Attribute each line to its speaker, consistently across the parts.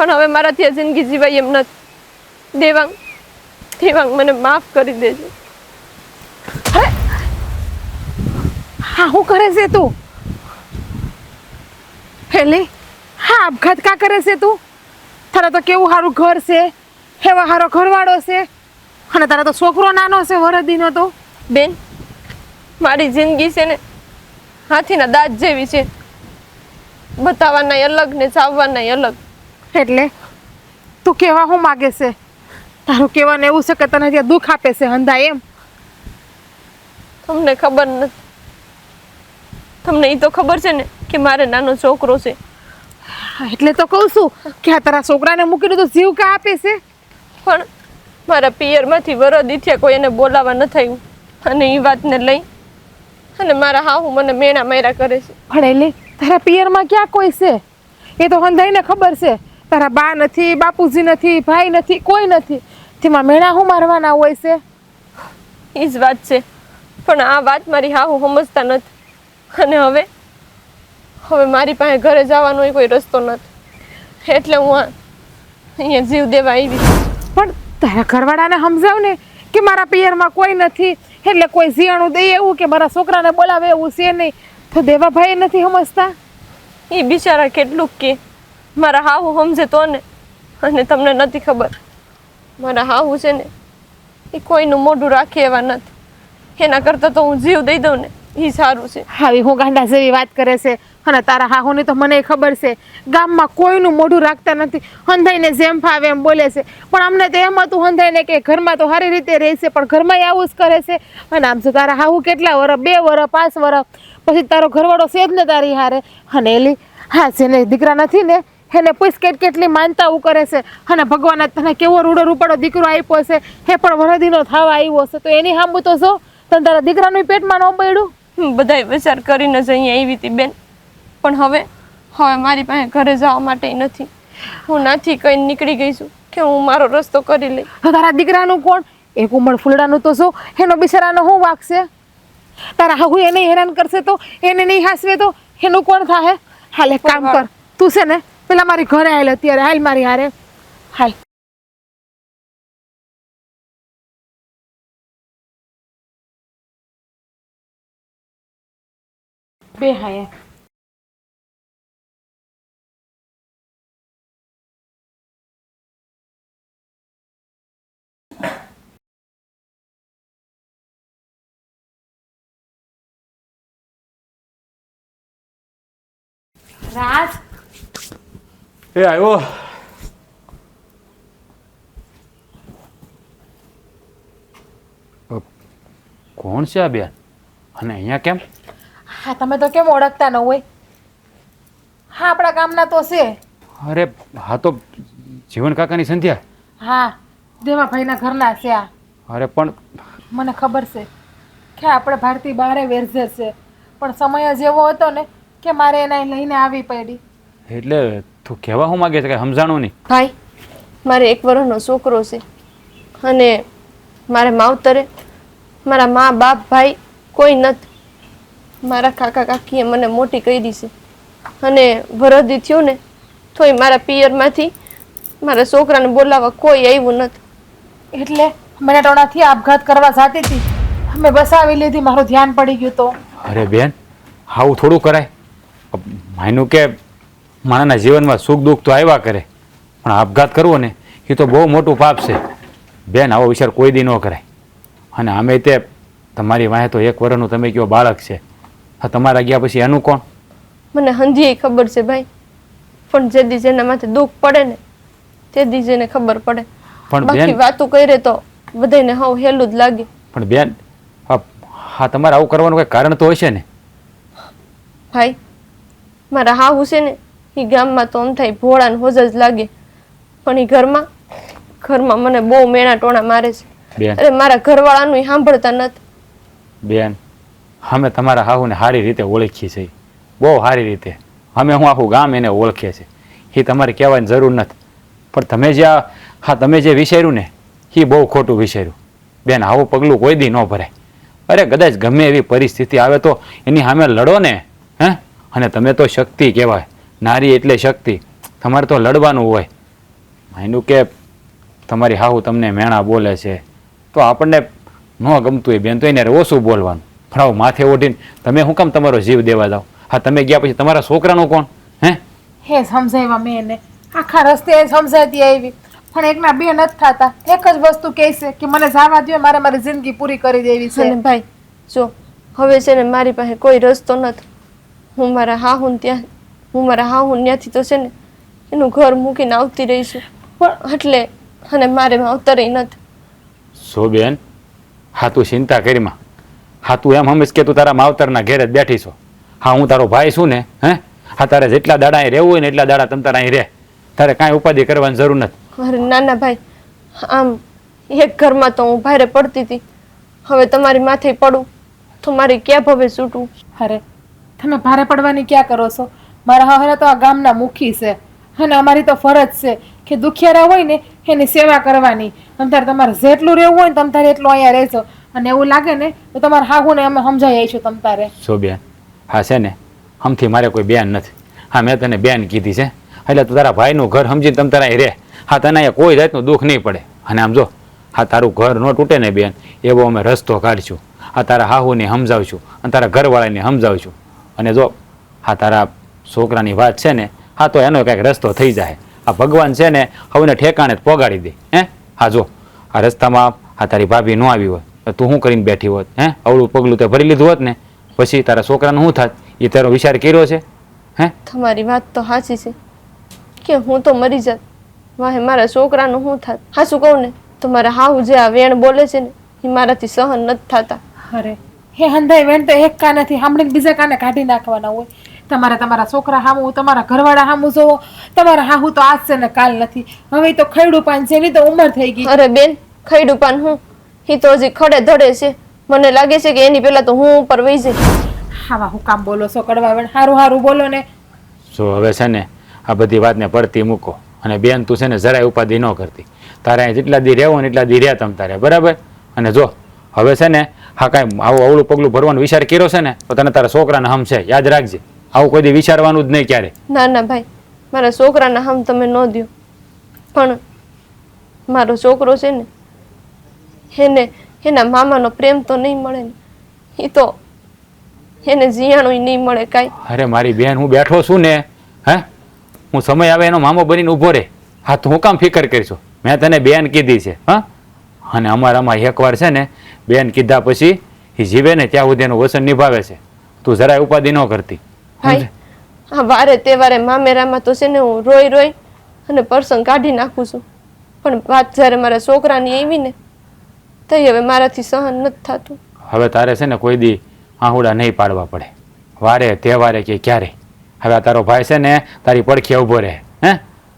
Speaker 1: પણ હવે મારાથી આ જિંદગી જીવાય એમ નથી. દેવાંગ દેવાંગ મને માફ કરી દેજો.
Speaker 2: અરે હા શું કરે છે તું? હેલી હા આપઘાત કા કરે છે તું? તારા તો કેવું સારું ઘર છે, એવા સારો ઘરવાળો છે, અને તારા તો છોકરો નાનો છે વરદીનો. તો
Speaker 1: બેન મારી જિંદગી છે ને હાથીના દાંત જેવી છે, બતાવવાના અલગ ને ચાવવાના અલગ.
Speaker 2: એટલે તું કેવા શું માગે છે? તારું કહેવાનું એવું છે કે તને ત્યાં દુઃખ આપે છે હંધા એમ?
Speaker 1: તમને ખબર નથી. તમને એ તો ખબર છે ને કે મારે નાનો છોકરો છે.
Speaker 2: એટલે તો કહું છું કે આ તારા છોકરાને મૂકીને તો જીવ કા આપે છે?
Speaker 1: પણ મારા પિયરમાંથી વરદીથિયા કોઈ એને બોલાવા ન થયું, અને એ વાતને લઈ અને મારા હાહુ મને મેણા માર્યા કરે છે.
Speaker 2: પણ એલી તારા પિયરમાં ક્યાં કોઈ છે? એ તો હંધાઈને ખબર છે તારા બા નથી, બાપુજી નથી, ભાઈ નથી, કોઈ નથી. તેમાં મેણા શું મારવાના હોય છે?
Speaker 1: એ જ વાત છે. પણ આ વાત મારી હાહુ સમજતા નથી. અને હવે મારી પાસે ઘરે જવાનો કોઈ રસ્તો નથી, એટલે હું અહીંયા જીવ દેવા આવી.
Speaker 2: પણ તારા ઘરવાળાને સમજાવ ને કે મારા પિયરમાં કોઈ નથી, એટલે કોઈ શિયાળું દે એવું કે મારા છોકરાને બોલાવે એવું છે નહીં. તો દેવાભાઈ નથી સમજતા.
Speaker 1: એ બિચારા કેટલુંક કે મારા હાહુ સમજે તો ને. અને તમને નથી ખબર, મારા હાહુ છે ને એ કોઈનું મોઢું રાખે એવા નથી. એના કરતાં તો હું જીવ દઈ દઉં ને એ સારું છે.
Speaker 2: આવી હું ગાંડા જેવી વાત કરે છે. અને તારા હાહુની તો મને ખબર છે, ગામમાં કોઈનું મોઢું રાખતા નથી, હંધાઈને જેમ ફાવે એમ બોલે છે. પણ અમને તો એમ હતું હંધાઈને કે ઘરમાં તો સારી રીતે રહે છે, પણ ઘરમાં આવું જ કરે છે. અને આમ તો તારા હાહુ કેટલા વર્ષ, 2 વર્ષ 5 વર્ષ પછી તારો ઘરવાળો છે જ ને તારી હારે. અને એલી હા જેને દીકરા નથી ને એને પૂછ કેટલી માનતાઓ કરે છે. અને ભગવાને તને કેવો રૂડો રૂપાળો દીકરો આપ્યો છે, એ પણ વરદીનો થવા આવ્યો છે. તો એની સામું તો જો તને તારા દીકરાનું પેટમાં ન પડ્યું?
Speaker 1: બધાય વિચાર કરીને જ અહીંયા આવી હતી બેન. પણ હવે મારી પાસે ઘરે જવા માટે નથી. હું નાથી કઈ નીકળી ગઈ છું કે હું મારો રસ્તો કરી લઈ.
Speaker 2: તો તારા દીકરાનું કોણ? એક ઉમર ફૂલડાનું તો જો એનો બિચારાનો શું વાક છે? તારા હાહુ એને હેરાન કરશે તો એને નહીં હાસવે તો એનું કોણ થાય? હાલ એક કામ કર, તું છે ને પેલા મારી ઘરે હાલ, અત્યારે હાલ મારી હારે હાલ. બે હાય રાજ
Speaker 3: એ આવ્યો. કોણ છે આ બેન? અને અહીંયા કેમ?
Speaker 2: હા તમે તો કેમ ઓળખતા ન હોય? હા આપણા ગામના તો છે.
Speaker 3: અરે હા તો જીવન કાકાની સંધ્યા.
Speaker 2: હા દેવાભાઈના ઘરના છે આ.
Speaker 3: અરે પણ
Speaker 2: મને ખબર છે કે આપણે ભારતી બહારે વેરઝેર છે, પણ સમય જ એવો હતો ને કે મારે એને લઈને આવી પડી.
Speaker 3: એટલે તું કહેવા શું માગે છે કે સમજાણું નહીં?
Speaker 1: ભાઈ મારે 1 વર્ષનો છોકરો છે, અને મારે માવતરે મારા મા બાપ ભાઈ કોઈ નથી. મારા કાકા કાકીએ મને મોટી કરી છે, અને વરદી થયું ને તોય મારા પિયરમાંથી મારા છોકરાને બોલાવવા કોઈ આવ્યું નથી.
Speaker 2: એટલે મને ટોણાથી આપઘાત કરવા જતી હતી, અમે બસાવી લીધી, મારું ધ્યાન પડી ગયું. તો
Speaker 3: અરે બેન આવું થોડું કરાય. માયનું કે માણસના જીવનમાં સુખ દુઃખ તો આવ્યા કરે, પણ આપઘાત કરવો ને એ તો બહુ મોટું પાપ છે બેન. આવો વિચાર કોઈ દી ન કરાય. અને આમે તે તમારી વાંહે તો 1 વર્ષનું તમે કહો બાળક છે, હા તમારા ગયા પછી એનું કોણ?
Speaker 1: મને હંધી ખબર છે ભાઈ, પણ જે દી જેના માથે દુઃખ પડે ને તે દી જેને ખબર પડે.
Speaker 3: પણ
Speaker 1: બાકી
Speaker 3: બેન
Speaker 1: વાતો કરે તો બધાને હાવ હેલું જ લાગે.
Speaker 3: પણ બેન હા તમારે આવું કરવાનું કોઈ કારણ તો હશે ને?
Speaker 1: ભાઈ મારા હાહુ છે ને એ ગામમાં તો આમ થાય ભોળા ને હોજ જ લાગે, પણ એ ઘરમાં મને બહુ મેણા ટોણા મારે છે.
Speaker 3: બેન
Speaker 1: અરે મારા ઘરવાળાનું સાંભળતા નથી.
Speaker 3: બેન અમે તમારા હાહુને સારી રીતે ઓળખીએ છીએ, બહુ સારી રીતે. અમે હું આખું ગામ એને ઓળખીએ છીએ, એ તમારે કહેવાની જરૂર નથી. પણ તમે જે વિચાર્યું ને એ બહુ ખોટું વિચાર્યું બેન. આવું પગલું કોઈ દી ન ભરાય. અરે કદાચ ગમે એવી પરિસ્થિતિ આવે તો એની સામે લડો ને. હે અને તમે તો શક્તિ કહેવાય, નારી એટલે શક્તિ. તમારે તો લડવાનું હોય. માન્યું કે તમારી હાહુ તમને મેણા બોલે છે તો આપણને ન ગમતું હોય બેન તો એને ઓછું બોલવાનું. પણ આવું માથે ઓઢીને તમે શું કામ તમારો જીવ દેવા જાઓ? હા, તમે ગયા પછી તમારા છોકરાનું કોણ?
Speaker 2: હે સમજાવ્યા મેં એને, આખા રસ્તે સમજાતી આવી, પણ એકના બે નથી થતા. એક જ વસ્તુ કહે છે કે મને જવા દો, મારે મારી જિંદગી પૂરી કરી દેવી છે.
Speaker 1: અને ભાઈ જો હવે છે ને મારી પાસે કોઈ રસ્તો નથી. હું મારા હાહુન ત્યાંથી તો છે ને એનું ઘર મૂકીને આવતી રહીશું. પણ એટલે અને મારે માવતરે નથી.
Speaker 3: સો બેન, હા તું ચિંતા કરીમાં. હા તું એમ સમજ કે તું તારા માવતરના ઘેરે જ બેઠી છો. હા હું તારો ભાઈ છું ને. હા તારે જેટલા દાડા અહીં રહેવું હોય ને એટલા દાડા તમ તારા અહીં રહે. તારે કાંઈ ઉપાધિ કરવાની જરૂર નથી.
Speaker 1: અરે નાના ભાઈ, આમ એક ઘરમાં તો હું ભારે પડતી હતી, હવે તમારી માથે પડું તો મારી ક્યાં ભવે છૂટવું?
Speaker 2: અરે તમે ભારે પડવાની ક્યાં કરો છો? મારા હાહરા તો આ ગામના મુખી છે અને અમારી તો ફરજ છે કે દુખિયારા હોય ને એની સેવા કરવાની. તમારે તમારે જેટલું રહેવું હોય ને તમારે એટલું અહીંયા રહેજો. અને એવું લાગે ને તો તમારા હાહુને અમે સમજાઈ આવીશું તમારે.
Speaker 3: સો બેન, હા છે ને આમથી મારે કોઈ બેન નથી. હા મેં તને બેન કીધી છે એટલે તું તારા ભાઈનું ઘર સમજીને તમ તારા અહીં રહે. હા તને અહીંયા કોઈ જાતનું દુઃખ નહીં પડે. અને આમ જો હા તારું ઘર ન તૂટે ને બેન એવો અમે રસ્તો કાઢીશું. આ તારા હાહુને સમજાવશું અને તારા ઘરવાળાને સમજાવશું. અને જો હા તારા છોકરાની વાત છે ને હા તો એનો કંઈક રસ્તો થઈ જાય. આ ભગવાન છે ને હવને ઠેકાણે જ પોગાડી દે. હા જો આ રસ્તામાં આ તારી ભાભી ન આવી હોય તો તું શું કરીને બેઠી હોત? અવળું પગલું તે ભરી લીધું હોત ને પછી તારા છોકરાનું શું થાત એ તારો વિચાર કર્યો છે?
Speaker 1: તમારી વાત તો સાચી છે કે હું તો મરી જાત, વાહે મારા છોકરાનું શું થાત? સાચું કહું ને તો મારા હાહુ જે આ વેણ બોલે છે ને એ મારાથી સહન નથી થતા.
Speaker 2: અરે હે હંધાઈ વેણ તો એક કાનેથી સાંભળીને બીજા કાને કાઢી નાખવાના હોય. તમારે તમારા છોકરા હામું, તમારા ઘરવાળા હામું જોવો. તમારા હાહુ તો આજ છે ને કાલ નથી. હવે તો ખૈડું પાન છે, એની તો ઉંમર થઈ ગઈ.
Speaker 1: અરે બેન, ખૈડું પાન હું? એ તો હજી ખડે ધડે છે. મને લાગે છે કે એની પહેલા તો હું ઉપર વહી જઈશ.
Speaker 2: હાવા હું કામ બોલો છો કડવા વેણ? હારું હારું બોલો ને.
Speaker 3: જો હવે છે ને આ બધી વાતને પડતી મૂકો. અને બેન તું છે ને જરાય ઉપાધિ ન કરતી. તારે અહીં જેટલા દી રહેવું ને એટલા દી રહ્યા તમ તારે, બરાબર? અને જો હવે છે ને હા કાંઈ આવું અવળું પગલું ભરવાનો વિચાર કર્યો છે ને તો તને તારા છોકરાને હમ છે, યાદ રાખજે. આવું કોઈ દી વિચારવાનું જ નહીં ક્યારે.
Speaker 1: ના ના ભાઈ, મારા છોકરાના હમ તમે ન દો. પણ મારો છોકરો છે ને એને એના મામાનો પ્રેમ તો નહીં મળે ને. એ તો એને જીયાણું નહીં મળે કાંઈ.
Speaker 3: અરે મારી બેન હું બેઠો છું ને. હું સમય આવે એનો મામો બનીને ઊભો રહે. હા તો હું કામ ફિકર કરીશું? મેં તને બેન કીધી છે. અને અમારામાં એકવાર છે ને બેન કીધા પછી એ જીવે ને ત્યાં સુધી એનું વચન નિભાવે છે. તું જરાય ઉપાધિ ન કરતી.
Speaker 1: ભાઈ આ વારે તહેવારે મામેરામાં તો છે ને હું રોઈ અને પ્રસંગ કાઢી નાખું છું. પણ વાત જ્યારે મારા છોકરાની આવી ને તઈ હવે મારાથી સહન નથી થતું.
Speaker 3: હવે તારે છે ને કોઈ દી આહુડા નહીં પાડવા પડે વારે તહેવારે કે ક્યારે. હવે આ તારો ભાઈ છે ને તારી પડખે ઊભો રહે.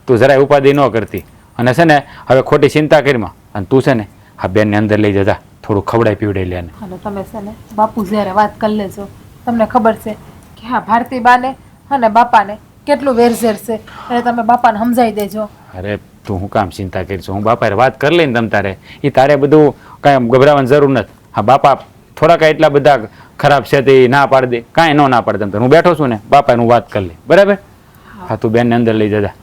Speaker 3: તું જરાય ઉપાધિ ન કરતી. અને છે ને હવે ખોટી ચિંતા કરીમાં. અને તું છે ને આ બેનને અંદર લઈ જતા થોડું ખવડાઈ પીવડાઈ લે.
Speaker 2: અને તમે છે ને બાપુ જ્યારે વાત કરી લેજો. તમને ખબર છે કે હા ભારતી બાને અને બાપાને કેટલું વેરઝેર છે એટલે તમે બાપાને સમજાવી દેજો.
Speaker 3: અરે તું હું કામ ચિંતા કરીશ? હું બાપાએ વાત કરી લઈને તમ તારે એ તારે બધું કાંઈ ગભરાવાની જરૂર નથી. હા બાપા થોડા કાંઈ એટલા બધા ખરાબ છે તે ના પાડી દે, કાંઈ ન ના પાડે. તમ હું બેઠો છું ને બાપાને હું વાત કરી લે, બરાબર? હા તું બેનને અંદર લઈ જતા.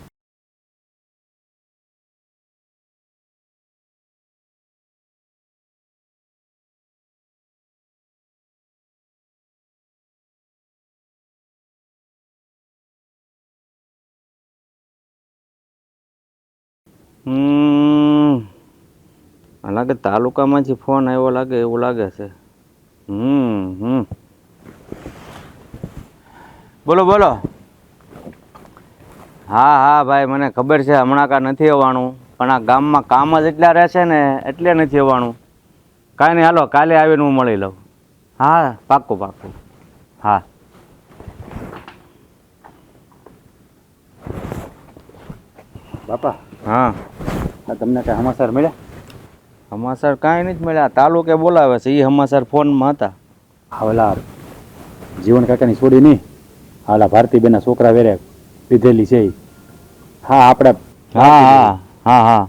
Speaker 4: લાગે તાલુકામાંથી ફોન આવ્યો લાગે એવું લાગે છે. બોલો બોલો. હા હા ભાઈ મને ખબર છે હમણાં કાં નથી આવવાનું, પણ આ ગામમાં કામ જ એટલા રહેશે ને એટલે નથી આવવાનું. કાંઈ નહીં હાલો કાલે આવીને હું મળી લઉં. હા પાક્કું પાક્કું. હા
Speaker 3: બાપા
Speaker 4: હા
Speaker 3: તમને કાંઈ સમાચાર મળ્યા?
Speaker 4: સમાચાર કાંઈ નથી મળ્યા. તાલુકે બોલાવે છે એ સમાચાર ફોનમાં હતા.
Speaker 3: ઓલા જીવન કાકાની છોડી નહીં, ઓલા ભારતીબેનના છોકરા વેરે લીધેલી છે. હા આપણે
Speaker 4: હા હા હા હા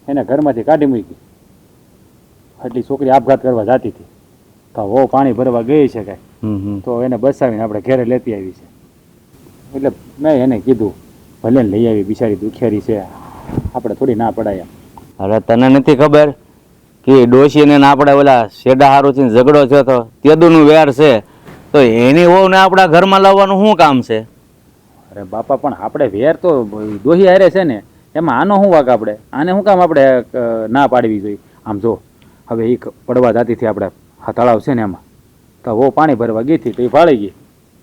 Speaker 3: એને ઘરમાંથી કાઢી મૂકી. એટલી છોકરી આપઘાત કરવા જતી હતી તો વો પાણી ભરવા ગઈ છે કાંઈ, તો એને બસાવીને આપણે ઘરે લેતી આવી છે. એટલે મેં એને કીધું ભલે ને લઈ આવી, બિચારી દુખિયારી છે, આપણે થોડી ના પડાય.
Speaker 4: અરે તને નથી ખબર કે ડોશીને ને આપણે ઓલા શેડા હારુથી ઝઘડો થયો તો તેદુનું વેર છે, તો એની વહુને આપણા ઘરમાં લાવવાનું શું કામ છે?
Speaker 3: અરે બાપા, પણ આપણે વેર તો દોહી હારે છે ને, એમાં આનો શું વાક? આપણે આને શું કામ આપણે ના પાડવી જોઈએ? આમ જો, હવે એ પડવા જતી હતી આપણે આ તળાવ છે ને એમાં, તો વો પાણી ભરવા ગઈ હતી, તો એ ફાળી ગઈ,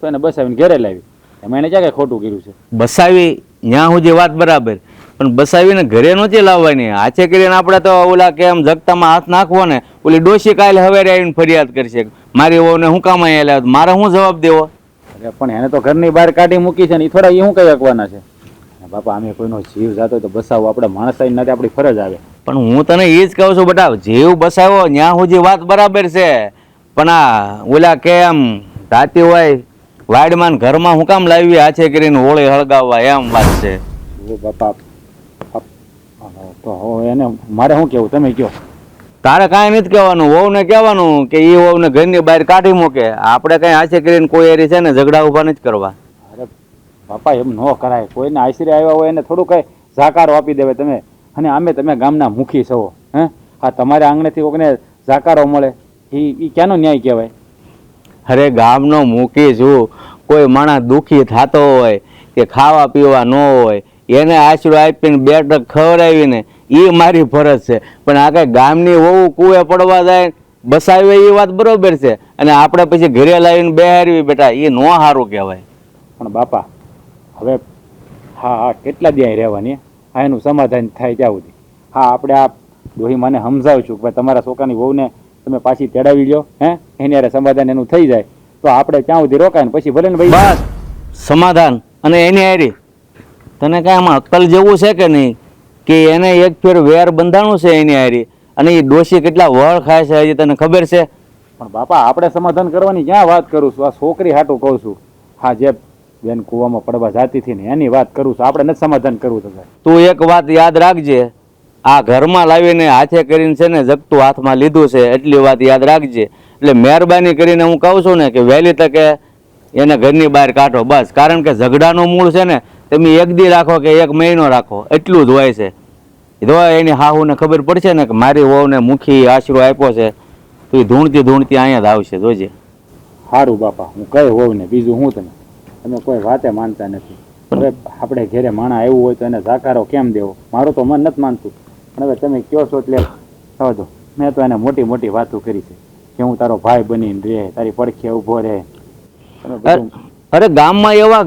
Speaker 3: તો એને બસાવીને ઘરે લાવી. એમાં એને ક્યાં કંઈ ખોટું કર્યું છે?
Speaker 4: બસાવી ત્યાં સુધી વાત બરાબર, પણ બસાવીને ઘરે નહોતી લાવવાની. હાથે કરીને આપણે તો ઓલા કેમ જગતામાં હાથ નાખવો ને, ઓલી ડોશી કાલે હવે આવીને ફરિયાદ કરશે, મારી વહુને શું કામ અહીંયા લાવ્યો? મારે શું જવાબ દેવો?
Speaker 3: અરે પણ એને તો ઘરની બહાર કાઢી મૂકી છે ને, એ થોડા એ શું કહી શકવાના છે? બાપા, અમે કોઈનો જીવ જાતો તો બસાવો આપણે માણસ નથી, આપણી ફરજ આવે.
Speaker 4: પણ હું તને એ જ કહું છું બેટા, જીવ બસાવ્યો ત્યાં સુધી વાત બરાબર છે, પણ આ ઓલા કેમ રાતી હોય વાડમાં ઘરમાં હું કામ લાવી હાથે કરીને હોળી હળગાવવા, એમ વાત છે.
Speaker 3: ઓ બાપા, તો એને મારે શું કહેવું? તમે કહો.
Speaker 4: તારે કાંઈ નથી કહેવાનું, વહુને કહેવાનું કે એ વહુને ઘરની બહાર કાઢી મૂકે. આપણે કાંઈ હાથે કરીને કોઈ એરી છે ને ઝઘડા ઉભા નથી કરવા.
Speaker 3: અરે બાપા, એમ ન કરાય. કોઈને આશરે આવ્યા હોય એને થોડું કંઈ ઝાકારો આપી દેવાય. તમે અને આમે તમે ગામના મુખી છો, હે? હા, તમારે આંગણેથી કોઈને ઝાકારો મળે, એ ક્યાંનો ન્યાય કહેવાય?
Speaker 4: અરે ગામનો મૂકી છું, કોઈ માણસ દુઃખી થતો હોય કે ખાવા પીવા ન હોય, એને આશરો આપીને બે ટક ખવડાવીને એ મારી ફરજ છે. પણ આ કઈ ગામની વહુ કુએ પડવા જાય બસાવે એ વાત બરોબર છે, અને આપણે પછી ઘરે લાવીને બેહારવી બેટા, એ નો સારું કહેવાય.
Speaker 3: પણ બાપા, હવે હા કેટલા દી અહીં રહેવાની? હા, એનું સમાધાન થાય ત્યાં સુધી. હા, આપણે આ ડોહી માને સમજાવશું કે ભાઈ તમારા છોકરાની વહુને તમે પાછી તેડાવી લો, હે? એની યારે સમાધાન એનું થઈ જાય તો આપણે ત્યાં સુધી રોકાય ને પછી ભલે ને ભાઈ.
Speaker 4: બસ સમાધાન અને એની હારી. તને કાંઈ આમાં અક્કલ જેવું છે કે નહીં કે એને એક ફેર વેર બંધાણું છે એની હારી, અને એ ડોશી કેટલા વળ ખાય છે હજી તને ખબર છે?
Speaker 3: પણ બાપા, આપણે સમાધાન કરવાની ક્યાં વાત કરું છું? આ છોકરી હાટું કહું છું. હા, જે બેન કૂવામાં પડવા જાતી હતી ને એની વાત કરું છું. આપણે નથી સમાધાન કરવું. તો
Speaker 4: તું એક વાત યાદ રાખજે, આ ઘરમાં લાવીને હાથે કરીને છે ને જગતું હાથમાં લીધું છે, એટલી વાત યાદ રાખજે. એટલે મહેરબાની કરીને હું કહું છું ને કે વહેલી તકે એને ઘરની બહાર કાઢો, બસ. કારણ કે ઝઘડાનું મૂળ છે ને તમે એક દી રાખો કે એક મહિનો રાખો, એટલું જ હોય છે. જો એની હાહુને ખબર પડશે ને કે મારી વહુને મુખી આશરો આપ્યો છે, તો એ ધૂણતી ધૂણતી અહીંયા જ આવશે, જોજે.
Speaker 3: સારું બાપા, હું કઈ હોઉં ને બીજું હું તમે કોઈ વાતે માનતા નથી. હવે આપણે ઘેરે માણા આવ્યું હોય તો એને ઝાકારો કેમ દેવો? મારું તો મન નથી માનતું, પણ હવે તમે કહો છો એટલે થવા દો. મેં તો એને મોટી મોટી વાતો કરી છે કે હું તારો ભાઈ બનીને રહે, તારી પડખે ઊભો રહે.
Speaker 4: અરે ગામમાં એવા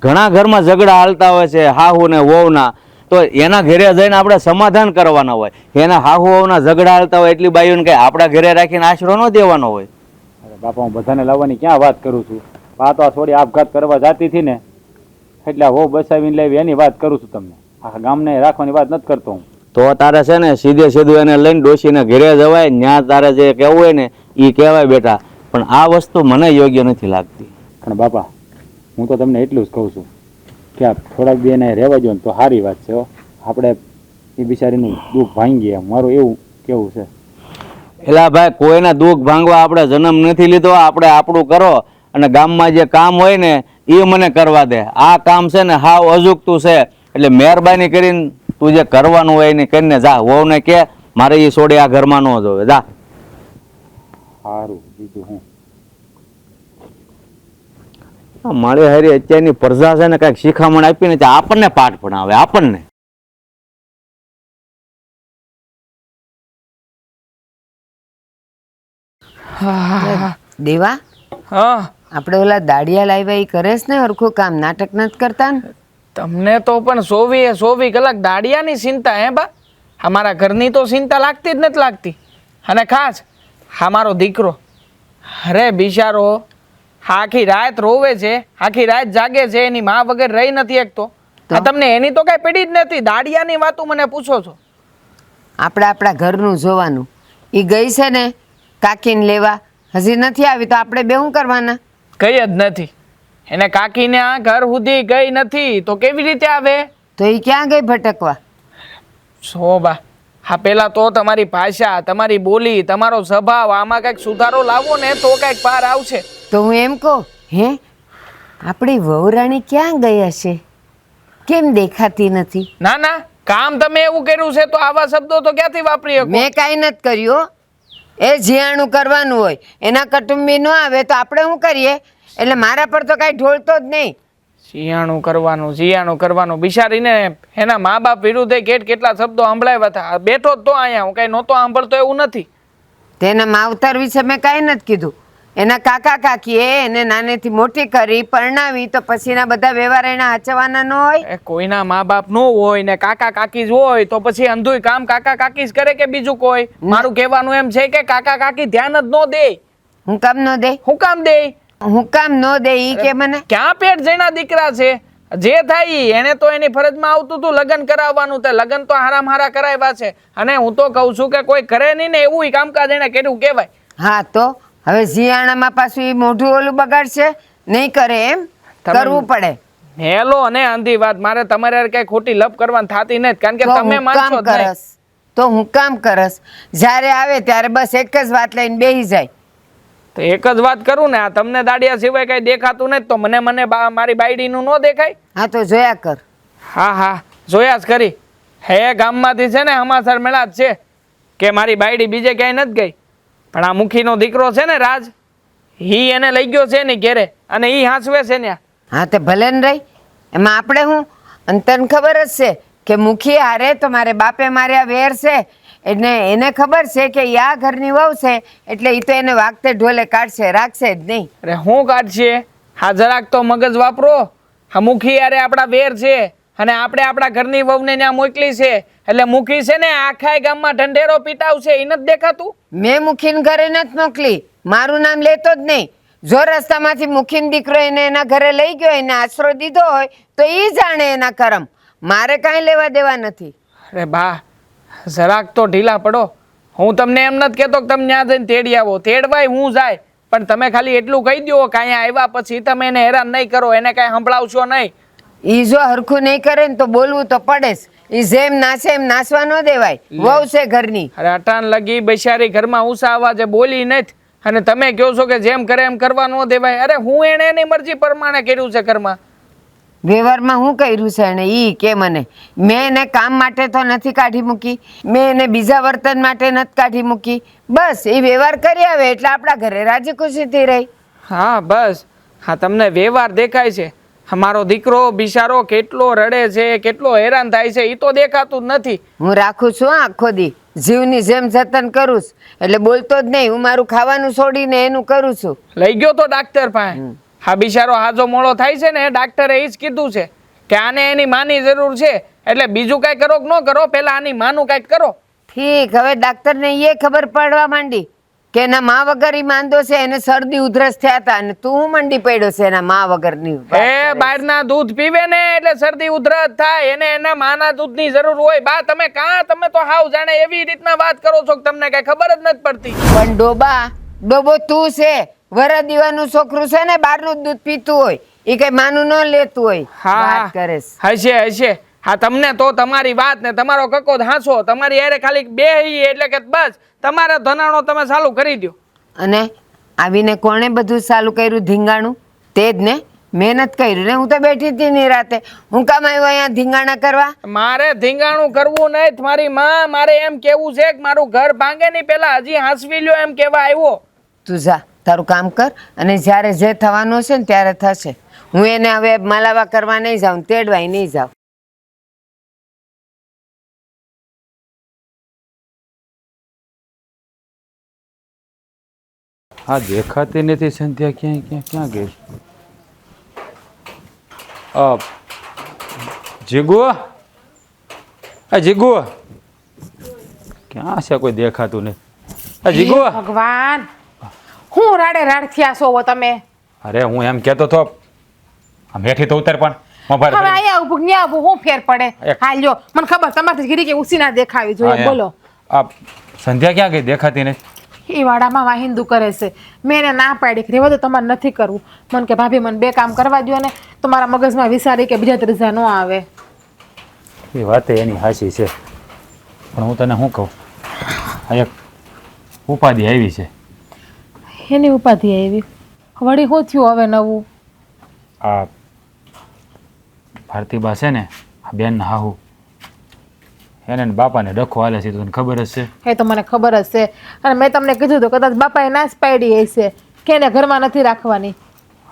Speaker 4: ઘણા ઘરમાં ઝઘડા હાલતા હોય છે હાહુ ને વહુના, તો એના ઘરે જઈને આપણે સમાધાન કરવાના હોય. એના હાહુ વહુના ઝઘડા હાલતા હોય એટલી બાઈઓને કઈ આપણા ઘરે રાખીને આશરો ન દેવાનો હોય.
Speaker 3: અરે બાપા, હું બધાને લાવવાની ક્યાં વાત કરું છું? આ તો આ થોડી આપઘાત કરવા જતી હતી ને એટલે વહુ બસાવીને લેવી એની વાત કરું છું તમને. આ ગામને રાખવાની વાત નથી કરતો હું.
Speaker 4: તો તારે છે ને સીધે સીધું એને લઈને ડોશીને ઘરે જવાય, ત્યાં તારે જે કહેવું હોય ને એ કહેવાય બેટા. પણ આ વસ્તુ મને યોગ્ય નથી લાગતી.
Speaker 3: પણ બાપા, હું તો તમને એટલું જ કહું છું કે આ થોડાક દી એને રહેવા દો ને તો સારી વાત છે. આપણે એ બિચારીનું દુઃખ ભાંગીએ, મારું એવું કેવું છે.
Speaker 4: એલા ભાઈ, કોઈના દુઃખ ભાંગવા આપણે જન્મ નથી લીધો. આપણે આપણું કરો અને ગામમાં જે કામ હોય ને એ મને કરવા દે. આ કામ છે ને હાવ અજુકતું છે, એટલે મહેરબાની કરીને તું જે કરવાનું હોય એને કરીને જા. વહુને કે મારે એ છોડી આ ઘરમાં ન જોવે, જા.
Speaker 3: સારું, બીજું હું
Speaker 4: મારી હારી અત્યારની પ્રજા છે ને કઈક શિખામણ આપીને આપણને પાઠ ભણાવે, આપણને.
Speaker 5: દેવા,
Speaker 6: હા,
Speaker 5: આપણે ઓલા દાડિયા લાવ્યા ઈ કરે છે ને હરખું કામ? નાટક નથી કરતા ને?
Speaker 6: તમને તો પણ 24 કલાક દાડિયાની ચિંતા હે બા? અમારા ઘરની તો ચિંતા લાગતી જ નથી લાગતી. અને ખાસ હા મારો દીકરો, અરે બિચારો આખી રાત રોવે છે, આખી રાત જાગે છે, એની માં વગર રહી નથી શકતો. તમને એની તો કઈ પડી જ નથી, દાડિયાની વાતો મને પૂછો છો?
Speaker 5: આપણે આપણા ઘરનું જોવાનું. ઈ ગઈ છે ને કાકીને લેવા, હજી નથી આવી, તો આપણે બે શું કરવાના?
Speaker 6: કઈ જ નથી. એને કાકીને આ ઘર સુધી ગઈ નથી તો કેવી રીતે આવે?
Speaker 5: તો ઈ ક્યાં ગઈ ભટકવા?
Speaker 6: શોભા, હા પેલા તો તમારી ભાષા, તમારી બોલી, તમારો સ્વભાવ, આમાં કઈક સુધારો લાવો ને તો કઈક પાર આવશે.
Speaker 5: તો હું એમ કહું, હે આપણી વહુરાણી ક્યાં ગઈ હશે? કેમ દેખાતી નથી?
Speaker 6: ના ના, કામ તમે એવું કર્યું છે તો આવા શબ્દો તો ક્યાંથી વાપરી શકો?
Speaker 5: મેં કાંઈ નથી કર્યું. એ જીયાણું કરવાનું હોય, એના કુટુંબી ન આવે તો આપણે શું કરીએ? એટલે મારા પર તો કાંઈ ઢોળતો જ નહીં.
Speaker 6: જીયાણું કરવાનું બિચારીને એના મા બાપ વિરુદ્ધ કેટલા શબ્દો સાંભળાવ્યા હતા. બેઠો જ તો અહીંયા, હું કઈ નહોતો સાંભળતો એવું નથી.
Speaker 5: તેના માવતર વિશે મેં કાંઈ નથી કીધું. એના કાકા કાકીએ એને નાનેથી મોટી કરી પરણાવી તો પછીના બધા વ્યવહાર એના હાચવાના ન હોય?
Speaker 6: એ કોઈના મા બાપ નો હોય ને કાકા કાકી જ હોય તો પછી અંધુય કામ કાકા કાકી જ કરે કે બીજું કોઈ? મારું કહેવાનું એમ છે કે કાકા કાકી ધ્યાન જ ન દે.
Speaker 5: હું કામ ન દે?
Speaker 6: હું કામ દે?
Speaker 5: હું કામ ન દે ઈ કે મને?
Speaker 6: ક્યાં પેટ જણા દીકરા છે? જે થાય ઈ. એને તો એની ફરજમાં આવતું હતું લગ્ન કરાવવાનું. તે લગ્ન તો હારામ હારા કરાવ્યા છે. અને હું તો કહું છું કે કોઈ કરે નહીં ને એવું કામકાજ એને કર્યું કહેવાય.
Speaker 5: હા તો હવે જીયાણામાં પાછું ઈ મોઢું ઓલું બગાડશે? નહીં કરે એમ? કરવું પડે.
Speaker 6: હેલો અને આંધી વાત. મારે તમારે કઈ ખોટી લપ કરવાની થતી નથી, કારણ કે
Speaker 5: તો
Speaker 6: તમે
Speaker 5: હું
Speaker 6: માનશો
Speaker 5: કામ
Speaker 6: જ નહીં.
Speaker 5: કરસ? તો હું કામ કરસ? જ્યારે આવે ત્યારે બસ એક જ વાત લઈને બેહી જાય.
Speaker 6: તો એક જ વાત કરું ને, આ તમને દાડિયા સિવાય કઈ દેખાતું નથી તો મને મારી બાયડીનું ન દેખાય?
Speaker 5: હા તો જોયા કર.
Speaker 6: હા હા, જોયા જ કરી. હે ગામમાંથી છે ને હમાસર મેળા જ છે કે મારી બાયડી બીજે ક્યાંય નથી ગઈ, પણ આ મુખીનો દીકરો છે ને રાજ, ઈ એને લઈ ગયો છે ને ઘેરે અને ઈ હાંસવે છે ને.
Speaker 5: હા તે ભલે ને રહી, એમાં આપણે હું? અને તને ખબર જ છે કે મુખી હારે તો મારે બાપે માર્યા વેર છે, એટલે એને ખબર છે કે ઈ આ ઘરની વહુ છે એટલે ઈ તો એને વાગતે ઢોલે કાઢશે, રાખશે જ નહીં.
Speaker 6: અરે હું કાઢશે? હા જરાક તો મગજ વાપરો. હા મુખી યારે આપણા વેર છે અને આપણે આપણા ઘરની વહુને ત્યાં મોકલી છે એટલે મુખી છે ને આખા ગામમાં ઢંઢેરો પીટાવશે. એ નથી દેખાતું?
Speaker 5: મેં મુખીને ઘરે નથી મોકલી, મારું નામ લેતો જ નહીં. જો રસ્તામાંથી મુખીનો દીકરો એને એના ઘરે લઈ ગયો, એને આશરો દીધો હોય તો ઈ જાણે એના કરમ. મારે કાંઈ લેવા દેવા નથી.
Speaker 6: અરે બા, જરાક તો ઢીલા પડો. હું તમને એમ નથી કહેતો કે તમે ત્યાં જઈને તેડી આવો, તેડવાય હું જાય, પણ તમે ખાલી એટલું કહી દો કે અહીંયા આવ્યા પછી તમે એને હેરાન નહીં કરો, એને કાંઈ સંભળાવશો નહીં.
Speaker 5: ઈ જો હરખું નહીં કરે ને તો બોલવું તો પડે જ. ઈ જેમ નાચે એમ નાચવા ન દેવાય, વહુ છે ઘરની.
Speaker 6: અરે અટાણ લગી બિચારી ઘરમાં ઊંચા અવાજે બોલી નથી અને તમે કહો છો કે જેમ કરે એમ કરવા ન દેવાય. અરે હું એને એની મરજી પ્રમાણે કર્યું છે ઘરમાં.
Speaker 5: વ્યવહારમાં હું કર્યું છે એને ઈ કે મને? મેં એને કામ માટે તો નથી કાઢી મૂકી, મેં એને બીજા વર્તન માટે નથી કાઢી મૂકી. બસ એ વ્યવહાર કરી આવે એટલે આપણા ઘરે રાજી ખુશીથી રહી.
Speaker 6: હા બસ, હા તમને વ્યવહાર દેખાય છે. મારો દીકરો બિચારો કેટલો રડે છે, કેટલો હેરાન થાય છે, એ તો દેખાતું જ નથી.
Speaker 5: હું રાખું છું આખો દી, જીવની જેમ જતન કરું છું, એટલે બોલતો જ નહીં. હું મારું ખાવાનું છોડીને એનું કરું છું.
Speaker 6: લઈ ગયો તો ડાક્ટર પાસે. હા બિચારો હાજો મોળો થાય છે ને, ડાક્ટરે એ જ કીધું છે કે આને એની માની જરૂર છે, એટલે બીજું કાંઈ કરો કે ન કરો, પેલા આની માનું કાંઈક કરો.
Speaker 5: ઠીક, હવે ડાક્ટરને એ ખબર પડવા માંડી કે એના મા વગર ઈ માંદો છે, એને શરદી ઉધરસ થયા હતા અને તું હું મંડી પડ્યો છે એના મા વગરની.
Speaker 6: એ બહારના દૂધ પીવે ને એટલે શરદી ઉધરસ થાય, એને એના માના દૂધની જરૂર હોય. બા તમે તો હાવ જાણે એવી રીતના વાત કરો છો કે તમને કઈ ખબર જ નથી પડતી.
Speaker 5: પણ ડોબો તું છે, વરા દીવાનું છોકરું છે ને બહારનું દૂધ પીતું હોય, એ કઈ માનું ન લેતું હોય. વાત કરે છે.
Speaker 6: હશે. હા તમને તો તમારી વાત ને તમારો કકો હાંસો, તમારી યારે ખાલી બે એટલે કે બસ તમારા ધનાણો તમે ચાલુ કરી દો.
Speaker 5: અને આવીને કોણે બધું ચાલુ કર્યું? ધીંગાણું તે જ ને, મહેનત કર્યું ને. હું તો બેઠી હતી નિરાતે. હું કામ આવ્યો અહીંયા ધીંગાણા કરવા?
Speaker 6: મારે ધીંગાણું કરવું નહીં મારી માં, મારે એમ કેવું છે કે મારું ઘર ભાંગે નહીં પેલા હજી હાંસવી લ્યો એમ કેવા આવ્યો.
Speaker 5: તું જા તારું કામ કર અને જ્યારે જે થવાનું હશે ને ત્યારે થશે. હું એને હવે માલાવા કરવા નહીં જાઉં, તેડવાય નહીં જાઉં.
Speaker 3: હા દેખાતી નથી સંધ્યા, ક્યાં ગઈ? જીગુ, જીગુ ક્યાં છે? કોઈ દેખાતું નહીં. જીગુ,
Speaker 2: ભગવાન, હું રાડ થયા છો તમે?
Speaker 3: અરે હું એમ કહેતો હતો, આમ હેઠી તો ઉતર પણ
Speaker 2: હવે અહીંયા ઉભું ન્યા ઉભું હું ફેર પડે? હાલ્યો, મને ખબર તમારી ગીરી કે ઉસી ના દેખાવી જોઈએ. બોલો
Speaker 3: સંધ્યા ક્યાં ગઈ? દેખાતી નહીં.
Speaker 2: એ વાડામાં વાહિંદુ કરે છે. મેં એને ના પાડી કે રેવા દો, તમારે નથી કરવું. મને કે ભાભી મને બે કામ કરવા દો ને તો મારા મગજમાં વિચારી કે બીજા ત્રીજા ન આવે.
Speaker 3: એ વાત એની હાચી છે, પણ હું તને શું કહું, એક ઉપાધિ આવી છે.
Speaker 2: એની ઉપાધિ આવી? વળી શું થયું હવે નવું?
Speaker 3: આ ભારતીબા છે ને આ બેન હાહુ એને ને બાપાને ડખો હાલે છે તો તને ખબર જ છે.
Speaker 2: એ તો મને ખબર જ છે અને મેં તમને કીધું તો કદાચ બાપાએ ના જ પાડી હશે કે એને ઘરમાં નથી રાખવાની.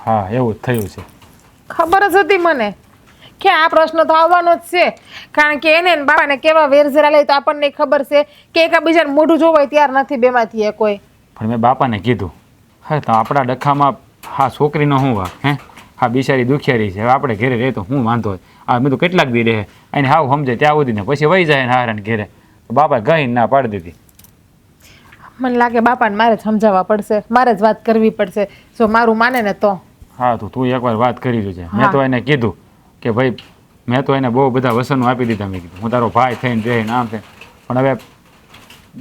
Speaker 3: હા એવું જ થયું છે.
Speaker 2: ખબર જ હતી મને કે આ પ્રશ્ન તો આવવાનો જ છે કારણ કે એને ને બાપાને કેવા વેરઝેરા લે તો આપણને ખબર છે કે એકબીજાને મોઢું જોવાય ત્યાર નથી બેમાંથી એ કોઈ.
Speaker 3: પણ મેં બાપાને કીધું હા તો આપણા ડખામાં હા છોકરીનો શું વાંક હે હા બિચારી દુખિયારી છે હવે આપણે ઘેરે રહે તો હું વાંધો હોય આ મેં તો કેટલાક દી રહે એને હાવ સમજે ત્યાં સુધી ને પછી વહી જાય ને હારાને ઘેરે તો બાપા ગઈ ના પાડી દીધી.
Speaker 2: મને લાગે બાપાને મારે જ સમજાવવા પડશે મારે જ વાત કરવી પડશે જો મારું માને ને તો.
Speaker 3: હા તો તું એકવાર વાત કરી જોજે. મેં તો એને કીધું કે ભાઈ મેં તો એને બહુ બધા વસનો આપી દીધા. મેં કીધું હું તારો ભાઈ થઈને રહીને આમ છે પણ હવે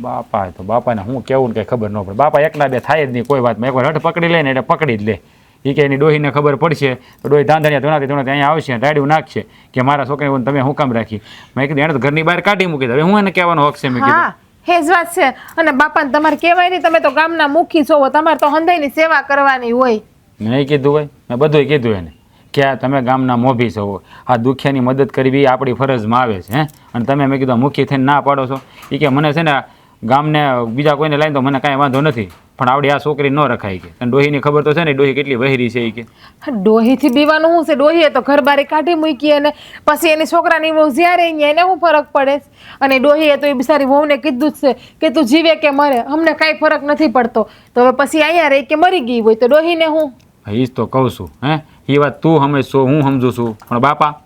Speaker 3: બાપા તો બાપાને હું કેવું ને કંઈ ખબર ન પડે. બાપા એકલા બે થાય જ નહીં કોઈ વાતમાં એકવાર હઠ પકડી લે ને એટલે પકડી જ લે. એ કે એની ડોહીને ખબર પડશે તો ડોહી ધાંધણિયા ધોણાથી ધોણાથી અહીંયા આવશે રાડ્યું નાખશે કે મારા છોકરીને તમે હું કામ રાખી. મેં કીધું એને તો ઘરની બહાર કાઢી મૂકી હવે હું એને કહેવાનો હક છે. મેં કીધું
Speaker 2: હા એ જ વાત છે અને બાપાને તમારે કહેવાય નહીં તમે તો ગામના મુખી છો તમારે તો હંધાઈની સેવા કરવાની હોય.
Speaker 3: મેં કીધું હોય મેં બધુંય કીધું એને કે આ તમે ગામના મોભી છો આ દુખિયાની મદદ કરવી આપણી ફરજમાં આવે છે હે અને તમે મેં કીધું મુખી થઈને ના પાડો છો. એ કે મને છે ને ગામને બીજા કોઈને લાવીને તો મને કાંઈ વાંધો નથી પણ આવડી આ છોકરી ન રખાય કે અને ડોહીની ખબર તો છે ને ડોહી કેટલી વહેરી છે. એ કે
Speaker 2: ડોહીથી બીવાનું શું છે ડોહીએ તો ઘર બારી કાઢી મૂકી અને પછી એની છોકરાની વહુ જ્યારે અહીંયા એને શું ફરક પડે અને ડોહીએ તો એ બિચારી વહુને કીધું જ છે કે તું જીવે કે મરે અમને કાંઈ ફરક નથી પડતો તો હવે પછી અહીંયા રહી કે મરી ગઈ હોય તો ડોહીને હું
Speaker 3: એ જ તો કહું છું હે એ વાત તું સમજશો હું સમજું છું પણ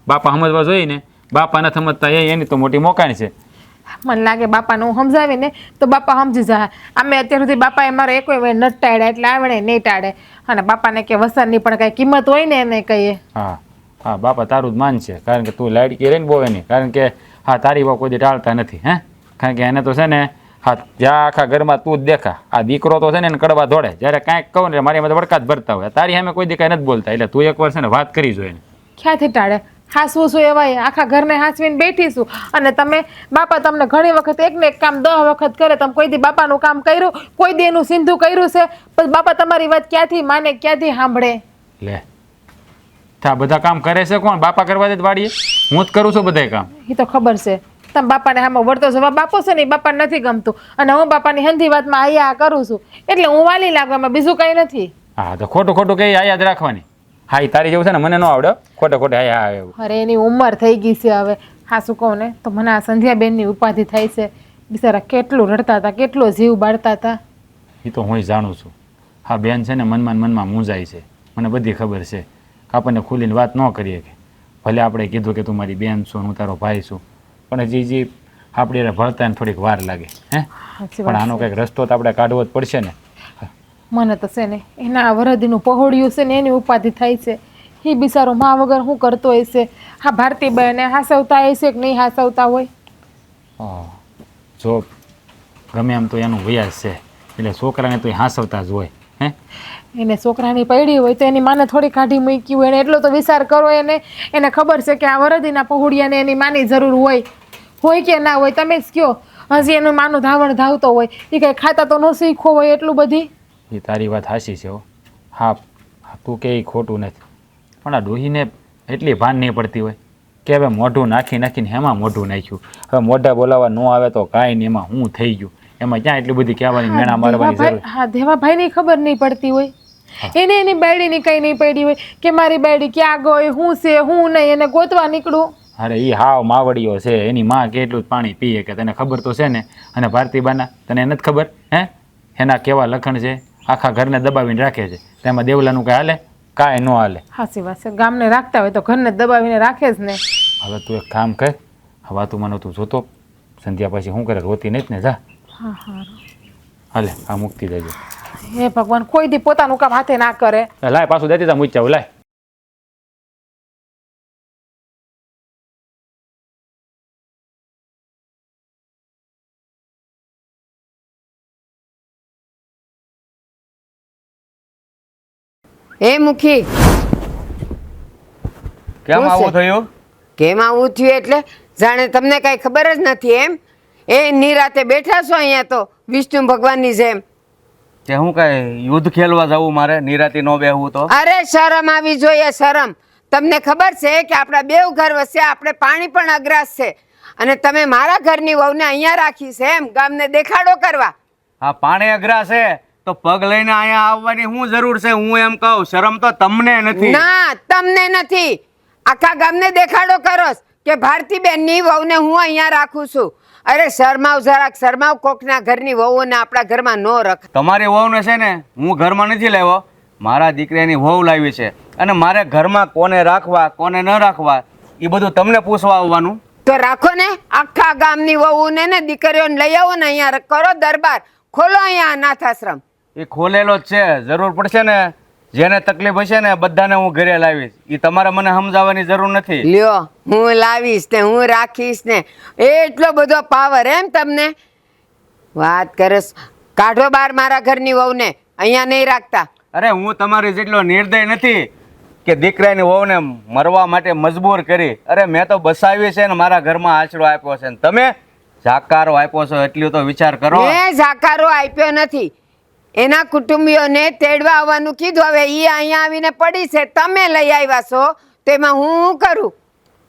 Speaker 3: બાપા સમજવા જોઈએ ને બાપા નથી સમજતા એની તો મોટી મોકાણ છે.
Speaker 2: મને લાગે બાપાને હું સમજાવી ને તો બાપા સમજી જાય. અમે અત્યાર સુધી બાપાએ મારો એકોય વાર નથી ટાળ્યા એટલે આવડે નહીં ટાળે અને બાપાને કે વસનની પણ કાંઈ કિંમત હોય ને એને કહીએ.
Speaker 3: હા હા બાપા તારું જ માન છે કારણ કે તું લાડકી રહીને બહુ એની કારણ કે હા તારી બહુ કોઈ દી ટાળતા નથી હે કારણ કે એને તો છે ને હા જ્યાં આખા ઘરમાં તું જ દેખા આ દીકરો તો છે ને એને કડવા દોડે જ્યારે કાંઈક કહું ને મારી એમાં વડકા જ ભરતા હોય તારી સામે કોઈ દી કાંઈ નથી બોલતા એટલે તું એકવાર છે ને વાત કરી જો એને.
Speaker 2: ક્યાંથી ટાળે હાસવું શું એવાય આખા ઘરને હાસવીને બેઠીશું અને તમે બાપા તમને ઘણી વખત એકને એક કામ 10 વખત કરે તમે કોઈ દી બાપાનું કામ કર્યું કોઈ દી એનું સિંધુ કર્યું છે પછી બાપા તમારી વાત ક્યાંથી માને ક્યાંથી સાંભળે.
Speaker 3: લે આ બધા કામ કરે છે કોણ બાપા કરવા દે વાડીએ હું જ કરું છું બધા કામ.
Speaker 2: એ તો ખબર છે તમે બાપાને આમાં વળતો જવાબ આપો છો ને એ બાપાને નથી ગમતું અને હું બાપાની હંધી વાતમાં આયા કરું છું એટલે હું વાલી લાગવામાં બીજું કંઈ નથી.
Speaker 3: હા તો ખોટું કઈ આ યાદ રાખવાની. હા એ તારી જેવું છે ને મને ન આવડે ખોટે હા એવું.
Speaker 2: અરે એની ઉંમર થઈ ગઈ છે હવે હા શું કહું ને તો મને આ સંધ્યાબેનની ઉપાધિ થાય છે બિચારા કેટલું રડતા હતા કેટલો જીવ બાળતા હતા.
Speaker 3: એ તો હું જાણું છું. હા બેન છે ને મનમાં મૂંઝાય છે મને બધી ખબર છે આપણને ખુલીને વાત ન કરીએ કે ભલે આપણે કીધું કે તું મારી બેન છો હું તારો ભાઈ છું પણ હજી આપણે એને ભળતાને થોડીક વાર લાગે હે પણ આનો કંઈક રસ્તો તો આપણે કાઢવો જ પડશે ને.
Speaker 2: મને તો છે ને એના વરદીનું પહોળિયું છે ને એની ઉપાધિ થાય છે એ બિચારો મા વગર શું કરતો હશે હા ભારતીબેને હાસવતા હશે કે નહીં હાસવતા હોય.
Speaker 3: જો ગમે એમ તો એનું વ્યાજ છે એટલે છોકરાને તો એ હાસવતા જ હોય હે
Speaker 2: એને છોકરાની પડી હોય તો એની માને થોડી કાઢી મૂકી હોય એને એટલો તો વિચાર કરો એને ખબર છે કે આ વરદીના પહોળિયાને એની માની જરૂર હોય કે ના હોય તમે જ કહો. હજી એનું માનું ધાવણ ધાવતો હોય એ કંઈ ખાતા તો ન શીખવો હોય એટલું બધી.
Speaker 3: એ તારી વાત હાચી છે હા તું કે એ ખોટું નથી પણ આ ડોહીને એટલી ભાન નહીં પડતી હોય કે હવે મોઢું નાખીને એમાં મોઢું નાખ્યું હવે મોઢા બોલાવવા ન આવે તો કાંઈ નહીં એમાં હું થઈ ગયું એમાં ક્યાં એટલી બધી કહેવાની મેણા મારવાની જરૂર.
Speaker 2: હા દેવાભાઈની ખબર નહીં પડતી હોય એને એની બાયડીની કંઈ નહીં પડી હોય કે મારી બાયડી ક્યાં ગઈ હું છે હું નહીં એને ગોતવા નીકળું.
Speaker 3: અરે એ હાવ માવડીઓ છે એની માં કેટલું જ પાણી પીએ કે તને ખબર તો છે ને અને ભારતીબાના તને નથી ખબર હે એના કેવા લખણ છે આખા ઘરને દબાવીને રાખે છે તેમાં દેવલાનું કાંઈ હાલે કાંઈ ન હાલે.
Speaker 2: હાચી વાત છે ગામને રાખતા હોય તો ઘરને દબાવીને રાખે જ ને.
Speaker 3: હવે તું એક કામ કર હવે તું મને તું જોતો સંધ્યા પછી શું કરે રોતી નથી ને જા.
Speaker 2: હા હા
Speaker 3: હાલે આ મુક્તિ દેજો.
Speaker 2: હે ભગવાન કોઈ દી પોતાનું કામ હાથે ના કરે.
Speaker 3: લાય પાછું દેતી તા મૂચ્યા લાય.
Speaker 5: એ મુખી
Speaker 4: કેમ
Speaker 5: શું
Speaker 4: આવું
Speaker 5: છે?
Speaker 4: થયું?
Speaker 5: કેમ આવું થયું એટલે જાણે તમને કાંઈ ખબર જ નથી એમ એ નિરાતે બેઠા છો અહીંયા તો વિષ્ણુ ભગવાનની જેમ.
Speaker 4: કે હું કાંઈ યુદ્ધ ખેલવા જવું મારે નિરાતી ન બેહવું તો?
Speaker 5: અરે શરમ આવી જોઈએ શરમ તમને ખબર છે કે આપણા બેવ ઘર વચ્ચે આપણે પાણી પણ અગ્રાસ છે, અને તમે મારા ઘરની વહુને અહીંયા રાખી છે એમ ગામને દેખાડો કરવા?
Speaker 4: હા, પાણી અઘરા છે તો પગ લઈને અહીંયા આવવાની શું જરૂર છે? હું એમ કહું, શરમ તો તમને નથી?
Speaker 5: ના, તમને નથી. આખા ગામને દેખાડો કરો કે ભારતીબેનની વહુને હું અહીંયા રાખું છું. અરે શરમાવ, જરાક શરમાવ. કોકના ઘરની વહુઓને આપણા ઘરમાં ન રખ.
Speaker 4: તમારી વહુને છે ને હું ઘરમાં નથી લાવ્યો, મારા દીકરાની વહુ લાવી છે, અને મારે ઘરમાં કોને રાખવા કોને ન રાખવા એ બધું તમને પૂછવા આવવાનું.
Speaker 5: તો રાખો ને, આખા ગામની વહુને ને દીકરીઓને લઈ આવો ને અહીંયા કરો દરબાર, ખોલો અહીંયા અનાથ આશ્રમ.
Speaker 4: એ ખોલેલો જ છે, જરૂર પડશે ને જેને તકલીફ હશે ને બધાને હું ઘરે લાવીશ. એ તમારે મને સમજાવવાની જરૂર નથી.
Speaker 5: લ્યો, હું લાવીશ ને હું રાખીશ ને, એટલો બધો પાવર એમ તમને? વાત કરે. કાઢો બાર મારા ઘરની વહુને, અહીંયા નહીં રાખતા.
Speaker 4: અરે હું તમારી જેટલો નિર્દય નથી કે દીકરાની વહુને મરવા માટે મજબૂર કરી. અરે મેં તો બસાવી છે ને મારા ઘરમાં આશરો આપ્યો છે, ને તમે જાકારો આપ્યો છો, એટલું તો વિચાર કરો.
Speaker 5: મેં જાકારો આપ્યો નથી, એના કુટુંબીઓને તેડવા આવવાનું કીધું. હવે ઈ અહીંયા આવીને પડી છે, તમે લઈ આવ્યા છો, તેમાં હું કરું?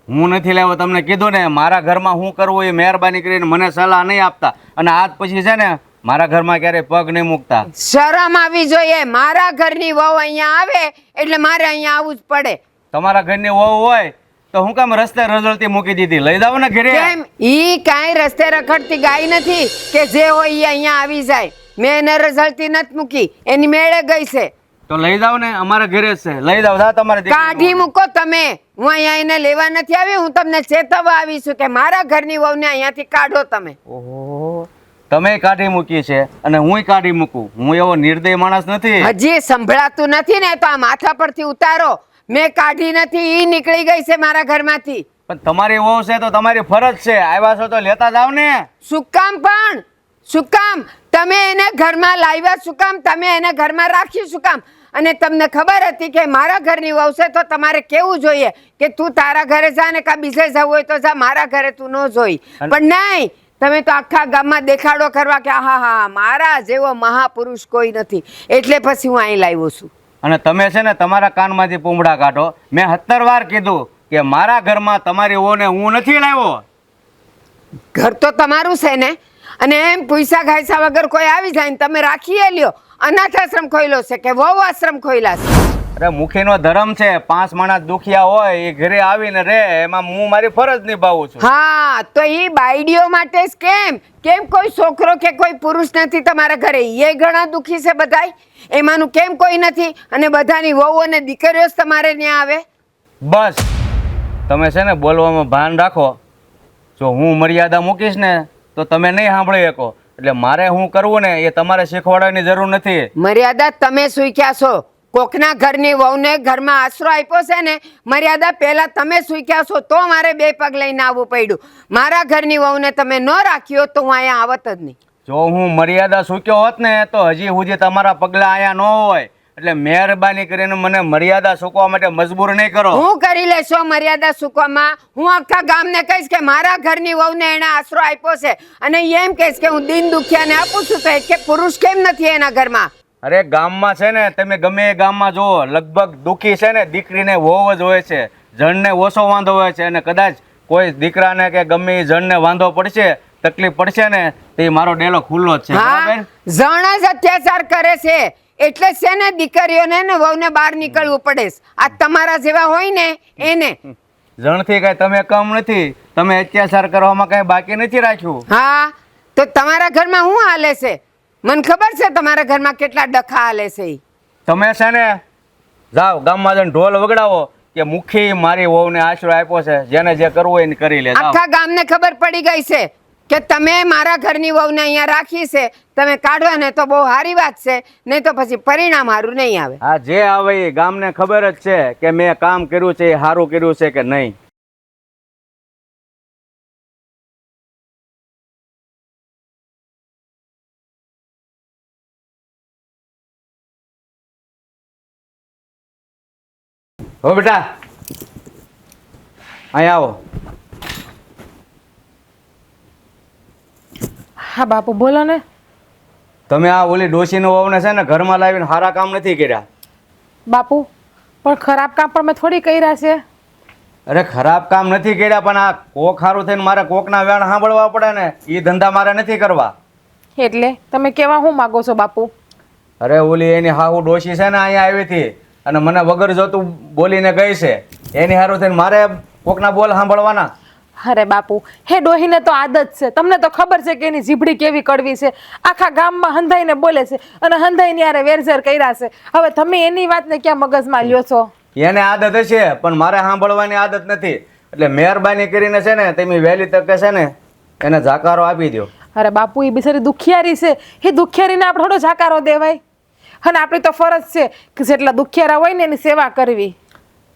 Speaker 4: હું નથી લાવ્યો, તમને કીધું ને. મારા ઘરમાં હું કરવું એ મહેરબાની કરીને મને સલાહ નહીં આપતા, અને આજ પછી છે ને મારા ઘરમાં ક્યારેય પગ નહીં મૂકતા.
Speaker 5: શરમ આવી જોઈએ. મારા ઘરની વહુ અહીંયા આવે એટલે મારે અહીંયા આવવું જ પડે.
Speaker 4: તમારા ઘરની વહુ હોય તો હું કામ રસ્તે રઝળતી મૂકી દીધી? લઈ જાવ ને ઘરે.
Speaker 5: કેમ? ઈ કાંઈ રસ્તે રખડતી ગાય નથી કે જે હોય ઈ અહીંયા આવી જાય. મેં એને રઝળતી નથી મૂકી, એની મેળે ગઈ છે.
Speaker 4: તો લઈ જાવ ને, અમારા ઘરે જ છે, લઈ જાવ. જા તમારે
Speaker 5: કાઢી મૂકો તમે. હું અહીંયા એને લેવા નથી આવી, હું તમને ચેતવવા આવી છું કે મારા ઘરની વહુને અહીંયાથી કાઢો તમે.
Speaker 4: ઓહો, તમે કાઢી મૂકી છે અને હુંય કાઢી મૂકું? હું એવો નિર્દય માણસ નથી.
Speaker 5: હજી સંભળાતું નથી ને તો આ માથા પરથી ઉતારો. મેં કાઢી નથી, ઈ નીકળી ગઈ છે મારા ઘરમાંથી.
Speaker 4: પણ તમારી વહુ છે તો તમારી ફરજ છે, આવ્યા છો તો લેતા જાવ ને.
Speaker 5: શું કામ પણ? શું કામ તમે એને ઘરમાં લાવ્યા? શું કામ તમે એને ઘરમાં રાખ્યું? શું કામ? અને તમને ખબર હતી કે મારા ઘરની વહુ છે તો તમારે કેવું જોઈએ કે તું તારા ઘરે જા ને કા બીજે જવું હોય તો જા, મારા ઘરે તું ન જોઈ. પણ નહીં, તમે તો આખા ગામમાં દેખાડો કરવા કે હા હા મારા જેવો મહાપુરુષ કોઈ નથી, એટલે પછી હું અહીં લાવ્યો છું.
Speaker 4: અને તમે છે ને તમારા કાનમાંથી પૂંબડા કાઢો. મેં 17 વાર કીધું કે મારા ઘરમાં તમારી વહુને હું નથી લાવ્યો.
Speaker 5: ઘર તો તમારું છે ને, અને એમ પૈસા ઘાયસા વગર કોઈ આવી જાય ને તમે રાખી લ્યો. અનાથ આશ્રમ ખોલ્યો છે કે વહુ આશ્રમ ખોલ્યા છે?
Speaker 4: અરે મુખીનો ધર્મ છે, 5 માણસ દુખિયા હોય એ ઘરે આવીને રે, એમાં હું મારી ફરજ નિભાવું છું.
Speaker 5: હા, તો ઈ બાયડીઓ માટે જ કેમ? કેમ કોઈ છોકરો કે કોઈ પુરુષ નથી તમારા ઘરે? એ ઘણા દુખી છે બધાય, એમાંનું કેમ કોઈ નથી? અને બધાની વહુ અને દીકરીઓ જ તમારે ત્યાં આવે?
Speaker 4: બસ તમે છે ને બોલવામાં ભાન રાખો. જો હું મર્યાદા મૂકીશ ને તો તમે નહીં સાંભળી શકો. એટલે મારે શું કરવું ને એ તમારે શીખવાડવાની જરૂર નથી.
Speaker 5: મર્યાદા તમે સૂક્યા છો. કોકના ઘરની વહુને ઘરમાં આશરો આપ્યો છે ને, મર્યાદા પહેલા તમે સૂક્યા છો, તો મારે 2 પગ લઈને આવવું પડ્યું. મારા ઘરની વહુને તમે ન રાખ્યો તો હું અહીંયા આવત જ નહીં.
Speaker 4: જો હું મર્યાદા સૂક્યો હોત ને તો હજી સુધી તમારા પગલા અહીંયા ન હોય. એટલે મહેરબાની કરીને મને મર્યાદા સૂકવા માટે મજબૂર નહીં કરો.
Speaker 5: હું કરી લેશો મર્યાદા સૂકવામાં? હું આખા ગામને કહીશ કે મારા ઘરની વહુને એને આશરો આપ્યો છે, અને એમ કહીશ કે હું દીન દુખિયાને આપું છું, તો એક પુરુષ કેમ નથી એના ઘરમાં?
Speaker 4: અરે ગામમાં છે ને, તમે ગમે એ ગામમાં જુઓ, લગભગ દુખી છે ને દીકરીને વહુ જ હોય છે. જણને ઓછો વાંધો હોય છે, અને કદાચ કોઈ દીકરાને કે ગમે એ જણને વાંધો પડશે, તકલીફ પડશે ને, તો એ મારો ડેલો ખુલ્લો જ છે.
Speaker 5: હા, જણ જ અત્યાચાર કરે છે, એટલે છે ને દીકરીઓને ને વહુને બહાર નીકળવું પડે. આ તમારા જેવા હોય ને એને.
Speaker 4: જણથી કઈ તમે કમ નથી, તમે અત્યાચાર કરવામાં કઈ બાકી નથી રાખ્યું.
Speaker 5: હા, તો તમારા ઘરમાં શું હાલે છે? મને ખબર છે તમારા ઘરમાં કેટલા ડખા હાલે છે.
Speaker 4: તમે છે ને જાઓ ગામમાં જઈને ઢોલ વગડાવો કે મુખી મારી વહુને આશરો આપ્યો છે, જેને જે કરવું હોય એને કરી લે.
Speaker 5: આખા ગામને ખબર પડી ગઈ છે કે તમે મારા ઘરની વહુને અહીંયા રાખી છે. તમે કાઢો ને તો બહુ સારી વાત છે, નહીં તો પછી પરિણામ સારું નહીં આવે.
Speaker 4: હા, જે આવે એ ગામને ખબર જ છે કે મેં કામ કર્યું છે એ સારું કર્યું છે કે નહીં. હો બેટા, અહીંયા આવો.
Speaker 2: હા બાપુ બોલો ને.
Speaker 4: તમે આ ઓલી ડોશીનો વહુને છે ને ઘરમાં લાવીને સારા કામ નથી કર્યા.
Speaker 2: બાપુ પણ ખરાબ કામ પણ મેં થોડી કર્યા છે.
Speaker 4: અરે ખરાબ કામ નથી કર્યા, પણ આ કોક હારું થઈને મારે કોકના વેણ સાંભળવા પડે ને, એ ધંધા મારે નથી કરવા.
Speaker 2: એટલે તમે કેવા હું માગો છો બાપુ?
Speaker 4: અરે ઓલી એની હાહુ ડોશી છે ને અહીંયા આવી હતી અને મને વગર જોતું બોલીને ગઈ છે. એની હારું થઈને મારે કોકના બોલ સાંભળવાના?
Speaker 2: અરે બાપુ, હે ડોહીને તો આદત છે. તમને તો ખબર છે કે એની જીભડી કેવી કડવી છે. આખા ગામમાં હંધાઈને બોલે છે અને હંધાઈને યારે વેરઝેર કર્યા છે. હવે તમે એની વાતને ક્યાં મગજમાં લ્યો છો?
Speaker 4: એને આદત હશે પણ મારે સાંભળવાની આદત નથી. એટલે મહેરબાની કરીને છે ને તમે વહેલી તકે છે ને એને જાકારો આપી દો.
Speaker 2: અરે બાપુ, એ બિચારી દુખિયારી છે. એ દુખિયારીને આપણે થોડો જાકારો દેવાય? અને આપણી તો ફરજ છે કે જેટલા દુખિયારા હોય ને એની સેવા કરવી.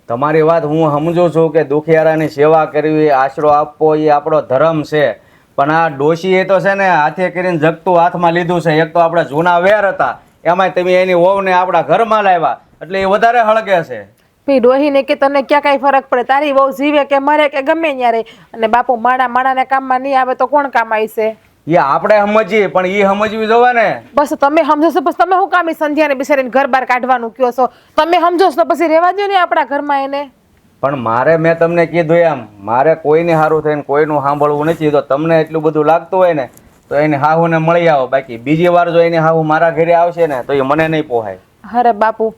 Speaker 4: તમારી વાત હું સમજુ છું કે દુખિયારાની સેવા કરવી, આશરો આપવો એ આપણો ધર્મ છે. પણ આ ડોશીએ તો છે ને હાથે કરીને જગતું હાથમાં લીધું છે. એક તો આપણા જૂના વેર હતા, એમાંય તમે એની વહુને આપણા ઘરમાં લાવ્યા એટલે એ વધારે હળગે છે.
Speaker 2: ભાઈ ડોહીને કે તને ક્યાં કાંઈ ફરક પડે? તારી વહુ જીવે કે મરે કે ગમે ત્યાં રહે. અને બાપુ, માણાને કામમાં નહીં આવે તો કોણ કામ આવશે?
Speaker 4: એ આપણે સમજીએ પણ એ સમજવી જોવે ને.
Speaker 2: બસ તમે સમજો છો, બસ તમે શું કામ સંધ્યાને બિચારીને ઘર બહાર કાઢવાનું કયો છો? તમે સમજો છો તો પછી રહેવા દો ને આપણા ઘરમાં એને.
Speaker 4: પણ મારે મેં તમને કીધું એમ, મારે કોઈને સારું થઈને કોઈનું સાંભળવું નથી. તો તમને એટલું બધું લાગતું હોય ને તો એની હાહુને મળી આવો. બાકી બીજી વાર જો એની હાહુ મારા ઘરે આવશે ને તો એ મને નહીં પોહાય.
Speaker 2: અરે બાપુ,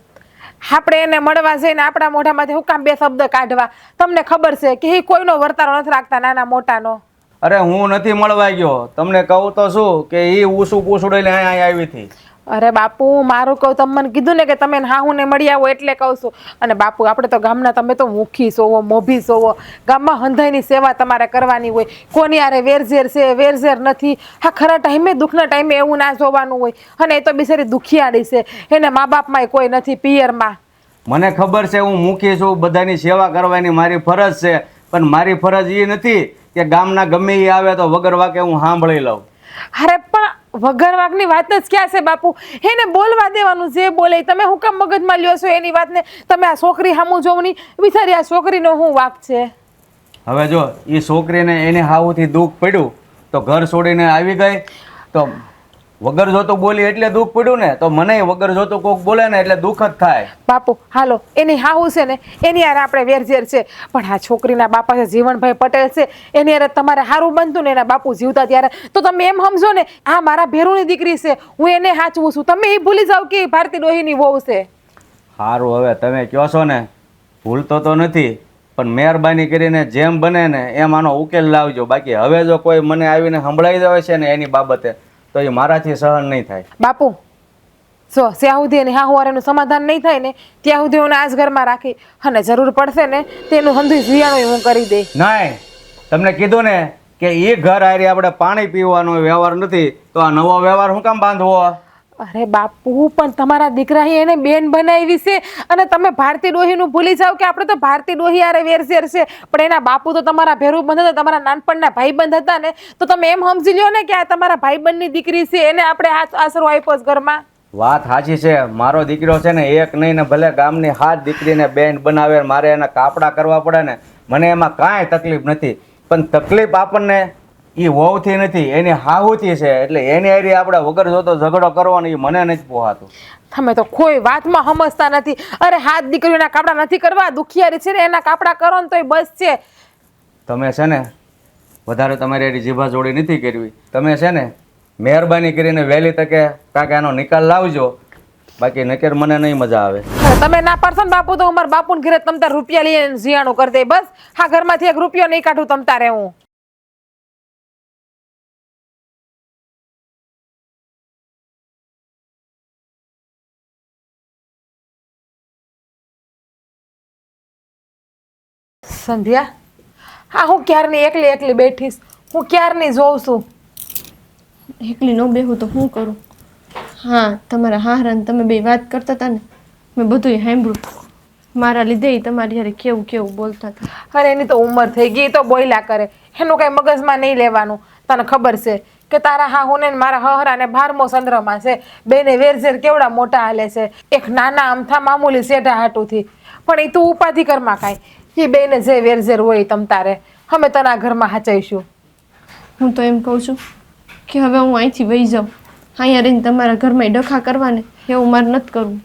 Speaker 2: આપણે એને મળવા જઈને આપણા મોઢામાંથી હું કામ બે શબ્દ કાઢવા? તમને ખબર છે કે એ કોઈનો વર્તારો નથી રાખતા, નાના મોટાનો.
Speaker 4: અરે હું નથી મળવા ગયો, તમને કહું તો શું કે એ ઊસું પૂછડું લઈને અહીંયા આવી હતી.
Speaker 2: અરે બાપુ, મારું કહું, તમે મને કીધું ને કે તમે હાહુને મળી આવો એટલે કહું છું. અને બાપુ, આપણે તો ગામના, તમે તો મુખી સોવો, મોભી સોવો. ગામમાં હંધાઈની સેવા તમારે કરવાની હોય. કોની આરે વેરઝેર છે, વેરઝેર નથી. હા, ખરા ટાઈમે, દુઃખના ટાઈમે એવું ના જોવાનું હોય. અને એ તો બિચારી દુખિયાળી છે, એને મા બાપમાંય કોઈ નથી, પિયરમાં.
Speaker 4: મને ખબર છે હું મુખી છું, બધાની સેવા કરવાની મારી ફરજ છે. પણ મારી ફરજ એ નથી કે ગામના ગમે એ આવે તો વગર વાકે હું સાંભળી લઉં.
Speaker 2: અરે પણ વગર વાગની વાત જ ક્યાં છે બાપુ? એને બોલવા દેવાનું, જે બોલે. તમે હું કામ મગજમાં લ્યો છો એની વાતને? તમે આ છોકરી સામું જોવની બિચારી, આ છોકરીનો શું વાક છે?
Speaker 4: હવે જો એ છોકરીને એને હાવુથી દુઃખ પડ્યું તો ઘર છોડીને આવી ગઈ, તો વગર જોતું બોલી એટલે દુઃખ પડ્યું ને. તો મને વગર જોતું કોક બોલે ને એટલે દુઃખ જ થાય.
Speaker 2: બાપુ હાલો, એની હાહુ છે ને એની યાર આપણે વેરઝેર છે. પણ આ છોકરીના બાપા છે જીવનભાઈ પટેલ છે, એની યાર તમારે સારું બનતું ને એના બાપુ જીવતા ત્યારે તો તમે એમ સમજો ને, આ મારા ભેરુની દીકરી છે, હું એને સાચવું છું. તમે એ ભૂલી જાવ કે ભારતી ડોહીની વહુ છે.
Speaker 4: સારું, હવે તમે કહો છો ને, ભૂલતો તો નથી, પણ મહેરબાની કરીને જેમ બને ને એમ આનો ઉકેલ લાવજો. બાકી હવે જો કોઈ મને આવીને સંભળાઈ દેવે છે ને એની બાબતે તો એ મારાથી સહન નહીં થાય.
Speaker 2: બાપુ જો ત્યાં સુધી એની હાહુવારેનું સમાધાન નહીં થાય ને ત્યાં સુધી હું આજ ઘરમાં રાખી, અને જરૂર પડશે ને તેનું હંધુય જીયાણું હું કરી દે.
Speaker 4: નહીં, તમને કીધું ને કે એ ઘર હારી આપણે પાણી પીવાનો વ્યવહાર નથી, તો આ નવો વ્યવહાર હું કામ બાંધવો?
Speaker 2: અરે બાપુ, પણ તમારા દીકરાએ એને બેન બનાવી છે અને તમે ભારતી ડોહીનું ભૂલી જાવ કે આપણે તો ભારતી ડોહી આરે વેરઝેર છે. પણ એના બાપુ તો તમારા ભેરું બંધ હતા, તમારા નાનપણના ભાઈબંધ હતા ને. તો તમે એમ સમજી લ્યો ને કે આ તમારા ભાઈબંધની દીકરી છે, એને આપણે આશરો આપ્યો ઘરમાં.
Speaker 4: વાત સાચી છે, મારો દીકરો છે ને એક નહીં ને ભલે ગામની 7 દીકરીને બેન બનાવે, મારે એના કાપડા કરવા પડે ને, મને એમાં કાંઈ તકલીફ નથી. પણ તકલીફ આપણને એ વહુથી નથી, એની હાહુથી છે. એટલે એની હારી આપણે વગર જોતો ઝઘડો કરવાનો એ મને નથી પોહાતું.
Speaker 2: તમે તો કોઈ વાતમાં સમજતા નથી. અરે 7 દીકરીઓના કાપડા નથી કરવા, દુખિયારી છે ને એના કાપડા કરો ને તોય બસ છે.
Speaker 4: તમે છે ને વધારે તમારી એની જીભા જોડી નથી કરવી. તમે છે ને મહેરબાની કરીને વહેલી તકે કાંઈક આનો નિકાલ લાવજો, બાકી નકર મને નહીં મજા આવે.
Speaker 2: તમે ના પાડશો ને બાપુ તો અમારા બાપુને ઘરે તમ તાર રૂપિયા લઈને જીયાણું કરી દે. બસ હા, ઘરમાંથી 1 રૂપિયો નહીં કાઢું તમ તારે હું. સંધ્યા, હા હું ક્યારની એકલી બેઠીશ, હું ક્યારની જોઉં છું.
Speaker 1: એકલી ન બેહું તો શું કરું? હા, તમારા હાહરાને તમે બે વાત કરતા હતા ને, મેં બધું સાંભળ્યું. મારા લીધે તમારી યારે કેવું કેવું બોલતા હતા.
Speaker 2: અરે એની તો ઉંમર થઈ ગઈ, તો બોલ્યા કરે, એનું કઈ મગજમાં નહીં લેવાનું. તને ખબર છે કે તારા હાહુને ને મારા હહરાને 12મો ચંદ્રમાં છે, બેને વેરઝેર કેવડા મોટા હાલે છે. એક નાના અમથા મામૂલી શેઢા હાટુથી, પણ એ તું ઉપાધિ કરમાં કાંઈ. એ બેને જે વેરઝેર હોય તમ તારે, અમે તના ઘરમાં હાચઈશું.
Speaker 1: હું તો એમ કહું છું કે હવે હું અહીંથી વહી જાઉં. અહીંયા રહીને તમારા ઘરમાં ડખા કરવાને એવું મારે નથી કરવું.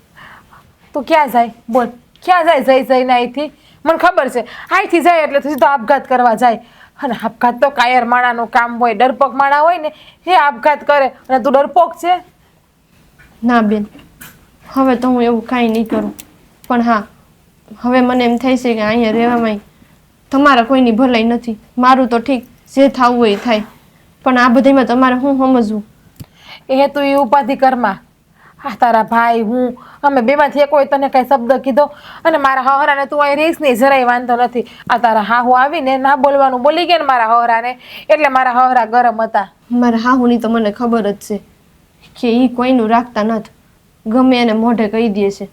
Speaker 2: તું ક્યાં જાય બોલ? ક્યાં જાય જઈને અહીંથી? મને ખબર છે અહીંથી જાય એટલે સીધો આપઘાત કરવા જાય. અને આપઘાત તો કાયર માણાનું કામ હોય, ડરપોક માણા હોય ને એ આપઘાત કરે. અને તું ડરપોક છે?
Speaker 1: ના બેન, હવે તો હું એવું કાંઈ નહીં કરું. પણ હા, હવે મને એમ થાય છે કે અહીંયા રહેવામાં તમારા કોઈની ભલાઈ નથી. મારું તો ઠીક, જે થવું હોય એ થાય, પણ આ બધામાં તમારે શું સમજવું?
Speaker 2: એ તું એ ઉપાધિ કરમાં. આ તારા ભાઈ હું અમે બેમાંથી એક હોય તને કઈ શબ્દ કીધો? અને મારા હહરાને તું અહીં રહીશ નહીં જરાય વાંધો નથી. આ તારા હાહુ આવીને ના બોલવાનું બોલી ગયા ને મારા હહરાને, એટલે મારા હહરા ગરમ હતા.
Speaker 1: મારા હાહુની તો મને ખબર જ છે કે એ કોઈનું રાખતા નથી, ગમે એને મોઢે કહી દે છે.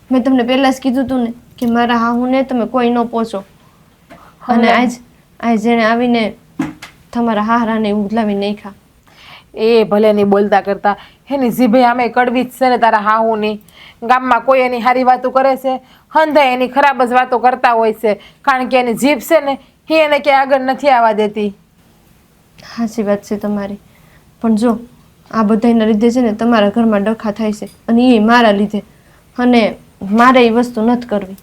Speaker 1: મેં તમને પહેલાં જ કીધું હતું ને કે મારા હાહુને તમે કોઈ ન પહોંચો. અને આજ જેણે આવીને તમારા હાહરાને ઉધલાવી નાખ્યા.
Speaker 2: એ ભલે નહીં બોલતા કરતા, એની જીભે આમે કડવી જ છે ને તારા હાહુની. ગામમાં કોઈ એની સારી વાતો કરે છે, હંધાય એની ખરાબ જ વાતો કરતા હોય છે, કારણ કે એની જીભ છે ને એ એને ક્યાંય આગળ નથી આવવા દેતી.
Speaker 1: સાચી વાત છે તમારી, પણ જો આ બધાના લીધે છે ને તમારા ઘરમાં ડખા થાય છે, અને એ મારા લીધે. અને મારે એ વસ્તુ નથી કરવી.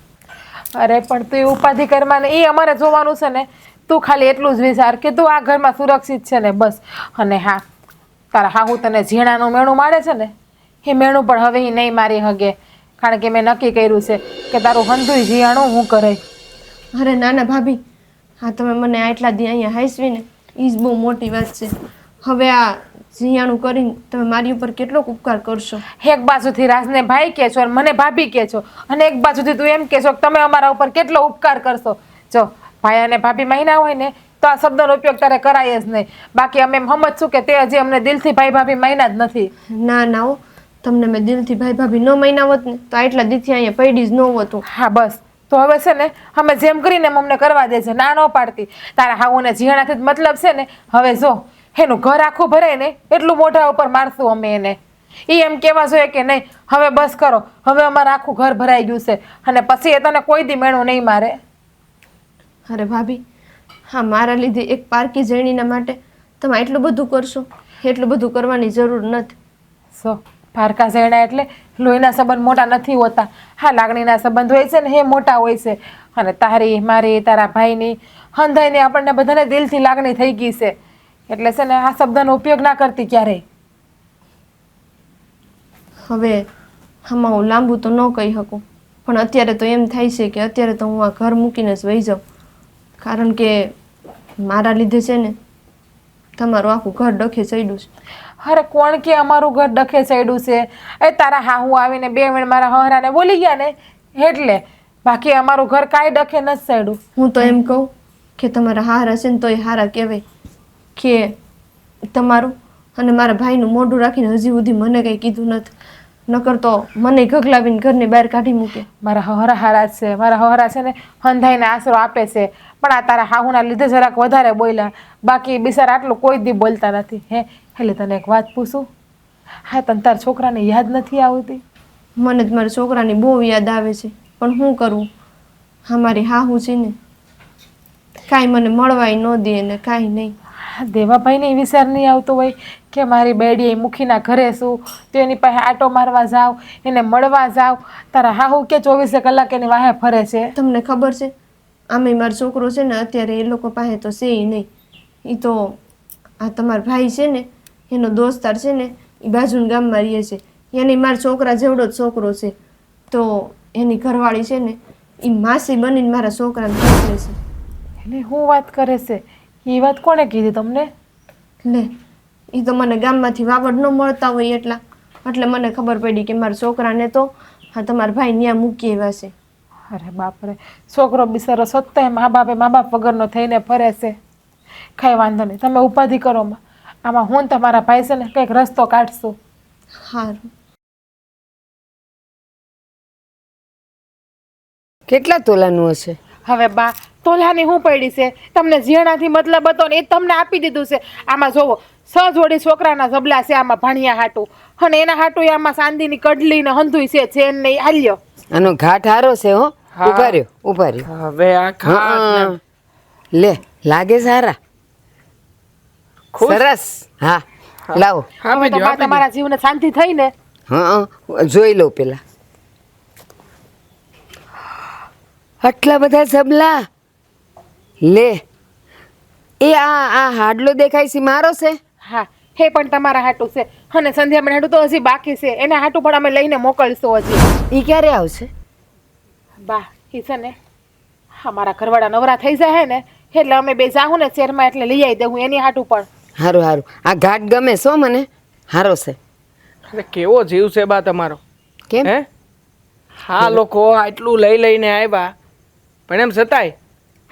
Speaker 2: અરે પણ તું એ ઉપાધિ કરમાં ને એ અમારે જોવાનું છે ને. તું ખાલી એટલું જ વિચાર કે તું આ ઘરમાં સુરક્ષિત છે ને બસ. અને હા, તારા હાહુ તને ઝીણાનું મેણું મારે છે ને એ મેણું પણ હવે એ નહીં મારી હગે, કારણ કે મેં નક્કી કર્યું છે કે તારું હંધુય ઝીણાણું હું કરે.
Speaker 1: અરે નાના ભાભી, હા તમે મને આટલા દી અહીંયા હાંસવી ને એ જ બહુ મોટી વાત છે. હવે આ ઝીયાણું કરીને તમે મારી ઉપર કેટલો ઉપકાર કરશો?
Speaker 2: એક બાજુથી રાજને ભાઈ કહે છો અને મને ભાભી કહે છો, અને એક બાજુથી તું એમ કહેશો કે તમે અમારા ઉપર કેટલો ઉપકાર કરશો. જો ભાઈ અને ભાભી મહિના હોય ને તો આ શબ્દનો ઉપયોગ તારે કરાય જ નહીં. બાકી અમે એમ સમજશું કે તે હજી અમને દિલથી ભાઈ ભાભી મહિના જ નથી.
Speaker 1: ના ના હો, તમને મેં દિલથી ભાઈ ભાભી ન મહિના હોત ને તો આટલા દીથી અહીંયા પડી જ ન હોતું.
Speaker 2: હા બસ, તો હવે છે ને અમે જેમ કરીને એમ અમને કરવા દે છે, ના ન પાડતી. તારા હાઉને ઝીણાથી જ મતલબ છે ને. હવે જો એનું ઘર આખું ભરાય ને એટલું મોઢા ઉપર મારશું અમે એને. એ એમ કહેવા જોઈએ કે નહીં હવે બસ કરો, હવે અમારું આખું ઘર ભરાઈ ગયું છે, અને પછી એ તને કોઈ દી મેણું નહીં મારે.
Speaker 1: અરે ભાભી, હા મારા લીધે એક પારકી જણીના માટે તમે આટલું બધું કરશો? એટલું બધું કરવાની જરૂર નથી.
Speaker 2: સો પારકા ઝેણા એટલે લોહીના સંબંધ મોટા નથી હોતા. હા, લાગણીના સંબંધ હોય છે ને એ મોટા હોય છે. અને તારી મારી તારા ભાઈની હંધાઈની આપણને બધાને દિલથી લાગણી થઈ ગઈ છે, એટલે છે ને આ શબ્દનો ઉપયોગ ના કરતી ક્યારેય.
Speaker 1: હવે આમાં હું લાંબુ તો ન કહી શકું, પણ અત્યારે તો એમ થાય છે કે અત્યારે તો હું આ ઘર મૂકીને જ વહી જાઉં, કારણ કે મારા લીધે છે ને તમારું આખું ઘર ડખે ચડ્યું છે.
Speaker 2: અરે કોણ કે અમારું ઘર ડખે ચડ્યું છે? એ તારા હાહુ આવીને 2 મિનિટ મારા હહરાને બોલી ગયા ને એટલે, બાકી અમારું ઘર કાંઈ ડખે નથી ચડ્યું.
Speaker 1: હું તો એમ કહું કે તમારા હારા છે ને તોય હારા કહેવાય કે તમારું અને મારા ભાઈનું મોઢું રાખીને હજી સુધી મને કંઈ કીધું નથી, નકર તો મને ગગલાવીને ઘરની બહાર કાઢી મૂકે.
Speaker 2: મારા હહરા હારા જ છે, મારા હહરા છે ને હંધાઈને આશરો આપે છે, પણ આ તારા હાહુના લીધે જરાક વધારે બોલ્યા, બાકી બિચારા આટલું કોઈ દી બોલતા નથી. હે એટલે તને એક વાત પૂછું, હા તને તારા છોકરાને યાદ નથી આવતી?
Speaker 1: મને જ મારા છોકરાની બહુ યાદ આવે છે, પણ શું કરવું, અમારી હાહુ છે ને કાંઈ મને મળવાય ન દે ને કાંઈ નહીં.
Speaker 2: દેવાભાઈને વિચાર નહીં આવતો હોય કે મારી બેડી મુખીના ઘરે છું તો એની પાસે આટો મારવા જાવ, એને મળવા જાવ? તારા હાહુ કે 24 કલાક એની વાહે ફરે છે?
Speaker 1: તમને ખબર છે, આમે મારો છોકરો છે ને અત્યારે એ લોકો પાસે તો છે નહીં. એ તો આ તમારા ભાઈ છે ને એનો દોસ્તાર છે ને એ બાજુના ગામમાં રહે છે, એની મારા છોકરા જેવડો જ છોકરો છે, તો એની ઘરવાળી છે ને એ માસી બનીને મારા છોકરાને ખોખલે છે.
Speaker 2: એટલે હું વાત કરે છે? એ વાત કોણે કીધી તમને?
Speaker 1: લે, એ તો મને ગામમાંથી વાવડ ન મળતા હોય એટલે મને ખબર પડી કે મારા છોકરાને તો હા તમારા ભાઈ ન્યા મૂકી આવ્યા છે.
Speaker 2: અરે બાપરે, છોકરો બિચારો સત્તાય મા બાપ વગરનો થઈને ફરે છે. કાંઈ વાંધો નહીં, તમે ઉપાધિ કરો. આમાં હું ને તમારા ભાઈ છે ને કંઈક રસ્તો કાઢશું.
Speaker 1: સારું.
Speaker 5: કેટલા તોલાનું હશે?
Speaker 2: હવે બા તોલાની હું પડી છે? તમને ઝીણાથી મતલબ હતો ને એ તમને આપી દીધું છે. આમાં જોવો 6 જોડી છોકરાના જબલા છે આમાં ભણિયા હાટું, અને એના હાટું આમાં ચાંદીની કડલી ને હંધુઈ છે, ચેન ને હાલ્યો.
Speaker 5: આનો ઘાટ હારો છે હો. ઉભા રહ્યો.
Speaker 6: હવે આ ખાટ
Speaker 5: લે, લાગે સારા, સરસ. હા લાવો.
Speaker 2: હવે તો બા તમારા જીવને શાંતિ થઈ ને?
Speaker 5: હા જોઈ લો પેલા. આટલા બધા સબલા લે એ આ હાડલો દેખાય છે મારો છે?
Speaker 2: હા હે પણ તમારા હાટું છે અને સંધ્યાબેન હાટું તો હજી બાકી છે. એને હાટું પણ અમે લઈને મોકલશું હજી.
Speaker 5: એ ક્યારે આવશે?
Speaker 2: બા ઈ છે ને અમારા ઘરવાળા નવરા થઈ જાય ને એટલે અમે બે જાહું ને શહેરમાં એટલે લઈ આવી દઉં એની હાટું પણ.
Speaker 5: હારું હારું, આ ઘાટ ગમે છો મને, હારો છે.
Speaker 6: અરે કેવો જીવ છે બા તમારો,
Speaker 5: કેમ?
Speaker 6: હે? હા લોકો આટલું લઈ લઈને આવ્યા પણ એમ છતાંય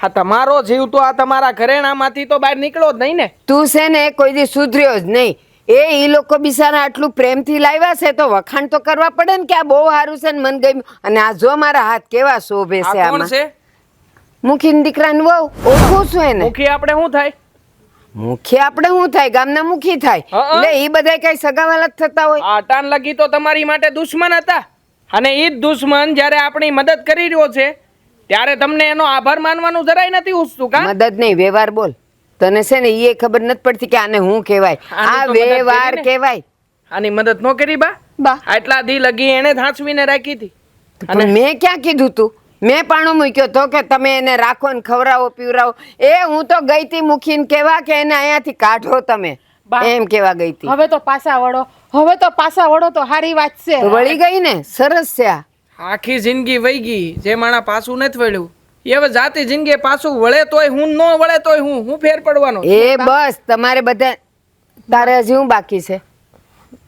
Speaker 6: હા તમારો જીવ તો આ તમારા ઘરેણામાંથી તો બહાર નીકળો જ નહીં ને.
Speaker 5: તું છે ને કોઈ દી સુધર્યો જ નહીં. ઈ લોકો બિચારા આટલું પ્રેમથી લાવ્યા છે તો વખાણ તો કરવા પડે ને કે આ બહુ સારું છે ને મન ગમ્યું. અને આ જો મારા હાથ કેવા શોભે
Speaker 6: આ
Speaker 5: છે
Speaker 6: કોણ
Speaker 5: આમાં.
Speaker 6: છે?
Speaker 5: મુખીન દીકરાને વહુ ઓળખું છું એને.
Speaker 6: મુખી આપણે શું થાય?
Speaker 5: મુખી આપણે શું થાય? ગામના મુખી થાય. એટલે ઈ બધા કઈ સગાવાલા જ થતા હોય?
Speaker 6: આ અટાણ લગી તો તમારી માટે દુશ્મન હતા અને ઈ જ દુશ્મન જ્યારે આપણી મદદ કરી રહ્યો છે ત્યારે તમને એનો આભાર માનવાનું જરાય નથી ઉઠતું કા?
Speaker 5: મદદ નહીં, વ્યવહાર બોલ. તને છે ને એ ખબર નથી પડતી કે આને હું કહેવાય.
Speaker 6: આની
Speaker 5: આ
Speaker 6: તો મદદ
Speaker 5: વ્યવહાર
Speaker 6: કરી ને.
Speaker 5: કહેવાય.
Speaker 6: આની મદદ ન કરી બા?
Speaker 1: બા
Speaker 6: આટલા દી લગી એને ધાંચવીને રાખી હતી.
Speaker 5: પણ મેં ક્યાં કીધું તું? મેં પાણો મૂક્યો તો કે તમે એને રાખો ને ખવડાવો પીવડાવો. હું તો ગઈ તી મુખીને કહેવા કે એને અહીંયાથી કાઢો તમે,
Speaker 2: બા.
Speaker 5: એમ કેવા ગઈ તી.
Speaker 2: હવે તો પાછા વળો, હવે તો પાછા વળો તો સારી વાત છે.
Speaker 5: તો વળી ગઈ ને, સરસ છે આ.
Speaker 6: આખી જિંદગી વહી ગઈ, જે માણા પાછું નથી વળ્યું એ હવે જાતી જિંદગી પાછું વળે તોય હું, ન વળે તોય હું ફેર પડવાનો?
Speaker 5: બસ તમારે બધા, તારે હજી હું બાકી છે?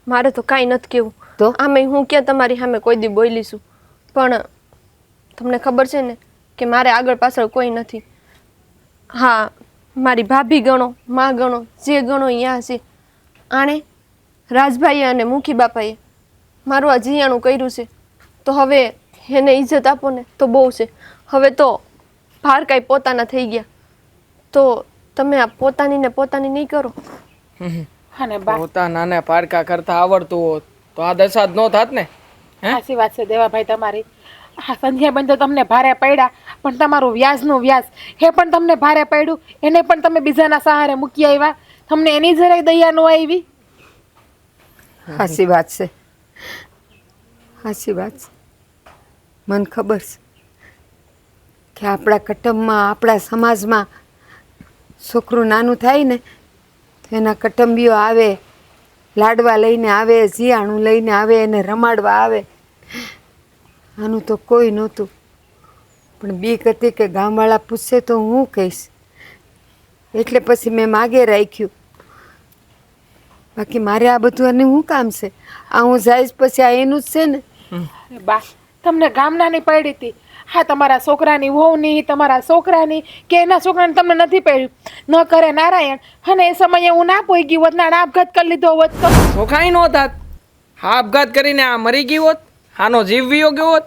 Speaker 1: મારે તો કાંઈ નથી કેવું.
Speaker 5: તો
Speaker 1: આમે હું ક્યાં તમારી સામે કોઈ દી બોલીશું, પણ તમને ખબર છે ને કે મારે આગળ પાછળ કોઈ નથી. હા, મારી ભાભી ગણો, માં ગણો, જે ગણો અહીંયા છે. આણે રાજભાઈએ અને મુખી બાપાએ મારું આ જીયાણું કર્યું છે તો હવે એને ઇજ્જત આપો ને તો બહુ છે. હવે તો ભાર કાંઈ પોતાના થઈ ગયા તો તમે આ પોતાની ને પોતાની નહીં કરો.
Speaker 2: અને બા
Speaker 6: પોતાના પારકા કરતા આવડતું હોત તો આ દશા જ ન થાત ને.
Speaker 2: સાચી વાત છે દેવાભાઈ તમારી. હા સંધ્યાબેન તો તમને ભારે પડ્યા પણ તમારું વ્યાજનું વ્યાજ એ પણ તમને ભારે પડ્યું. એને પણ તમે બીજાના સહારે મૂકી આવ્યા, તમને એની જરાય દયા ન આવી.
Speaker 5: સાચી વાત છે, સાચી વાત છે. મને ખબર છે કે આપણા કુટુંબમાં, આપણા સમાજમાં છોકરું નાનું થાય ને તો એના કુટુંબીઓ આવે, લાડવા લઈને આવે, જીયાણું લઈને આવે, એને રમાડવા આવે. આનું તો કોઈ નહોતું, પણ બીક હતી કે ગામવાળા પૂછશે તો હું કહીશ, એટલે પછી મેં માગે રાખ્યું. બાકી મારે આ બધું અને શું કામ છે? આ હું જઈશ પછી આ એનું જ છે ને.
Speaker 2: બા તમને ગામનાની પડી હતી. હા તમારા છોકરાની વહુની, તમારા છોકરાની કે એના છોકરાને તમને નથી પડ્યું. ન કરે નારાયણ. અને એ સમયે હું ના પોઈ ગઈ હોત ને આપઘાત કરી લીધો હોત તો
Speaker 6: ચોખાઈ નો થાત. હા આપઘાત કરીને આ મરી ગઈ હોત, આનો જીવ વિયો ગયો હોત,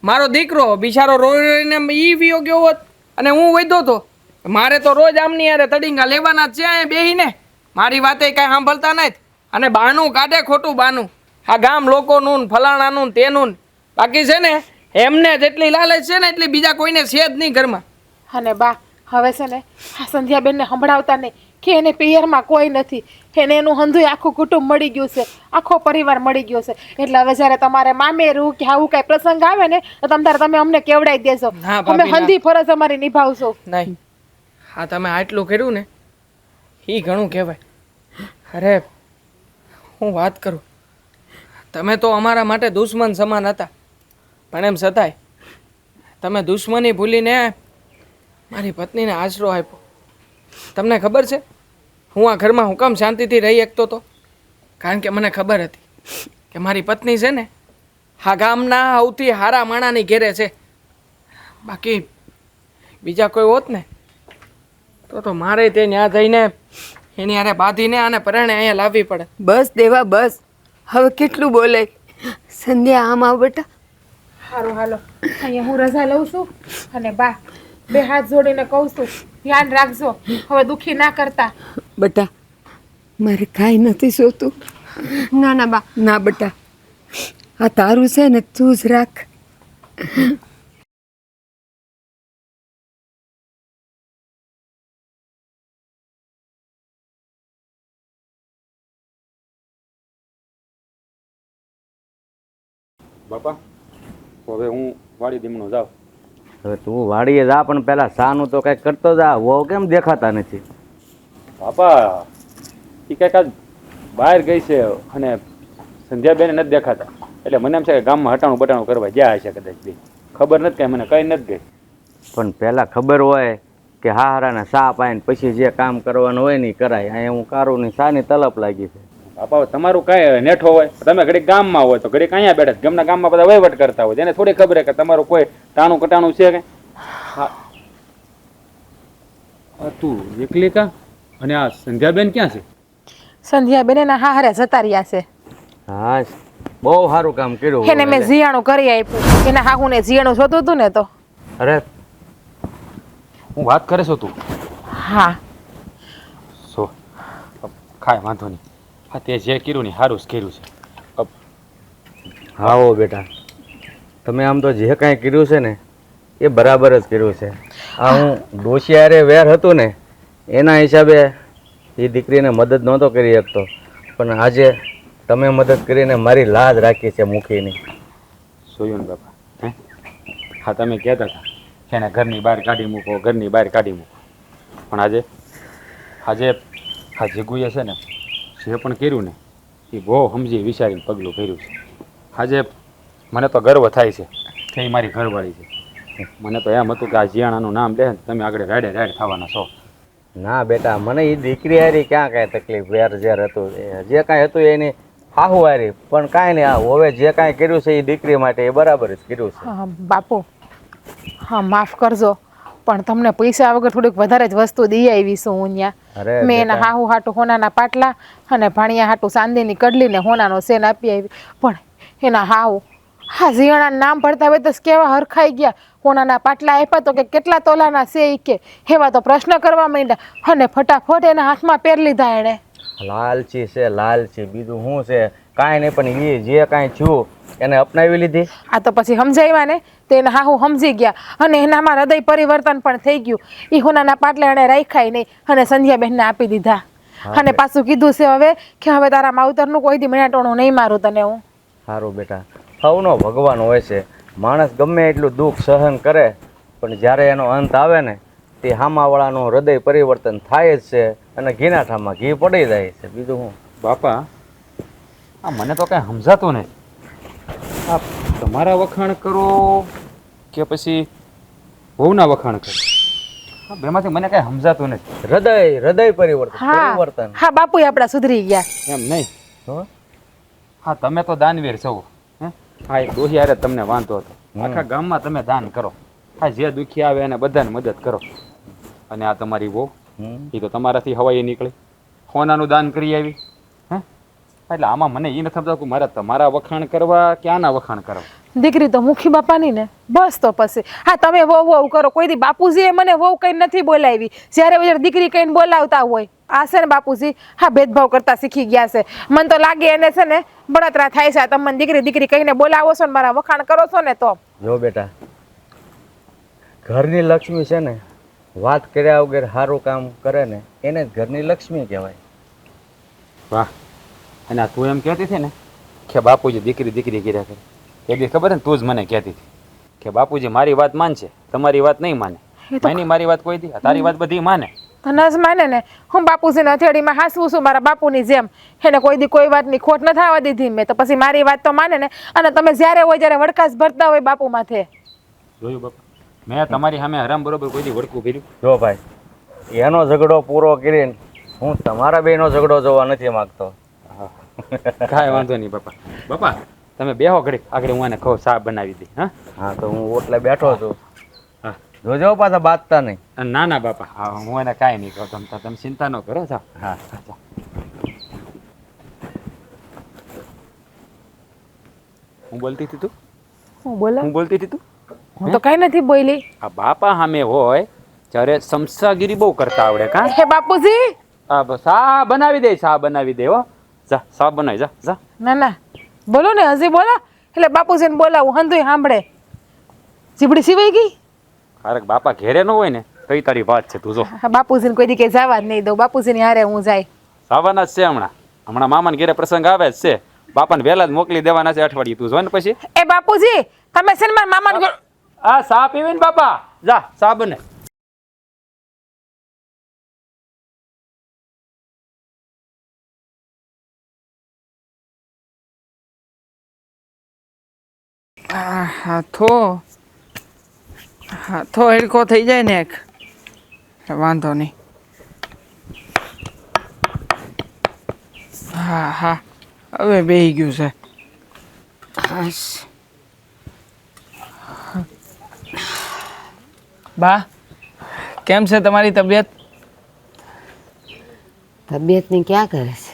Speaker 6: મારો દીકરો બિચારો રોઈ રોઈને ઈ વિયો ગયો હોત અને હું વધ્યો તો. મારે તો રોજ આમની યારે તડીંગા લેવાના જ છે અહીંયા બેહીને. મારી વાતે કાંઈ સાંભળતા નથી અને બાનું કાઢે ખોટું બાનું. આ ગામ લોકોનું ફલાણાનું ને તેનું. બાકી છે ને એમને જેટલી લાલચ છે ને એટલી બીજા કોઈને છે જ નહીં ઘરમાં.
Speaker 2: અને બા હવે છે ને આ સંધ્યાબેનને સંભળાવતા નહીં કે એને પિયરમાં કોઈ નથી, એને એનું હંધુય આખું કુટુંબ મળી ગયું છે, આખો પરિવાર મળી ગયો છે. એટલે હવે જ્યારે તમારે મામેરું કે આવું કાંઈ પ્રસંગ આવે ને તો તમે અમને કેવડાવી દેજો.
Speaker 6: ના
Speaker 2: અમે
Speaker 6: ભાભી, ના.
Speaker 2: હંધી ફરજ અમારી નિભાવશો.
Speaker 6: નહીં, હા તમે આટલું કર્યું ને એ ઘણું કહેવાય. અરે હું વાત કરું, તમે તો અમારા માટે દુશ્મન સમાન હતા પણ એમ છતાંય તમે દુશ્મની ભૂલીને મારી પત્નીને આશરો આપ્યો. તમને ખબર છે હું આ ઘરમાં હું કેમ શાંતિથી રહી શકતો હતો? કારણ કે મને ખબર હતી કે મારી પત્ની છે ને આ ગામના સૌથી હારા માણાની ઘેરે છે. બાકી બીજા કોઈ હોત ને તો મારે તે ત્યાં જઈને એની હારે બાંધીને આને પરણે અહીંયા લાવવી પડે.
Speaker 5: બસ દેવા બસ, હવે કેટલું બોલે. સંધ્યા આમ આવ બેટા.
Speaker 2: સારું હાલો અહીંયા હું રજા લઉં છું. અને બા બે હાથ જોડીને કહું છું ધ્યાન રાખજો, હવે દુખી ના કરતા.
Speaker 5: બેટા મારે કાંઈ નથી જોતું.
Speaker 1: ના ના બા,
Speaker 5: ના બેટા, આ તારું છે ને તું જ રાખ.
Speaker 3: બાપા હવે હું વાડી દીમનો જાઉં.
Speaker 4: હવે તું વાડીએ જા, પણ પેલા શાનું તો કંઈક કરતો જા. વહુ કેમ દેખાતા નથી?
Speaker 3: બાપા એ કંઈક આજ બહાર ગઈ છે અને સંધ્યાબેન નથી દેખાતા, એટલે મને એમ છે કે ગામમાં હટાણું બટાણું કરવા જ્યાં હશે કદાચ બી. ખબર નથી કાંઈ, મને કંઈ નથી ગઈ.
Speaker 4: પણ પહેલાં ખબર હોય કે હારાને સા પાઈને પછી જે કામ કરવાનું હોય ને ઈ કરાય. અહીંયા હું કારુંની શાની તલપ લાગી છે.
Speaker 3: બાપા તમારું કાંઈ નેઠો હોય, તમે ઘડીક ગામમાં હોય તો ઘડીક અહીંયા બેઠા છે. ગામના ગામમાં બધા વહીવટ કરતા હોય, એને થોડી ખબર કે તમારું કોઈ ટાણું કટાણું છે કે. હા તું એકલી કા? અને આ સંધ્યાબેન ક્યાં છે?
Speaker 2: સંધ્યાબેન એના હારે જતા રહ્યા છે.
Speaker 4: હા, બહુ સારું કામ કર્યું.
Speaker 2: એને મેં જીયાણું કરી આપ્યું. એના હાહુને જીયાણું જોતું હતું ને તો.
Speaker 4: અરે
Speaker 3: હું વાત કરે છો તું?
Speaker 2: હા,
Speaker 3: સો કાંઈ વાંધો નહીં. હા તે જે કર્યું ને સારું જ કર્યું છે.
Speaker 4: હા હો બેટા, તમે આમ તો જે કાંઈ કર્યું છે ને એ બરાબર જ કર્યું છે. આ હું ડોશિયારે વેર હતું ને એના હિસાબે એ દીકરીને મદદ નહોતો કરી શકતો, પણ આજે તમે મદદ કરીને મારી લાજ રાખી છે મુખીની.
Speaker 3: જોયું ને બાપા? હે હા તમે કહેતા હતા કે એને ઘરની બહાર કાઢી મૂકો, ઘરની બહાર કાઢી મૂકો. પણ આજે આજે આ જીગુએ છે ને જે પણ કર્યું ને એ બહુ સમજી વિચારીને પગલું ભર્યું છે. આજે મને તો ગર્વ થાય છે કે એ મારી ઘરવાળી છે. મને તો એમ હતું કે આ જીયાણાનું નામ લે ને તમે આગળ રાડે રાડ થવાના છો.
Speaker 4: ના બેટા, મને એ દીકરી હારી ક્યાં કાંઈ તકલીફ. વેર ઝેર હતું જે કાંઈ હતું એની હાહુ હારી, પણ કાંઈ નહીં. આ હવે જે કાંઈ કર્યું છે એ દીકરી માટે એ બરાબર જ કર્યું છે.
Speaker 2: હા, બાપુ હા માફ કરજો, પણ તમને પૈસા વગર થોડીક વધારે જ વસ્તુ દઈ આવી છું હું ત્યાં.
Speaker 4: અરે
Speaker 2: મેં એના હાહુ હાટું હોનાના પાટલા અને ભાણિયા હાટું ચાંદીની કડલી ને હોનાનો સેન આપી આવી. પણ એના હાહુ હા જીયાણાનું નામ પડતા હોય તો કેવા હરખાઈ ગયા. હોનાના પાટલા આપ્યા તો કે કેટલા તોલાના છે ઈ કે એવા તો પ્રશ્ન કરવા માંડ્યા અને ફટાફટ એના હાથમાં પહેર લીધા એણે.
Speaker 4: લાલચી છે, લાલચી, બીજું શું છે? કાંઈ નહીં, પણ એ જે કાંઈ થયું એને અપનાવી લીધી.
Speaker 2: આ તો પછી સમજાવ્યા ને તો એના હાહુ સમજી ગયા અને એનામાં હૃદય પરિવર્તન પણ થઈ ગયું. એ હોનાના પાટલા એણે રાખ્યા નહીં અને સંધ્યાબેનને આપી દીધા. અને પાછું કીધું છે હવે કે હવે તારા માવતરનું કોઈ દી મણાટોણું નહીં મારું તને હું.
Speaker 4: સારું બેટા, સૌનો ભગવાન હોય છે. માણસ ગમે એટલું દુઃખ સહન કરે પણ જ્યારે એનો અંત આવે ને તે હામાવાળાનું હૃદય પરિવર્તન થાય જ છે અને ઘીના ઠામાં ઘી પડી જાય છે. બીજું હું
Speaker 3: બાપા આ મને તો કાંઈ સમજાતું નહીં. આ તમારા વખાણ કરો કે પછી વહુના વખાણ કરો? આ બેમાંથી મને કાંઈ સમજાતું નથી.
Speaker 4: હૃદય પરિવર્તન.
Speaker 2: હા હા બાપુ આપડા સુધરી ગયા.
Speaker 3: એમ નહીં.
Speaker 4: હો?
Speaker 3: હા તમે તો દાનવીર છો. હા એક ડોહિયારે તમને વાંધો હતો. આખા ગામમાં તમે દાન કરો. હા જે દુખી આવે એને બધાને મદદ કરો. અને આ તમારી વહુ એ તો તમારાથી હવાઈ નીકળી હોનાનું દાન કરી આવી. હે એટલે આમાં મને એ નથી સમજાતું કે મારે તમારા વખાણ કરવા કે આના વખાણ કરવા.
Speaker 2: દીકરી તો મુખી બાપાની ને બસ તો પછી હા તમે વહુ વહુ કરો. કોઈ દી બાપુજીએ મને વહુ કઈ નથી બોલાવી. જ્યારે દીકરી કઈને બોલાવતા હોય આ છે ને બાપુજી હા ભેદભાવ કરતા શીખી ગયા છે. મને તો લાગે એને છે ને બળતરા થાય છે. તમે દીકરી દીકરી કહીને બોલાવો છો ને મારા વખાણ કરો છો ને તો.
Speaker 4: જો બેટા, ઘરની લક્ષ્મી છે ને વાત કર્યા વગર સારું કામ કરે ને એને જ ઘરની લક્ષ્મી કહેવાય.
Speaker 3: વાહ. અને આ તું એમ કહેતી હતી ને કે બાપુજી દીકરી દીકરી કર્યા કરે એ બી ખબર ને તું જ મને કહેતી હતી કે બાપુજી મારી વાત માનશે, તમારી વાત નહીં માને. માની મારી વાત કોઈ દી, તારી વાત બધી માને.
Speaker 2: તને જ માને ને. હું બાપુજીને હથેળીમાં હાસવું છું મારા બાપુની જેમ. એને કોઈ દી કોઈ વાતની ખોટ ન થવા દીધી મેં તો પછી મારી વાત તો માને ને. અને તમે જ્યારે હોય જ્યારે વડકાસ ભરતા હોય બાપુ માથે.
Speaker 3: જોયું બાપા, મેં તમારી સામે હરામ બરોબર કોઈ દી વડકું ભર્યું?
Speaker 4: જો ભાઈ, એનો ઝઘડો પૂરો કરીને હું તમારા બેનો ઝઘડો જોવા નથી માંગતો.
Speaker 3: કાંઈ વાંધો નહીં બાપા. બાપા તમે બેહો ઘડીક આગળ, હું આને કહું ચા બનાવી દઈ. હા
Speaker 4: હા તો હું ઓટલે બેઠો છું.
Speaker 3: હા
Speaker 4: જોજો પાછા બાતતા નહીં.
Speaker 3: ના ના બાપા, હા હું એને કાંઈ નહીં કહું. તમે ચિંતા ન કરો. જાઓ.
Speaker 4: હા
Speaker 3: હું બોલતી હતી તું?
Speaker 2: હું બોલો
Speaker 3: હું બોલતી હતી તું?
Speaker 2: હું તો કઈ નથી બોલી.
Speaker 3: આ બાપા સામે હોય ત્યારે સમસાગીરી બહુ કરતા આવડે. કા
Speaker 2: હે બાપુજી
Speaker 3: સા બનાવી દે, સા બનાવી દે. હો જા સા બનાવી જા જા.
Speaker 2: ના ના બોલો ને હજી બોલો. એટલે બાપુજીને બોલાવું હંધુય સાંભળે. જીબડી સિવાય ગઈ.
Speaker 3: અરે બાપા ઘેરે ન હોય ને તો ઈ તારી વાત છે. તું જો
Speaker 2: બાપુજીને કોઈ દી કે જવા જ નહીં દઉં. બાપુજીની હારે હું જાય.
Speaker 3: આવવાના જ છે હમણાં મામાને ઘેરે પ્રસંગ આવે જ છે. બાપાને વહેલા જ મોકલી દેવાના છે અઠવાડિયે. તું જો ને પછી.
Speaker 2: એ બાપુજી તમે છે ને મારા મામાને
Speaker 3: આ ચા પીવી ને બાપા, જા ચા બને.
Speaker 6: હાથો હેડકો થઈ જાય ને એક, વાંધો નહીં. હા હા, હવે બેહી ગયું છે. હાશ. બા, કેમ છે તમારી તબિયત?
Speaker 5: તબિયતની ક્યાં કરે છે?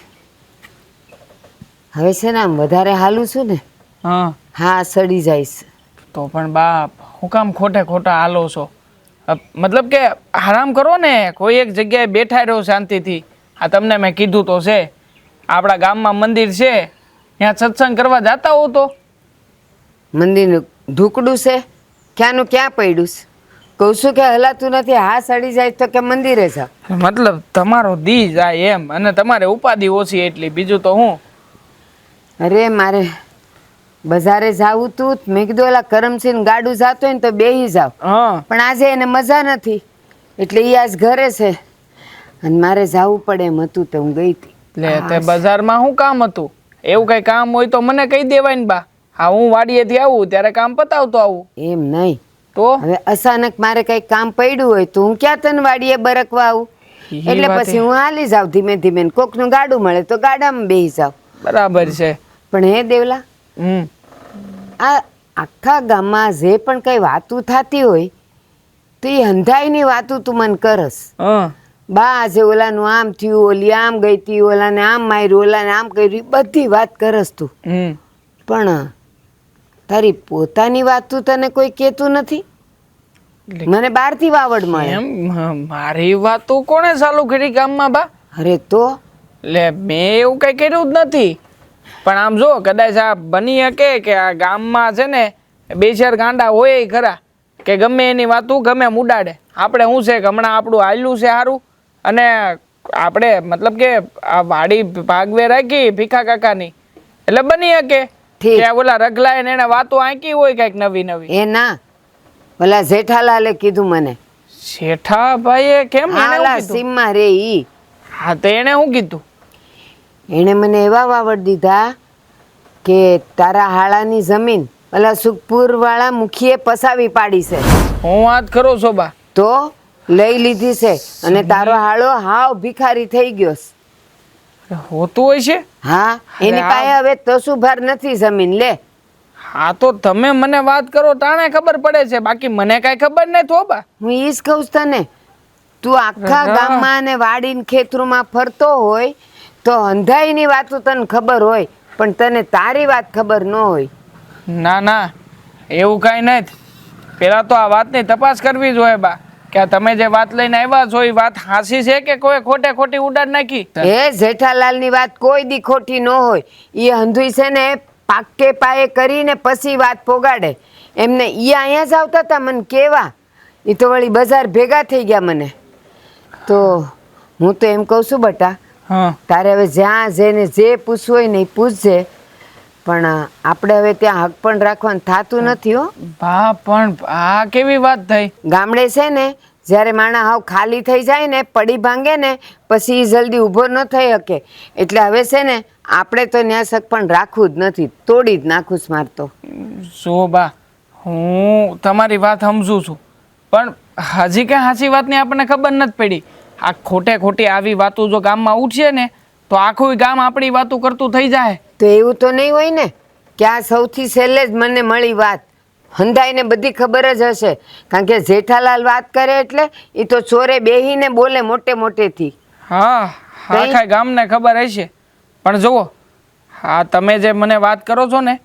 Speaker 5: હવે છે ને આમ વધારે હાલું છું ને,
Speaker 6: હા,
Speaker 5: હા સડી જઈશ.
Speaker 6: તો પણ બા, હું કામ ખોટે ખોટા હાલો છો? મતલબ કે આરામ કરો ને, કોઈ એક જગ્યાએ બેઠા રહો શાંતિથી. આ તમને મેં કીધું તો છે, આપણા ગામમાં મંદિર છે, ત્યાં સત્સંગ કરવા જતા હો તો.
Speaker 5: મંદિરનું ઢૂકડું છે, ક્યાંનું ક્યાં પડ્યું છે? કહું છું કે હલાતું નથી, હા સડી જાય તો કે મંદિરે જાવ.
Speaker 6: મતલબ તમારો દી જાય એમ, અને તમારે ઉપાધિ ઓછી એટલી, બીજું તો હું.
Speaker 5: અરે મારે બજારે જાવું તું, મેં કીધું ઓલા કરમસિંહ ગાડું જાતું હોય ને તો બેહી જાવ,
Speaker 6: હા,
Speaker 5: પણ આજે એને મજા નથી એટલે એ આજ ઘરે છે અને મારે જાવું પડે એમ હતું તો હું ગઈ હતી.
Speaker 6: લે તે બજારમાં શું કામ હતું? એવું કઈ કામ હોય તો મને કહી દેવાય ને બા. હા, હું વાડીએથી આવું ત્યારે કામ પતાવતો આવું.
Speaker 5: એમ નહીં,
Speaker 6: તો
Speaker 5: હવે અચાનક મારે કઈ કામ પડ્યું હોય તો હું ક્યાં તને વાડીએ બરકવા આવું?
Speaker 6: ઈ
Speaker 5: એટલે
Speaker 6: વાત
Speaker 5: પછી હું હાલી જાઉં ધીમે ધીમે, ને કોકનું ગાડું મળે તો ગાડામાં બેસી જાવ.
Speaker 6: બરાબર છે.
Speaker 5: પણ હે દેવલા, આ આખા ગામમાં જે પણ કઈ વાતું થતી હોય તો એ હંધાઈની વાતું તું મને કરસ.
Speaker 6: હા,
Speaker 5: બા આજે ઓલાનું આમ થયું, ઓલી આમ ગઈ હતી, ઓલાને આમ માર્યું, ઓલાને આમ કર્યું, ઈ બધી વાત કરસ તું. પણ તારી પોતાની વાત તું તને કોઈ કહેતું નથી. મને બહારથી વાવડ મળે.
Speaker 6: એમ મારી વાતો કોણે ચાલુ કરી ગામમાં બા?
Speaker 5: અરે તો
Speaker 6: લે મેં એવું કઈ કર્યું જ નથી. પણ આમ જો કદાચ આ બની શકે કે આ ગામમાં છે ને બે ચાર ગાંડા હોય ખરા કે ગમે એની વાતું ગમે એમ ઉડાડે. આપણે શું છે કે હમણાં આપણું હાલ્યું છે સારું, અને આપણે મતલબ કે આ વાડી ભાગવે રાખી ભીખા કાકાની, એટલે બની શકે
Speaker 5: ઠીક.
Speaker 6: કે ઓલા રગલાએ ને એને વાતો આંકી હોય કઈક નવી નવી.
Speaker 5: એ ના, ઓલા જેઠાલાલે કીધું મને.
Speaker 6: શેઠાભાઈએ કેમ? એને
Speaker 5: હાલા
Speaker 6: શું કીધું?
Speaker 5: સીમમાં રે ઈ.
Speaker 6: હા, તો એને શું કીધું?
Speaker 5: એણે મને એવા વાવડ દીધા કે તારા હાળાની જમીન ઓલા સુખપુર વાળા મુખીએ પસાવી પાડી છે,
Speaker 6: હું વાત કરો છો બા?
Speaker 5: તો લઈ લીધી છે અને તારો હાળો હાવ ભિખારી થઈ ગયો છે.
Speaker 6: હોતું હોય છે.
Speaker 5: હા, એની
Speaker 6: આ-
Speaker 5: પાસે હવે તસુભાર નથી જમીન. લે
Speaker 6: હા, તો તમે મને વાત કરો તાણે ખબર પડે છે, બાકી મને કઈ ખબર નહીં તો બા.
Speaker 5: હું ઈ જ કહું છું તને, તું આખા
Speaker 6: અરે.
Speaker 5: ગામમાં ને વાડીને ખેતરોમાં ફરતો હોય તો અંધાઈની વાતો તને ખબર હોય, પણ તને તારી વાત ખબર ન હોય.
Speaker 6: ના ના, એવું કઈ નથી. પેલા તો આ વાતની તપાસ કરવી જોઈએ બા, કે આ તમે જે વાત લઈને આવ્યા છો એ વાત હાસી છે કે કોઈ ખોટે ખોટી ઉડાડ નાખી.
Speaker 5: એ જેઠાલાલની વાત કોઈ દી ખોટી ન હોય. એ અંધુઈ છે ને પાકે પાયે કરીને પછી વાત પોગાડે. એમને ઈ અહીંયા જ આવતા હતા મને કેવા, એ તો વળી બજાર ભેગા થઈ ગયા મને. તો હું તો એમ કહું છું બટા,
Speaker 6: હા,
Speaker 5: તારે હવે જ્યાં જઈને જે પૂછવું હોય ને એ પૂછજે, પણ આપણે હવે ત્યાં હક પણ રાખવાનું થતું નથી હો.
Speaker 6: બા પણ આ કેવી વાત થઈ?
Speaker 5: ગામડે છે ને જ્યારે માણા હાવ ખાલી થઈ જાય ને, પડી ભાંગે ને, પછી ઈ જલ્દી ઊભો ન થઈ શકે. એટલે હવે છે ને આપણે તો ન્યાસક પણ રાખવું જ નથી, તોડી જ નાખું છું માર તો.
Speaker 6: જો બા, હું તમારી વાત સમજુ છું, પણ હજી કઈ સાચી વાતની આપણને ખબર નથી પડી. આ ખોટે ખોટી આવી વાતો જો ગામમાં ઉઠશે ને તો આખું ગામ આપણી વાતો કરતું થઈ જાય.
Speaker 5: તો એવું તો નહીં હોય ને કે આ સૌથી છેલ્લે જ મને મળી વાત. હંધાઈને બધી ખબર જ હશે, કારણ કે જેઠાલાલ વાત કરે એટલે એ તો ચોરે બેહીને બોલે મોટે મોટેથી.
Speaker 6: હા, આખા ગામને ખબર હશે. પણ જુઓ, હા તમે જે મને વાત કરો છો ને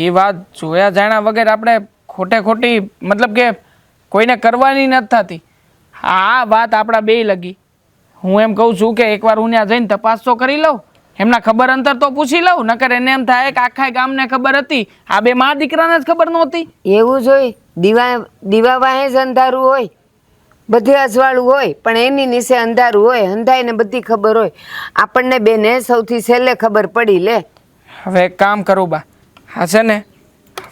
Speaker 6: એ વાત જોયા જાણ્યા વગર આપણે ખોટે ખોટી મતલબ કે કોઈને કરવાની નથી થતી. આ વાત આપણા બેય લગી. હું એમ કહું છું કે એકવાર હું ત્યાં જઈને તપાસ તો કરી લઉં, એમના ખબર અંતર તો પૂછી લઉં, નકર એને એમ થાય કે આખા ગામને ખબર હતી, આ બે મા દીકરાને જ ખબર નહોતી.
Speaker 5: એવું જ હોય, દીવા વાહે જ અંધારું હોય, બધે અજવાળું હોય, પણ એની નીચે અંધારું હોય. અંધાઈને બધી ખબર હોય. આપણને બેને સૌથી છેલ્લે ખબર પડી. લે
Speaker 6: હવે એક કામ કરું બા, હા છે ને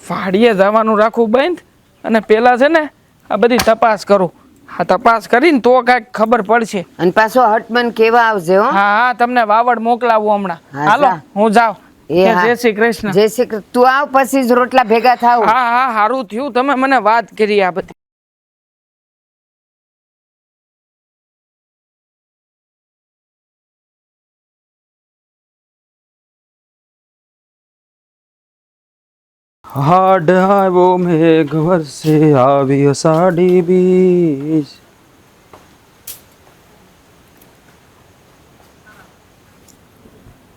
Speaker 6: વાડીએ જવાનું રાખવું બંધ અને પહેલાં છે ને આ બધી તપાસ કરું. આ તપાસ કરીને તો કાંઈક ખબર પડશે.
Speaker 5: અને પાછો હટમન કેવા આવજે હો.
Speaker 6: હા હા, તમને વાવડ મોકલાવું હમણાં.
Speaker 5: હા,
Speaker 6: હાલો
Speaker 5: જા.
Speaker 6: હું જાઉં.
Speaker 5: એ હા.
Speaker 6: જય શ્રી કૃષ્ણ.
Speaker 5: જય શ્રી કૃષ્ણ. તું આવ પછી જ રોટલા ભેગા થાવ.
Speaker 6: હા હા, સારું થયું તમે મને વાત કરી આ બધી.
Speaker 3: હાડ આવ્યો મેઘ વરસે આવી અષાઢી બીજ.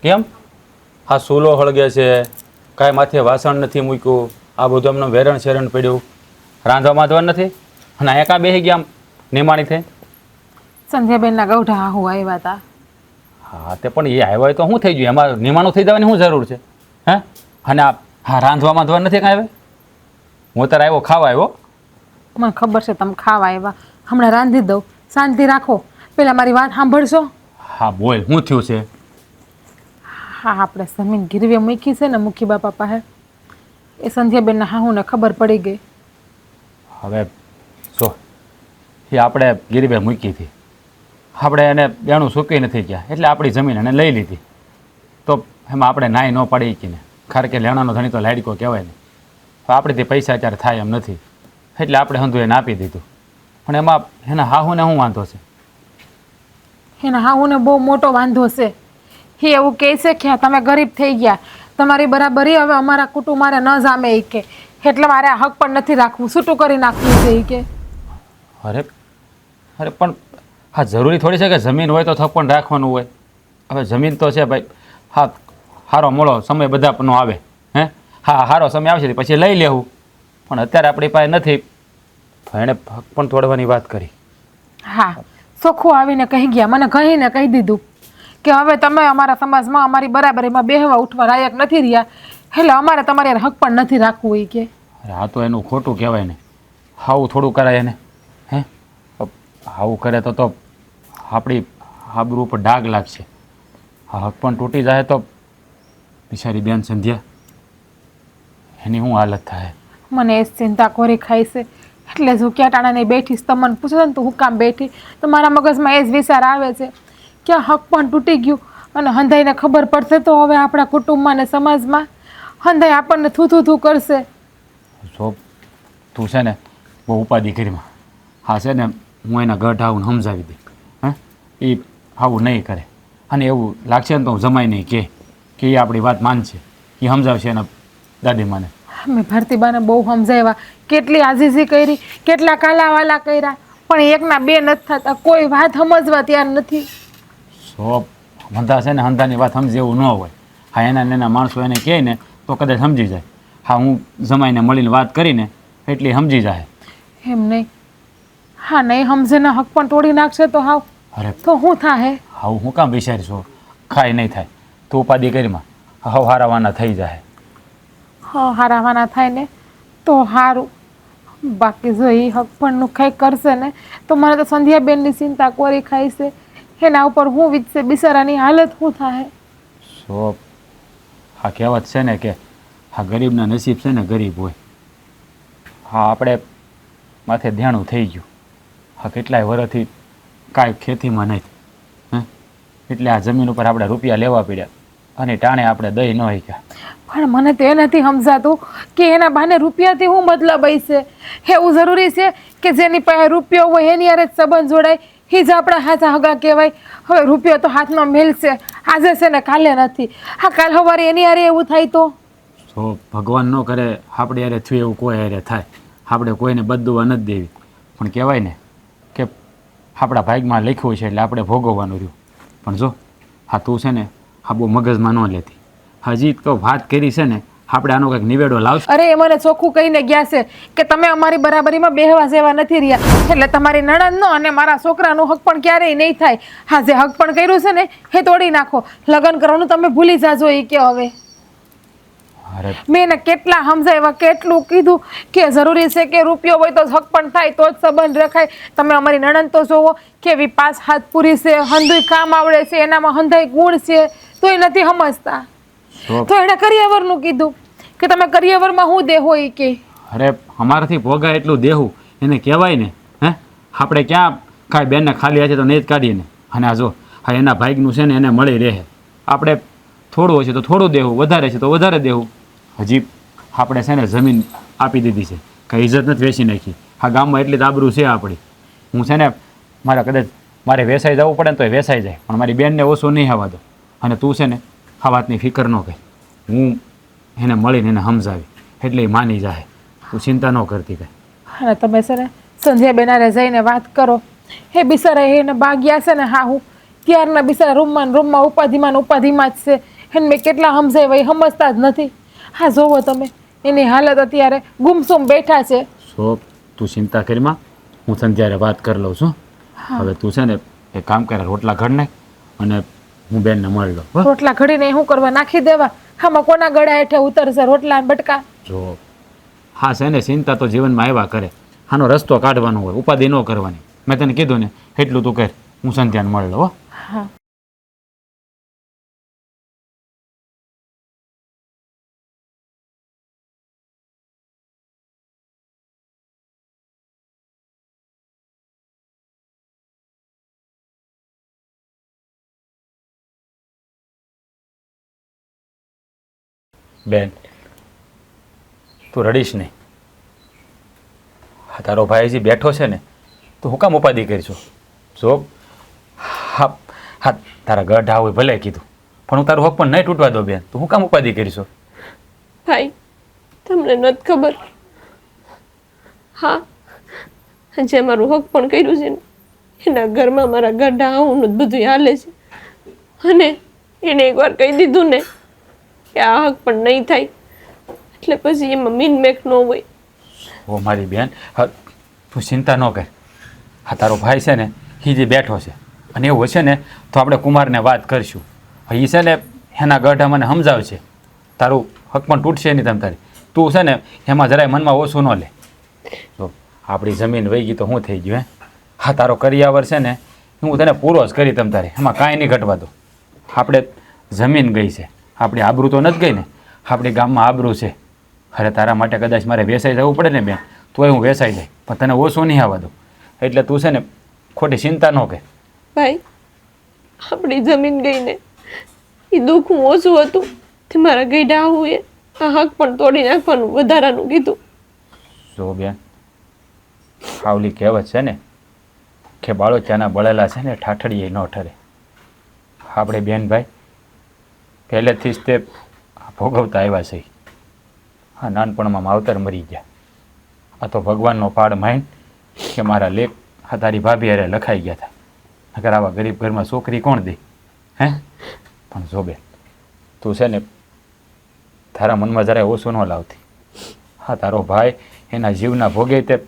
Speaker 3: કેમ હા સૂલો હળગે છે, કાંઈ માથે વાસણ નથી મૂક્યું, આ બધું એમને વેરણ શેરણ પડ્યું, રાંધવા માંધવા નથી, અને અહીંયા કાં બેસી ગયા આમ નિમાણી થઈ?
Speaker 2: સંધ્યાબેનના ગૌઢા હાહુ આવ્યા હતા.
Speaker 3: હા તે પણ એ આવ્યા હોય તો શું થઈ ગયું? એમાં નિમાણું થઈ જવાની શું જરૂર છે? હે અને હા રાંધવા માંધવા નથી કાંઈ? હવે હું તારે આવ્યો ખાવા આવ્યો.
Speaker 2: મને ખબર છે તમે ખાવા આવ્યા, હમણાં રાંધી દઉં, શાંતિ રાખો. પેલા મારી વાત સાંભળશો?
Speaker 3: હા બોલ, શું થયું છે?
Speaker 2: હા, આપણે જમીન ગીરવે મૂકી છે ને મુખી બાપા પાસે, એ સંધ્યાબેનના હાહુને ખબર પડી ગઈ.
Speaker 3: હવે જો એ આપણે ગીરવે મૂકી હતી, આપણે એને દેણું સૂકી નથી ગયા એટલે આપણી જમીન એને લઈ લીધી, તો એમાં આપણે નાઈ ન પડી કે ને, કારણ કે લેણાનો ધણી તો લાડકો કહેવાય ને, તો આપણેથી પૈસા અત્યારે થાય એમ નથી એટલે આપણે હંધું એને આપી દીધું. પણ એમાં એના હાહુને શું વાંધો છે?
Speaker 2: એના હાહુને બહુ મોટો વાંધો છે. એ એવું કહે છે કે તમે ગરીબ થઈ ગયા, તમારી બરાબરી હવે અમારા કુટુંબ મારે ન જામે એ કે, એટલે મારે આ હક પણ નથી રાખવું, છૂટું કરી નાખવું છે એ કે.
Speaker 3: અરે અરે પણ હા જરૂરી થોડી છે કે જમીન હોય તો થક પણ રાખવાનું હોય? હવે જમીન તો છે ભાઈ, હા સારો મોડો સમય બધાનો આવે, હે હા સારો સમય આવશે પછી લઈ લેવું, પણ અત્યારે આપણી પાસે નથી. તો એણે હક પણ તોડવાની વાત કરી.
Speaker 2: હા, ચોખ્ખું આવીને કહી ગયા, મને કહીને કહી દીધું કે હવે તમે અમારા સમાજમાં અમારી બરાબરીમાં બેહવા ઉઠવા લાયક નથી રહ્યા, એટલે અમારે તમારે હક પણ નથી રાખવું એ કે.
Speaker 3: અરે આ તો એનું ખોટું કહેવાય ને, આવું થોડું કરાય એને? હે આવું કરે તો આપણી આબરૂ ઉપર ડાઘ લાગશે. આ હક પણ તૂટી જાય તો બિચારી બેન સંધ્યા, એની શું હાલત થાય?
Speaker 2: મને એ જ ચિંતા કોરી ખાય છે, એટલે જો ક્યાં ટાણાને બેઠીશ તો મને પૂછો ને તો હું કામ બેઠી, તો મારા મગજમાં એ જ વિચાર આવે છે કે આ હક પણ તૂટી ગયું, અને હંધાઈને ખબર પડશે તો હવે આપણા કુટુંબમાં ને સમાજમાં હંધાઈ આપણને થૂ કરશે.
Speaker 3: જો તું છે ને બહુ ઉપાધિ કરીમાં, હા છે ને હું એના ગઢ આવું સમજાવી દઈ, હા એ આવું નહીં કરે, અને એવું લાગશે ને તો હું જમાઈ નહીં કે એ આપણી વાત માનશે, એ સમજાવશે એના દાદીમાને.
Speaker 2: મેં ભારતીબાને બહુ સમજાવ્યા, કેટલી આજીજી કરી, કેટલા કાલાવાલા કર્યા, પણ એકના બે નથી થતા, કોઈ વાત સમજવા તૈયાર નથી.
Speaker 3: સો હંધા છે ને હંધાની વાત સમજે એવું ન હોય. હા એના એના માણસો એને કહે ને તો કદાચ સમજી જાય. હા હું જમાઈને મળીને વાત કરીને એટલી સમજી જાય.
Speaker 2: એમ નહીં, હા નહીં સમજે ને હક પણ તોડી નાખશે તો હાવ
Speaker 3: અરે
Speaker 2: તો શું થાય?
Speaker 3: હાવ હું કામ વિચારીશું? ખાઈ નહીં થાય તું ઉપાધિ કરીમાં, હાવ હારાવાના થઈ જાય.
Speaker 2: હા, હારાવાના થાય ને તો સારું, બાકી જો એ હક પણ કંઈક કરશે ને તો મને તો સંધ્યાબેનની ચિંતા કોરી ખાય છે, એના ઉપર હું વીતશે, બિચારાની હાલત શું થાય?
Speaker 3: સો હા કહેવત છે ને કે હા ગરીબના નસીબ છે ને ગરીબ હોય. હા આપણે માથે ધ્યાનું થઈ ગયું, હા કેટલાય વર્ષથી કાંઈ ખેતીમાં નથી, હે એટલે આ જમીન ઉપર આપણે રૂપિયા લેવા પડ્યા, અને ટાણે આપણે દઈ ન શક્યા.
Speaker 2: પણ મને તો એ નથી સમજાતું કે એના બાને રૂપિયાથી શું મતલબ હશે? એવું જરૂરી છે કે જેની પાસે રૂપિયો હોય એની હારે જ સંબંધ જોડાય, એ જ આપણા હાથા હગા કહેવાય? હવે રૂપિયો તો હાથનો મેલ છે, આજે છે ને કાલે નથી, હા કાલ સવારે એની હારે એવું થાય તો?
Speaker 3: તો ભગવાન ન કરે આપણે યારે થયું એવું કોઈ યારે થાય, આપણે કોઈને બદદુવા નથી દેવી, પણ કહેવાય ને કે આપણા ભાગમાં લખ્યું છે એટલે આપણે ભોગવવાનું રહ્યું. પણ જો હા તું છે ને હા બહુ મગજમાં ન લેતી, હજી તો વાત કરી છે ને આપણે આનો કંઈક નિવેડો લાવશું.
Speaker 2: અરે એ મને ચોખ્ખું કહીને ગયા છે કે તમે અમારી બરાબરીમાં બેહવા જેવા નથી રહ્યા, એટલે તમારી નણંદનો અને મારા છોકરાનું હક પણ ક્યારેય નહીં થાય. હા જે હક પણ કર્યું છે ને એ તોડી નાખો, લગ્ન કરવાનું તમે ભૂલી જાજો એ કે. હવે
Speaker 3: અરે
Speaker 2: મેં એને કેટલા સમજાવ્યા, કેટલું કીધું કે જરૂરી છે કે રૂપિયો હોય તો હક પણ થાય તો જ સંબંધ રખાય. તમે અમારી નણંદ તો જોવો કેવી પાસ હાથ પૂરી છે, હંધુય કામ આવડે છે, એનામાં હંધાય ગુણ છે, તોય નથી સમજતા. તો એણે કરિયાવરનું કીધું કે તમે કરિયાવરમાં શું દેહો એ કે.
Speaker 3: અરે અમારાથી ભોગા એટલું દેવું એને કહેવાય ને. હે આપણે ક્યાં કાંઈ બેનને ખાલી હાથે તો નહીં જ કાઢીએ ને. અને આ જો હા એના ભાઈનું છે ને એને મળી રહે. આપણે થોડું હશે તો થોડું દેવું, વધારે છે તો વધારે દેવું. હજી આપણે છે ને જમીન આપી દીધી છે, કાંઈ ઇજ્જત નથી વેચી નાખી. આ ગામમાં એટલી જ આબરૂ છે આપણી. હું છે ને મારા કદાચ મારે વેસાઈ જવું પડે ને તો એ વેસાઈ જાય, પણ મારી બેનને ઓછું નહીં આવવા દો. અને તું છે ને આ વાતની ફિકર ન કર, હું એને મળીને એને સમજાવી એટલે એ માની જાય. તું ચિંતા ન કરતી કાંઈ.
Speaker 2: અને તમે છે ને સંધ્યા બેનારે જઈને વાત કરો. હે બિચારા એને બાગ્યા છે ને હા હું ત્યારના બિચારા રૂમમાં ઉપાધિમાં જ છે. એને મેં કેટલા સમજાવ્યા એ સમજતા જ નથી. હા જોવો તમે એની હાલત અત્યારે ગુમસુમ બેઠા છે.
Speaker 3: તું ચિંતા કરીમાં, હું સંધ્યારે વાત કરી લઉં છું. હવે તું છે ને એક કામ કરે, રોટલા ઘડ નાખ અને હું બેનને મળી લઉં. હો?
Speaker 2: રોટલા ઘડીને શું કરવા નાખી દેવા? આમાં કોના ગળા હેઠે ઉતરશે રોટલા બટકા?
Speaker 3: જો હા છે ને ચિંતા તો જીવનમાં આવ્યા કરે, આનો રસ્તો કાઢવાનો હોય, ઉપાધિ ન કરવાની. મેં તને કીધું ને એટલું તું કર, હું સંધ્યાને મળી લઉં. હો
Speaker 2: હા
Speaker 3: બેન તું રડીશ નહીં. હા તારો ભાઈ હજી બેઠો છે ને, તો હું કામ ઉપાધિ કરીશું? જો હા હા તારા ગઢ હોય ભલે કીધું, પણ હું તારું હક પણ નહીં તૂટવા દો બેન. તો હું કામ ઉપાધિ કરીશું?
Speaker 1: ભાઈ તમને નથી ખબર, હા જે મારું હક પણ કર્યું છે ને એના ઘરમાં મારા ગઢા આવું જ બધું હાલે છે. અને એને એકવાર કહી દીધું ને કે આ હક પણ નહીં થાય એટલે પછી એમાં મીનમેક ન હોય.
Speaker 3: ઓ મારી બેન, હા તું ચિંતા ન કર. હા તારો ભાઈ છે ને એ જે બેઠો છે, અને એવું હશે ને તો આપણે કુમારને વાત કરીશું. એ છે ને એના ગઢા મને સમજાવશે, તારું હક પણ તૂટશે નહીં. તમ તારી તું છે ને એમાં જરાય મનમાં ઓછું ન લે. તો આપણી જમીન વહી ગઈ તો શું થઈ ગયું? હા તારો કરિયાવર છે ને હું તને પૂરો જ કરી તમ તારે, એમાં કાંઈ નહીં ઘટવા દો. આપણે જમીન ગઈ છે, આપણી આબરૂ તો નથી ગઈ ને, આપણી ગામમાં આબરૂ છે. અરે તારા માટે કદાચ મારે વેસાઈ જવું પડે ને બેન, તોય હું વેસાઈ જાય, પણ તને ઓછું નહીં આવવા દો. એટલે તું છે ને ખોટી ચિંતા ન કર.
Speaker 1: ભાઈ આપણી જમીન ગઈ ને એ દુઃખ હું ઓછું હતું તે મારા ગઈડા આવું એ આ હક પણ તોડી નાખવાનું વધારાનું કીધું.
Speaker 3: જો બેન આવલી કહેવત છે ને કે બાળો ત્યાંના બળેલા છે ને ઠાઠડીએ ન ઠરે. આપણે બેનભાઈ પહેલેથી જ તે ભોગવતા આવ્યા છે. હા નાનપણમાં માવતર મરી ગયા, આ તો ભગવાનનો પાડ માઈન કે મારા લેખ હા તારી ભાભી અરે લખાઈ ગયા હતા. અગર આવા ગરીબ ઘરમાં છોકરી કોણ દે? હે પણ જો બેન તું છે ને તારા મનમાં જરાય ઓછું ન લાવતી. હા તારો ભાઈ એના જીવના ભોગે તે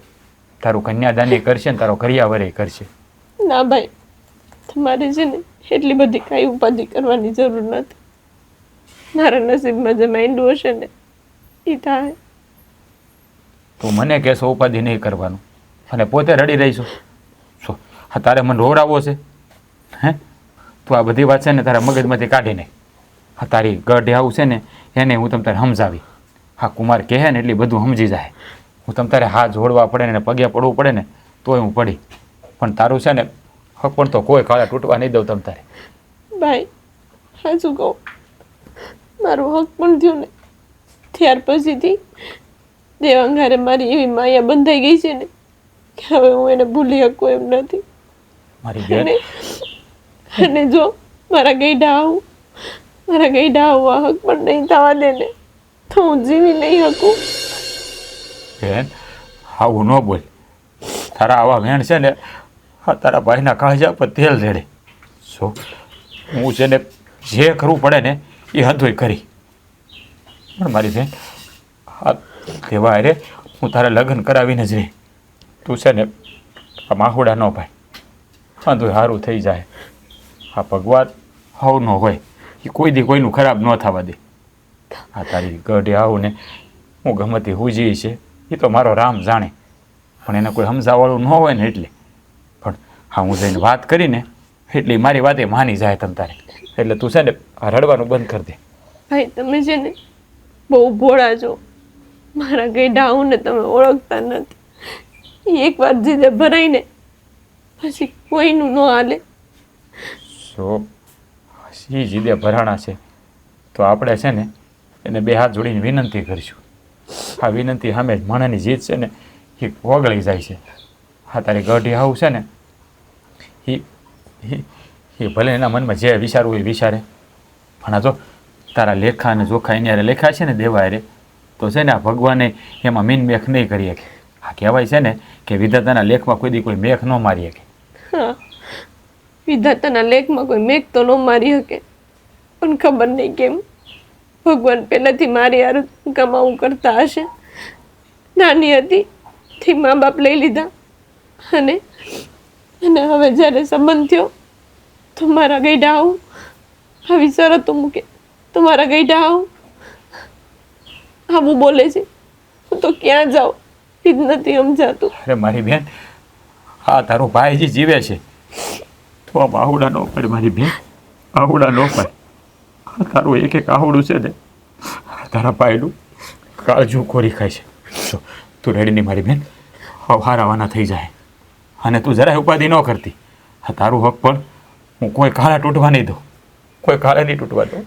Speaker 3: તારું કન્યાદાની કરશે ને તારો કરિયાવરે કરશે.
Speaker 1: ના ભાઈ તમારે છે ને એટલી બધી કાંઈ ઉપાધિ કરવાની જરૂર નથી. મારા નસીબમાં જે માંડ્યું હશે ને એ થાય.
Speaker 3: તું મને કહેશો ઉપાધિ નહીં કરવાનું અને પોતે રડી રહીશું? શું હા તારે મને રોવડાવવો છે? હે તું આ બધી વાત છે ને તારા મગજમાંથી કાઢી નાખ. હા તારી ગઢે આવું છે ને એને હું તમ તારે સમજાવી. હા કુમાર કહે ને એટલી બધું સમજી જાય. હું તમ તારે હાથ જોડવા પડે ને પગે પડવું પડે ને તોય હું પડી, પણ તારું છે ને હક પણ તો કોઈ કાળા તૂટવા નહીં દઉં તમ તારે.
Speaker 1: ભાઈ સાચું કહું, મારું હક પણ થયું ને ત્યાર પછીથી દેવાંગારે મારી એવી માયા બંધાઈ ગઈ છે ને કે હવે હું એને ભૂલી શકું એમ નથી.
Speaker 3: મારી બેન
Speaker 1: અને જો મારા ગઈડા આવું આ હક પણ નહીં થવા દે ને તો હું જીવી નહીં શકું.
Speaker 3: બેન આવું ન બોલ. તારા આવા વેણ છે ને હા તારા ભાઈના કાળજા પર તેલ રેડે. જો હું છે ને જે કરવું પડે ને એ હંધોય કરી, પણ મારી બેન હા દેવા અરે હું તારે લગ્ન કરાવીને જ રહી. તું છે ને આ માહુડા ન ભાઈ, હંધોય સારું થઈ જાય. આ ભગવાન હવ ન હોય એ કોઈ દી કોઈનું ખરાબ ન થવા દે. આ તારી ગઢે આવું ને હું ગમતી હુજી છે એ તો મારો રામ જાણે, પણ એને કોઈ સમજાવવાળું ન હોય ને એટલે. પણ હા હું જઈને વાત કરીને એટલે મારી વાતે માની જાય તમ તારે. એટલે તું છે ને આ રડવાનું બંધ કરી દે.
Speaker 1: ભાઈ તમે છે ને બહુ ભોળા છો, મારા ગઈઢાઓને તમે ઓળખતા નથી. એકવાર જીદે ભરાઈને પછી કોઈનું ન હાલે.
Speaker 3: જો હસી જીદે ભરાણા છે તો આપણે છે ને એને બે હાથ જોડીને વિનંતી કરીશું. આ વિનંતી સામે જ મણની જીત છે ને એ ઓગળી જાય છે. હા તારી ગઢી આવું છે ને એ ભલે એના મનમાં જે વિચારવું એ વિચારે, પણ આ જો તારા લેખા અને જોખા એની હારે લેખા છે ને દેવા હારે, તો છે ને આ ભગવાને એમાં મીન મેખ નહીં કરી શકે. આ કહેવાય છે ને કે વિધાતાના લેખમાં કોઈ દી કોઈ મેખ ન મારી શકે.
Speaker 1: હા, વિધાતાના લેખમાં કોઈ મેઘ તો ન મારી શકે, પણ ખબર નહીં કેમ ભગવાન પહેલાંથી મારી હારે કમાવું કરતા હશે. નાની હતી થી મા બાપ લઈ લીધા અને હવે જ્યારે સંબંધ થયો તો મારા ગઈઢા આવું આવી શરતો મૂકે તો મારા ગઈઢા આવું આવું બોલે છે. હું તો ક્યાં જાઉં એ જ નથી સમજાતું.
Speaker 3: અરે મારી બેન, હા તારો ભાઈ જે જીવે છે તો આમ આહુડા ન પડે મારી બેન, આહુડા ન પડે. આ તારું એક એક આહુડું છે ને તારા ભાઈનું કાળજું ખોરી ખાય છે. જો તું રેડી નહીં મારી બેન, હારાવાના થઈ જાય અને તું જરાય ઉપાધિ ન કરતી. આ તારું હક પણ હું કોઈ કાળા તૂટવા નહીં દઉં, કોઈ કાળે નહીં તૂટવા દઉં.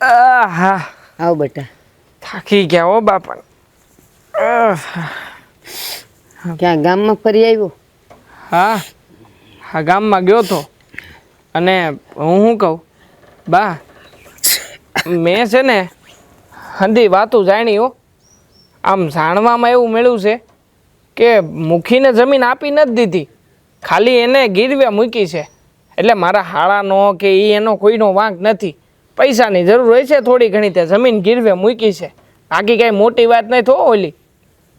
Speaker 6: આહા,
Speaker 5: આવ બેટા.
Speaker 6: થાકી ગયા હો બાપા.
Speaker 5: ક્યાં ગામમાં ફરી આવ્યો?
Speaker 6: હા હા, ગામમાં ગયો તો. અને હું શું કહું બા, મેં છે ને હંધી વાતું જાણી હો. આમ જાણવામાં એવું મળ્યું છે કે મુખીને જમીન આપી નથી દીધી, ખાલી એને ગીરવે મૂકી છે. એટલે મારા હાળાનો કે એ એનો કોઈનો વાંક નથી. પૈસાની જરૂર હોય છે થોડી ઘણી, તે જમીન ગીરવે મૂકી છે. બાકી કાંઈ મોટી વાત નહીં થો ઓલી.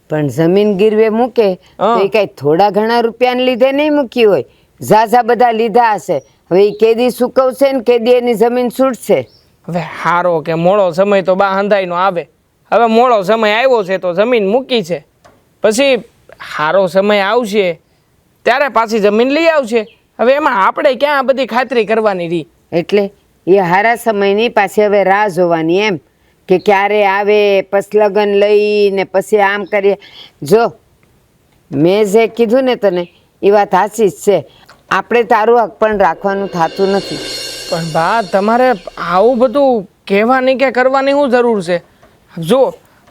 Speaker 5: પણ જમીન ગીરવે મૂકે તો એ કઈ થોડા ઘણા રૂપિયાને લીધે નહીં મૂકી હોય, ઝાઝા બધા લીધા હશે. હવે એ કેદી સુકવશે ને કેદી એની જમીન છૂટશે.
Speaker 6: હવે હારો કે મોડો સમય તો બા હંધાઈનો આવે. હવે મોડો સમય આવ્યો છે તો જમીન મૂકી છે, પછી હારો સમય આવશે ત્યારે પાછી જમીન લઈ આવશે. હવે એમાં આપણે ક્યાં આ બધી ખાતરી કરવાની રહી.
Speaker 5: એટલે એ હારા સમયની પાછી હવે રાહ જોવાની એમ કે ક્યારે આવે, પછી લગ્ન લઈને પછી આમ કરીએ. જો મેં જે કીધું ને તને એ વાત સાચી જ છે. આપણે તારું હક પણ રાખવાનું થતું નથી.
Speaker 6: પણ બા તમારે આવું બધું કહેવાની કે કરવાની શું જરૂર છે? જો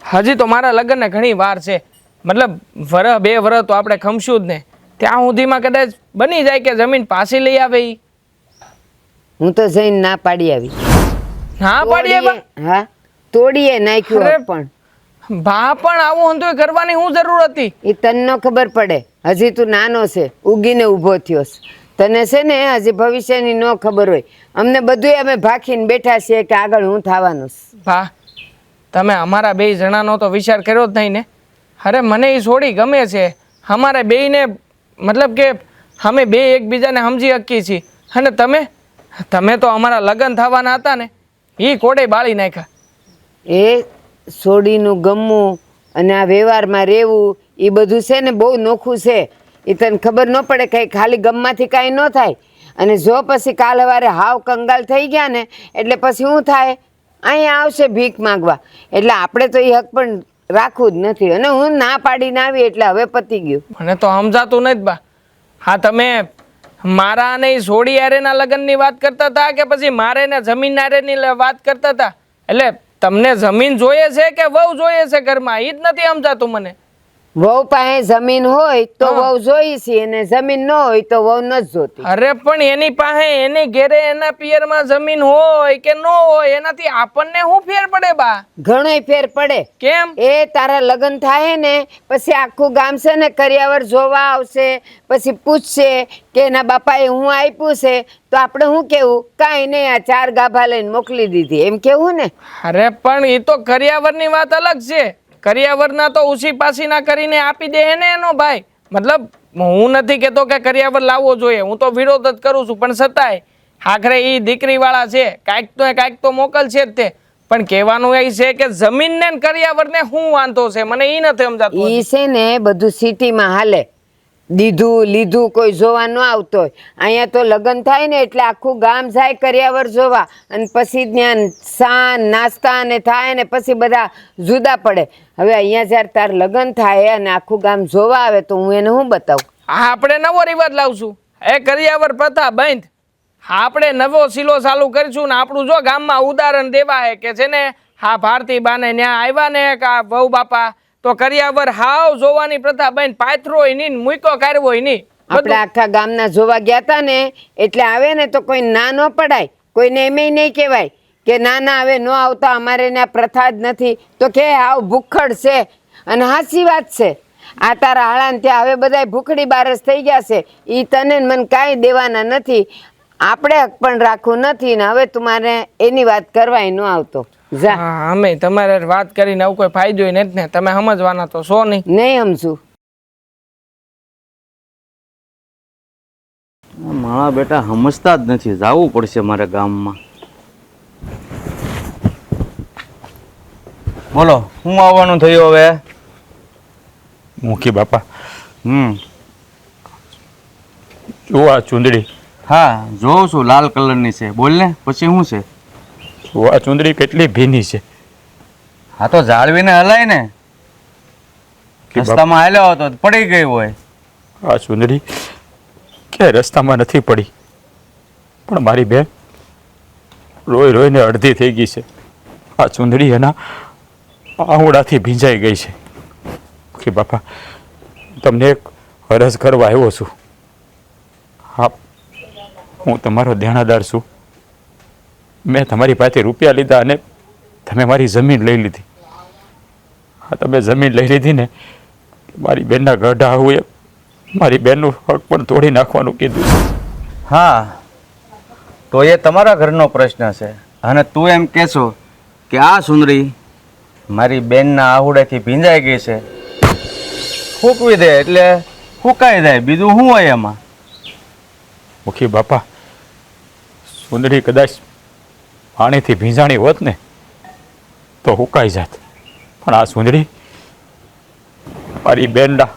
Speaker 6: હજી તો મારા લગ્નને ઘણી વાર છે, મતલબ વરસ બે વરસ તો આપણે ખમશું જ ને. ત્યાં સુધીમાં કદાચ બની જાય કે જમીન પાછી લઈ આવે. ઈ
Speaker 5: હું તો જઈને ના પાડી આવી.
Speaker 6: ના પાડીએ બા?
Speaker 5: હા, તોડીએ નાખ્યું
Speaker 6: અરે,
Speaker 5: હક પણ.
Speaker 6: બા પણ આવું હંધુય કરવાની શું જરૂર હતી?
Speaker 5: એ તને ન ખબર પડે, હજી તું નાનો છે, ઉગીને ઊભો થયો છે. તને છે ને હજી ભવિષ્યની ન ખબર હોય. અમને બધુંય અમે ભાખીને બેઠા છીએ કે આગળ હું થવાનું છે.
Speaker 6: બા તમે અમારા બે જણાનો તો વિચાર કર્યો જ નહીં ને. અરે મને એ છોડી ગમે છે. અમારે બેયને મતલબ કે અમે બે એકબીજાને સમજી શકીએ છીએ. અને તમે તો અમારા લગ્ન થવાના હતા ને એ કોડે બાળી નાખ્યા.
Speaker 5: એ સોડીનું ગમવું અને આ વ્યવહારમાં રહેવું એ બધું છે ને બહુ નોખું છે. એ તને ખબર ન પડે, કંઈ ખાલી ગમમાંથી કાંઈ ન થાય. અને જો પછી કાલ સવારે હાવ કંગાલ થઈ ગયા ને એટલે પછી શું થાય? અહીંયા આવશે ભીખ માગવા. એટલે આપણે તો એ હક પણ રાખવું જ નથી. અને હું ના પાડીને આવી એટલે હવે પતી ગયું.
Speaker 6: મને તો સમજાતું નથી બા. હા તમે મારા અને એ સોડી હારેના લગ્નની વાત કરતા હતા કે પછી મારે ને જમીન હારેની વાત કરતા હતા? એટલે તમને જમીન જોઈએ છે કે વહુ જોઈએ છે ઘરમાં? એ જ નથી સમજાતું મને.
Speaker 5: વહુ પાસે જમીન હોય તો વહુ જોઈ છે અને જમીન ન હોય તો વહુ ન જ જોતી.
Speaker 6: અરે પણ એની પાસે એની ઘેરે એના પિયરમાં જમીન હોય કે ન હોય એનાથી આપણને શું ફેર પડે બા?
Speaker 5: ઘણોય ફેર પડે.
Speaker 6: કેમ?
Speaker 5: એ તારા લગ્ન થાય ને પછી આખું ગામ છે ને કરિયાવર જોવા આવશે, પછી પૂછશે કે એના બાપાએ હું આપ્યું છે તો આપણે શું કેવું? કાંઈ નહીં, આ 4 ગાભા લઈને મોકલી દીધી એમ કેવું ને.
Speaker 6: અરે પણ એ તો કરિયાવરની વાત અલગ છે. કરિયાવરના તો ઉછી પાસીના કરીને આપી દે ને એનો ભાઈ. મતલબ હું નથી કહેતો કે કરિયાવર લાવવો જોઈએ, હું તો વિરોધ જ કરું છું, પણ છતાંય આખરે એ દીકરીવાળા છે, કાંઈક તો મોકલ છે જ તે. પણ કહેવાનું એ છે કે જમીનને ને કરિયાવરને શું વાંધો છે, મને એ નથી સમજાતું.
Speaker 5: ઈ છે ને બધું સિટીમાં હાલે, દીધું લીધું કોઈ જોવા ન આવતો હોય. અહીંયા તો લગ્ન થાય ને એટલે આખું ગામ જાય કરિયાવર જોવા, અને પછી ત્યાં સાન નાસ્તા ને થાય ને પછી બધા જુદા પડે. હવે અહીંયા જ્યારે તાર લગ્ન થાય અને આખું ગામ જોવા આવે તો હું એને શું બતાવું?
Speaker 6: હા, આપણે નવો રિવાજ લાવશું. એ કરિયાવર પ્રથા બંધ, આપણે નવો સિલો ચાલુ કરીશું ને આપણું જો ગામમાં ઉદાહરણ દેવા હે કે છે ને, હા ભારતી બાને ન્યા આવ્યા ને કા વહુ બાપા તો કરિયાવર હાવ જોવાની પ્રથા બંધ, પાથરોય નહીં, મૂકો કાઢવોય નહીં.
Speaker 5: આપણે આખા ગામના જોવા ગયા તા ને એટલે આવે ને તો કોઈ ના ન પડાય, કોઈને એમેય નહીં કહેવાય કે ના ના હવે ન આવતા, અમારે ને આ પ્રથા જ નથી. તો કે આવ ભૂખડ છે, અને હાચી વાત છે. આ તારા હાળાને ત્યાં હવે બધા ભૂખડી બારસ થઈ ગયા છે, એ તને મને કાંઈ દેવાના નથી, આપણે હક પણ રાખવું નથી ને હવે તમારે એની વાત કરવાય ન આવતો. જા.
Speaker 6: હા, અમે તમારે વાત કરીને આવું કોઈ ફાયદો નથી ને, તમે સમજવાના તો છો નહીં.
Speaker 5: નહીં સમજું.
Speaker 4: મારા બેટા સમજતા જ નથી, જવું પડશે મારે ગામમાં. બોલો, હું આવવાનું થયું હવે?
Speaker 3: મૂકી બાપા,
Speaker 4: જો
Speaker 3: આ ચૂંદડી.
Speaker 4: હા, જોઉં છું, લાલ કલરની છે. બોલ ને, પછી શું છે?
Speaker 3: જો આ ચૂંદડી કેટલી ભીની છે.
Speaker 4: હા તો જાળવીને હલાય ને, રસ્તામાં હાલ્યો હતો પડી ગઈ હોય.
Speaker 3: આ ચૂંદડી કે રસ્તામાં નથી પડી, પણ મારી બેન રોઈ રોઈને અડધી થઈ ગઈ છે. આ ચૂંદડી એના આહુડાથી ભીંજાઈ ગઈ છે. કે બાપા, તમને એક અરજ કરવા આવ્યો છું. હા, હું તમારો દેણાદાર છું. મેં તમારી પાસે રૂપિયા લીધા અને તમે મારી જમીન લઈ લીધી. હા, તમે જમીન લઈ લીધી ને, મારી બેનના ગઢા આવું મારી બેનનું હક પણ તોડી નાખવાનું કીધું.
Speaker 4: હા, તો એ તમારા ઘરનો પ્રશ્ન છે, અને તું એમ કહેશો કે આ સુંદરી મારી બેનના આહુડેથી ભીંજાઈ ગઈ છે, ફૂંકવી દે એટલે ફૂંકાઈ જાય, બીજું શું હોય એમાં?
Speaker 3: મુખી બાપા, સુંદરી કદાચ પાણીથી ભીંજાણી હોત ને તો હુકાઈ જાત, પણ આ સુંદરી મારી બેનના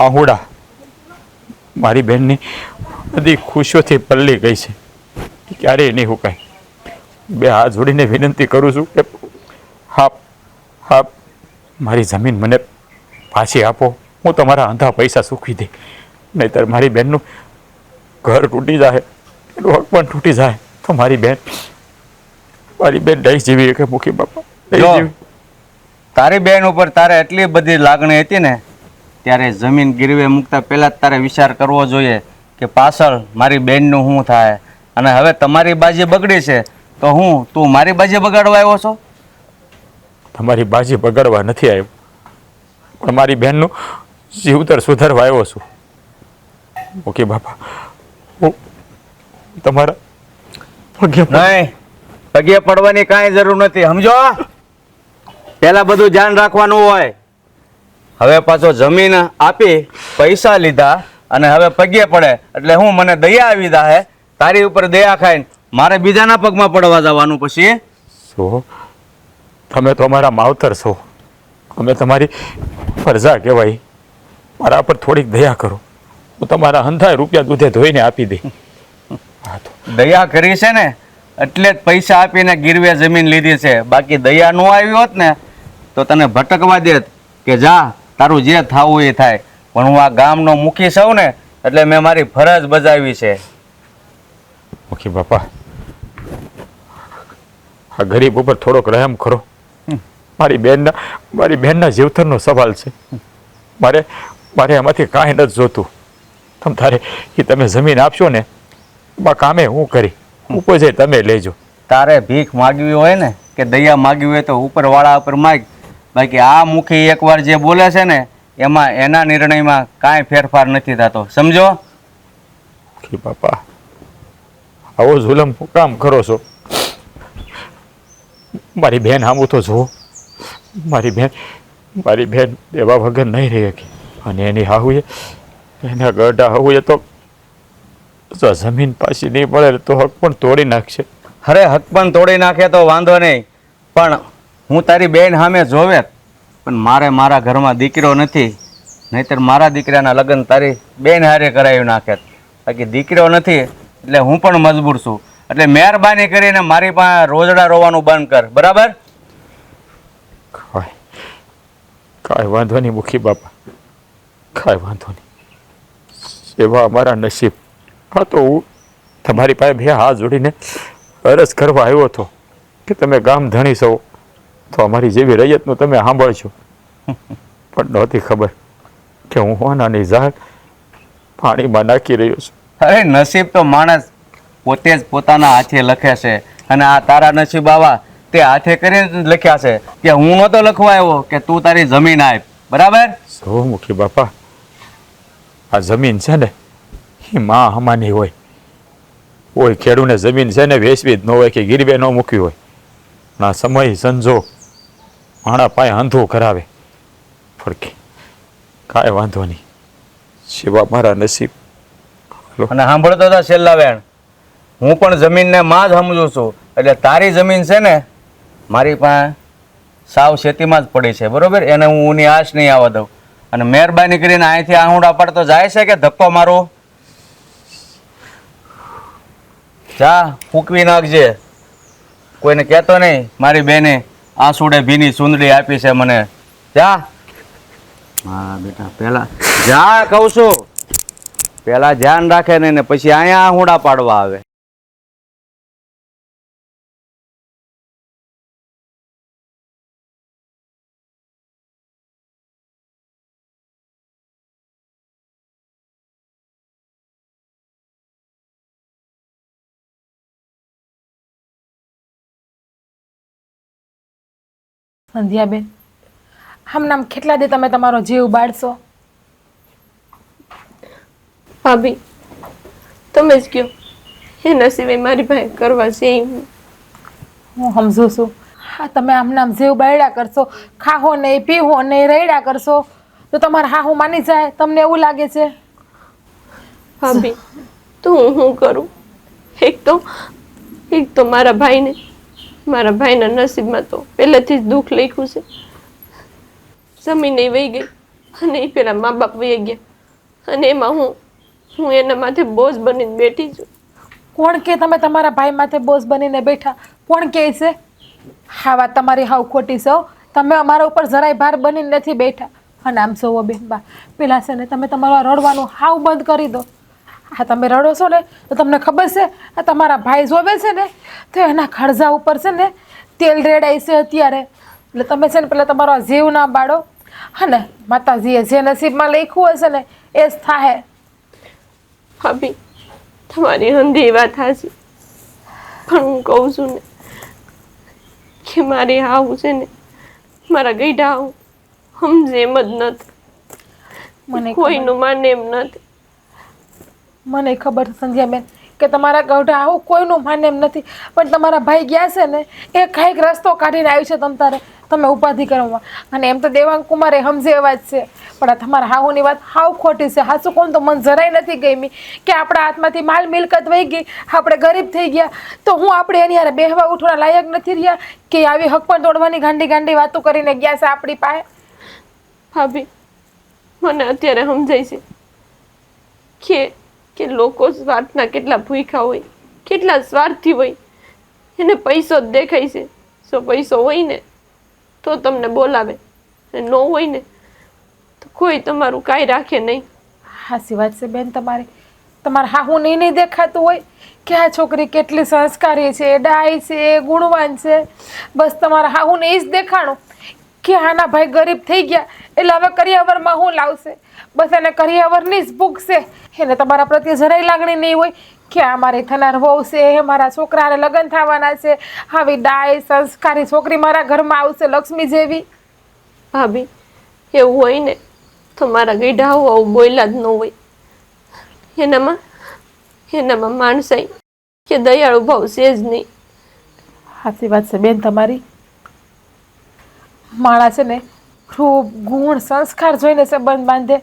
Speaker 3: આહુડા મારી બેનની બધી ખુશીઓથી પલ્લી ગઈ છે, ક્યારેય નહીં હુકાય. બે હાથ જોડીને વિનંતી કરું છું કે હા હા, મારી જમીન મને પાછી આપો, હું તમારા અંધા પૈસા સૂકવી દે, નહીંતર મારી બેનનું ઘર તૂટી જાય, એનું હક પણ તૂટી જાય તો મારી બેન નહીં જીવી કે મુખી બાપા નહીં જીવી.
Speaker 4: તારી બેન ઉપર તારે એટલી બધી લાગણી હતી ને, ત્યારે જમીન ગીરવે મૂકતા પહેલાં જ તારે વિચાર કરવો જોઈએ કે પાછળ મારી બેનનું શું થાય. અને હવે તમારી બાજી બગડી છે તો તું મારી બાજી બગાડવા આવ્યો છો?
Speaker 3: તમારી બાજી બગાડવા નથી આવ્યો, પણ મારી બહેનનું જીવતર સુધારવા આવ્યો છું. ઓકે બાપા, હું તમારા
Speaker 4: નહીં, પગે પડવાની કાંઈ જરૂર નથી, સમજો? પહેલા બધું ધ્યાન રાખવાનું હોય. હવે પાછો જમીન આપી, પૈસા લીધા અને હવે પગે પડે એટલે હું મને દયા આવી જાહે, તારી ઉપર દયા ખાઈને મારે બીજાના પગમાં પડવા જવાનું પછી?
Speaker 3: શું? તમે તો અમારા માવતર છો, અમે તમારી ફરજા કહેવાય, મારા પર થોડીક દયા કરો, હું તમારા હંધાય રૂપિયા દૂધે ધોઈને આપી દઈ.
Speaker 4: દયા કરી છે ને એટલે જ પૈસા આપીને ગીરવે જમીન લીધી છે, બાકી દયા ન આવી હોત ને તો તને ભટકવા દેત કે જા તારું જે થવું એ થાય. પણ હું આ ગામનો મુખી છું ને એટલે મેં મારી ફરજ બજાવી છે.
Speaker 3: ઓકે બાપા, આ ગરીબ ઉપર થોડોક રહેમ કરો. મારી બહેનના જીવતરનો સવાલ છે, મારે એમાંથી કાંઈ નથી જોતું. તમે જમીન આપશો ને એમાં કામે હું કરી ઉપજે તમે લેજો.
Speaker 4: તારે ભીખ માગવી હોય ને કે દયા માગવી હોય તો ઉપરવાળા ઉપર માગ, બાકી આ મુખી એકવાર જે બોલે છે ને એમાં એના નિર્ણયમાં કાંઈ ફેરફાર નથી થતો, સમજો?
Speaker 3: બાપા, આવો જુલમ કામ કરો છો? મારી બેન આવું તો જુઓ, મારી બેન દેવા વગર નહીં રહી શકે, અને એની હાહુએ એના ગઢા હાહુએ તો જમીન પાછી નહીં મળે તો હક પણ તોડી નાખશે.
Speaker 4: અરે હક પણ તોડી નાખે તો વાંધો નહીં, પણ હું તારી બેન સામે જોવે પણ મારે મારા ઘરમાં દીકરો નથી, નહીંતર મારા દીકરાના લગ્ન તારી બેન હારે કરાવી નાખે. બાકી દીકરો નથી એટલે હું પણ મજબૂર છું. એટલે મહેરબાની કરીને મારી પાસે રોજડા રોવાનું બંધ કર, બરાબર?
Speaker 3: કાંઈ વાંધો નહીં મુખી બાપા, કાંઈ વાંધો નહીં. એવા અમારા નસીબ. હા તો હું તમારી પાસે બે હાથ જોડીને અરજ કરવા આવ્યો હતો કે તમે ગામ ધણી છો તો અમારી જેવી રૈયતનું તમે સાંભળજો. પણ નહોતી ખબર કે હું હોનાની ઝાડ પાણીમાં નાખી રહ્યો છું.
Speaker 4: અરે નસીબ તો માણસ પોતે જ પોતાના હાથે લખે છે, અને આ તારા નસીબ આવા તે હાથે કરીને લખ્યા છે કે હું નહોતો લખવા આવ્યો કે તું તારી જમીન આપ, બરાબર?
Speaker 3: સો મુખી બાપા, આ જમીન છે ને એ માં હમાની હોય. કોઈ ખેડૂને જમીન છે ને વેચવી જ ન હોય કે ગીરવે ન મૂકવી હોય. ના સમય સંજો માણા પાસે અંધો કરાવે. ફડકે કાંઈ વાંધો નહીં, શિવા મારા નસીબ.
Speaker 4: અને સાંભળતો હતા છેલ્લા વેણ, હું પણ જમીનને માં જ સમજું છું. એટલે તારી જમીન છે ને મારી પાસે સાવ ખેતીમાં જ પડી છે, બરોબર? એને હું ઊની આશ નહીં આવવા દઉં. અને મહેરબાની કરીને અહીંથી આહુડા પડતો જાય છે કે ધક્કો મારો? જા ફૂંકવી નાખજે. કોઈને કહેતો નહીં મારી બેને આંસુડે ભીની સુંદડી આપી છે મને. જા. હા બેટા, પેલા જા કહું છું. પેલા ધ્યાન રાખે ને પછી અહીંયા આહુડા પાડવા આવે.
Speaker 2: સંધ્યાબેન, આમ નામ કેટલા દી તમે તમારો જીવ બાળશો?
Speaker 1: ભાભી તમે જ કહો, એના સિવાય મારી પાસે કરવા છે ઈ હું.
Speaker 2: હું સમજુ છું. હા, તમે આમ નામ જીવ બાળ્યા કરશો, ખાહો નહીં, પીવો નહીં, રડ્યા કરશો તો તમારા હાહુ માની જાય, તમને એવું લાગે છે?
Speaker 1: ભાભી તો હું કરું? એક તો મારા ભાઈના નસીબમાં તો પહેલેથી જ દુઃખ લખ્યું છે. જમીન વહી ગઈ અને એ પેલા મા બાપ વહી ગયા, અને એમાં હું એના માથે બોજ બનીને બેઠી છું.
Speaker 2: કોણ કે તમે તમારા ભાઈ માથે બોઝ બનીને બેઠા? કોણ કહે છે? હા, વાત તમારી હાવ ખોટી છે. તમે અમારા ઉપર જરાય ભાર બનીને નથી બેઠા. અને આમ જોવો બેન બા, પેલા છે ને તમે તમારું રડવાનું હાવ બંધ કરી દો. હા, તમે રડો છો ને તો તમને ખબર છે આ તમારા ભાઈ જોવે છે ને તો એના ખળજા ઉપર છે ને તેલ રેડાય છે અત્યારે. એટલે તમે છે ને પેલા તમારો જીવ ના બાળો. હા ને, માતાજીએ જે નસીબમાં લખ્યું હશે ને એ જ થાય.
Speaker 1: ભાભી તમારી હંધી વાત હાચી, પણ હું કહું છું ને કે મારી હાવ છે ને મારા ગઈઢા હાવ સમજે એમ જ નથી.
Speaker 2: મને
Speaker 1: કોઈનું માને એમ નથી.
Speaker 2: મને ખબર છે સંધ્યાબેન કે તમારા ગૌઢા આવું કોઈનું માને એમ નથી, પણ તમારા ભાઈ ગયા છે ને એ કાંઈક રસ્તો કાઢીને આવ્યું છે તમતારે તમે ઉપાધિ કરવામાં. અને એમ તો દેવાંગ કુમારે સમજે એવા જ છે, પણ આ તમારા હાહુની વાત હાવ ખોટી છે. હાસુ કોણ તો મન જરાય નથી ગમી કે આપણા હાથમાંથી માલ મિલકત વહી ગઈ, આપણે ગરીબ થઈ ગયા તો હું આપણે એની હારે બેહવા ઉઠવાના લાયક નથી રહ્યા કે આવી હક પણ તોડવાની ગાંડી વાતો કરીને ગયા છે આપણી પાસે.
Speaker 1: ભાભી મને અત્યારે સમજાય છે કે લોકો સ્વાર્થના કેટલા ભૂખ્યા હોય, કેટલા સ્વાર્થી હોય. એને પૈસો જ દેખાય છે. જો પૈસો હોય ને તો તમને બોલાવે, ન હોય ને તો કોઈ તમારું કાંઈ રાખે નહીં.
Speaker 2: હાસી વાત છે બેન તમારી. તમારા હાહુ નહીં દેખાતું હોય કે આ છોકરી કેટલી સંસ્કારી છે, ડાય છે, ગુણવાન છે. બસ તમારા હાહુને એ જ દેખાણું કે આના ભાઈ ગરીબ થઈ ગયા એટલે હવે કરિયાવરમાં હું લાવશે. બસ એને કરિયાવરની જ ભૂખ છે. એને તમારા પ્રત્યે જરાય લાગણી નહીં હોય કે આ મારી થનાર વહુ છે, મારા છોકરાને લગ્ન થવાના છે, આવી ડાય સંસ્કારી છોકરી મારા ઘરમાં આવશે લક્ષ્મી જેવી.
Speaker 1: ભાભી એવું હોય ને તો મારા ગઈઢા આવું બોયલા જ ન હોય. એનામાં માણસાઈ કે દયાળુ ભાવ છે જ નહીં.
Speaker 2: સાચી વાત છે બેન તમારી. માણા છે ને રૂપ ગુણ સંસ્કાર જોઈને સંબંધ બાંધે,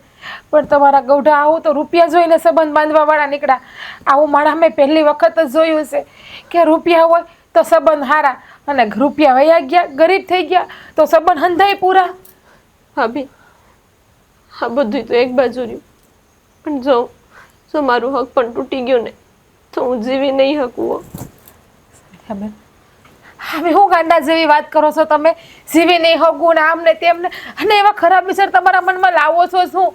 Speaker 2: પણ તમારા ગૌઢા આવું તો રૂપિયા જોઈને સંબંધ બાંધવા વાળા નીકળ્યા. આવું માણા મેં પહેલી વખત જ જોયું છે કે રૂપિયા હોય તો સંબંધ હારા અને રૂપિયા વયા ગયા, ગરીબ થઈ ગયા તો સંબંધ હંધાય પૂરા.
Speaker 1: ભાભી આ બધું તો એક બાજુ રહ્યું, પણ જો મારું હક પણ તૂટી ગયું ને તો હું જીવી નહીં શકું હો.
Speaker 2: બેન, હવે હું ગાંડા જેવી વાત કરો છો તમે? જીવી નહીં હગું ને આમ ને તેમ ને, અને એવા ખરાબ વિચાર તમારા મનમાં લાવો છો શું?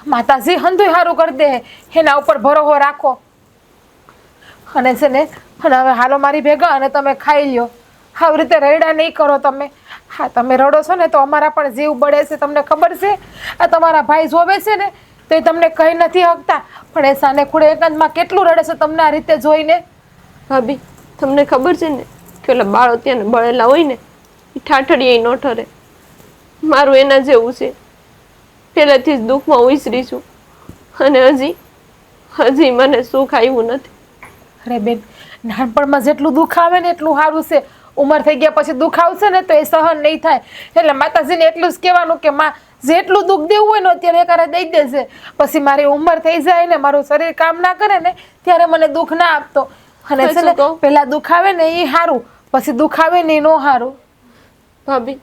Speaker 2: માતાજી હંધુય સારું કરી દે, એના ઉપર ભરોસો રાખો. અને છે ને, અને હવે હાલો મારી ભેગા અને તમે ખાઈ લ્યો. આવી રીતે રડ્યા નહીં કરો તમે. હા, તમે રડો છો ને તો અમારા પણ જીવ બળે છે, તમને ખબર છે? આ તમારા ભાઈ જોવે છે ને તો એ તમને કહી નથી શકતા, પણ એ સાને ખૂણે એકાંતમાં કેટલું રડે છે તમને આ રીતે જોઈને.
Speaker 1: ભાભી તમને ખબર છે ને કે ઓલા બાળો ત્યાં બળેલા હોય ને એ ઠાઠડીએ ન ઠરે. મારું એના જેવું છે, પહેલેથી જ દુઃખમાં ઉછરી છું અને હજી મને સુખ આવ્યું નથી.
Speaker 2: અરે બેન, નાનપણમાં જેટલું દુઃખ આવે ને એટલું સારું છે. ઉંમર થઈ ગયા પછી દુઃખ આવશે ને તો એ સહન નહીં થાય. એટલે માતાજીને એટલું જ કહેવાનું કે માં જેટલું દુઃખ દેવું હોય ને અત્યારે એકારે દઈ દેશે. પછી મારી ઉંમર થઈ જાય ને મારું શરીર કામ ના કરે ને ત્યારે મને દુઃખ ના આપતો. અને છે ને પેલા દુઃખ આવે ને એ સારું, પછી દુઃખ આવે ને એ નો સારું.
Speaker 1: ભાભી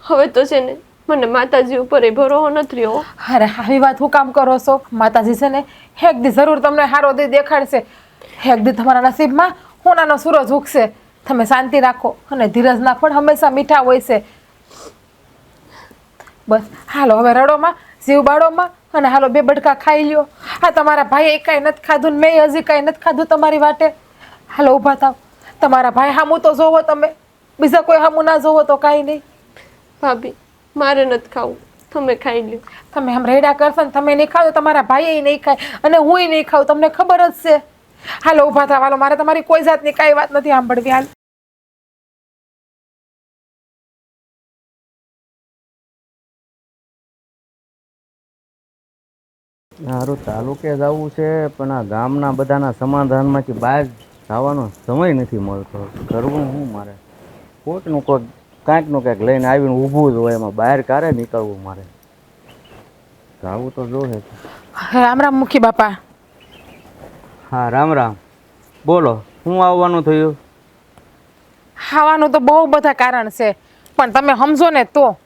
Speaker 1: હવે તો છે ને મને માતાજી ઉપર એ ભરોસો નથી રહ્યો.
Speaker 2: અરે આવી વાત હું કામ કરો છો? માતાજી છે ને એક દી જરૂર તમને સારો દી દેખાડશે. એક દી તમારા નસીબમાં હોનાનો સૂરજ ઉગશે. તમે શાંતિ રાખો, અને ધીરજના ફળ હંમેશા મીઠા હોય છે. બસ હાલો હવે રડોમાં, જીવ બાળોમાં, અને હાલો 2 બટકા ખાઈ લ્યો. આ તમારા ભાઈએ કાંઈ નથી ખાધું ને મેં હજી કાંઈ નથી ખાધું તમારી વાટે. હાલો ઊભા થાવ. તમારા ભાઈ હામું તો જોવો તમે, બીજા કોઈ હામું ના જોવો તો કાંઈ નહીં.
Speaker 1: ભાભી મારે નથી ખાવું, તમે ખાઈ લ્યો.
Speaker 2: તમે આમ રેડા કરશો ને તમે નહીં ખાવ તો તમારા ભાઈ નહીં ખાય અને હુંય નહીં ખાવ, તમને ખબર જ છે. હાલો ઊભા થાવ. હાલો, મારે તમારી કોઈ જાતની કાંઈ વાત નથી સાંભળવી. હાલ
Speaker 4: સારું તાલુકે જવું છે, પણ આ ગામના બધાના સમાધાનમાંથી બહાર જવાનો સમય નથી મળતો. કરવું શું મારે? કોઈકનું કોઈક કાંઈકનું કંઈક લઈને આવીને ઊભું જ હોય, એમાં બહાર ક્યારે નીકળવું મારે? જવું તો જોશે.
Speaker 2: રામ રામ મુખી બાપા.
Speaker 4: હા રામ રામ. બોલો, શું આવવાનું થયું?
Speaker 2: ખાવાનું તો બહુ બધા કારણ છે, પણ તમે સમજો ને તો.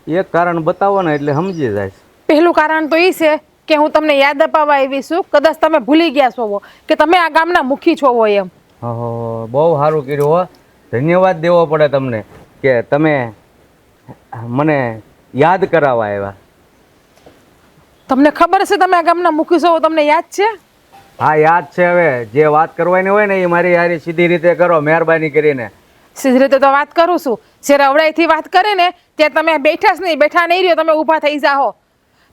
Speaker 4: એક કારણ બતાવો ને એટલે સમજી જાય.
Speaker 2: પહેલું કારણ તો એ છે કે હું તમને યાદ અપાવવા આવી છું. કદાચ તમે ભૂલી ગયા છો કે તમે આ ગામના મુખી છો એમ.
Speaker 4: બહુ સારું કર્યું હો. ધન્યવાદ દેવો પડે તમને કે તમે મને યાદ કરાવવા આવ્યા.
Speaker 2: તમને ખબર છે તમે આ ગામના મુખી છો? તમને યાદ છે?
Speaker 4: હા યાદ છે. હવે જે વાત કરવાની હોય ને એ મારી યારી સીધી રીતે કરો, મહેરબાની કરીને.
Speaker 2: સીધી રીતે તો વાત કરું છું. જ્યારે અવડાઈથી વાત કરે ને ત્યાં તમે બેઠા જ નહીં, બેઠા નહીં રહ્યો, તમે ઊભા થઈ જાઓ.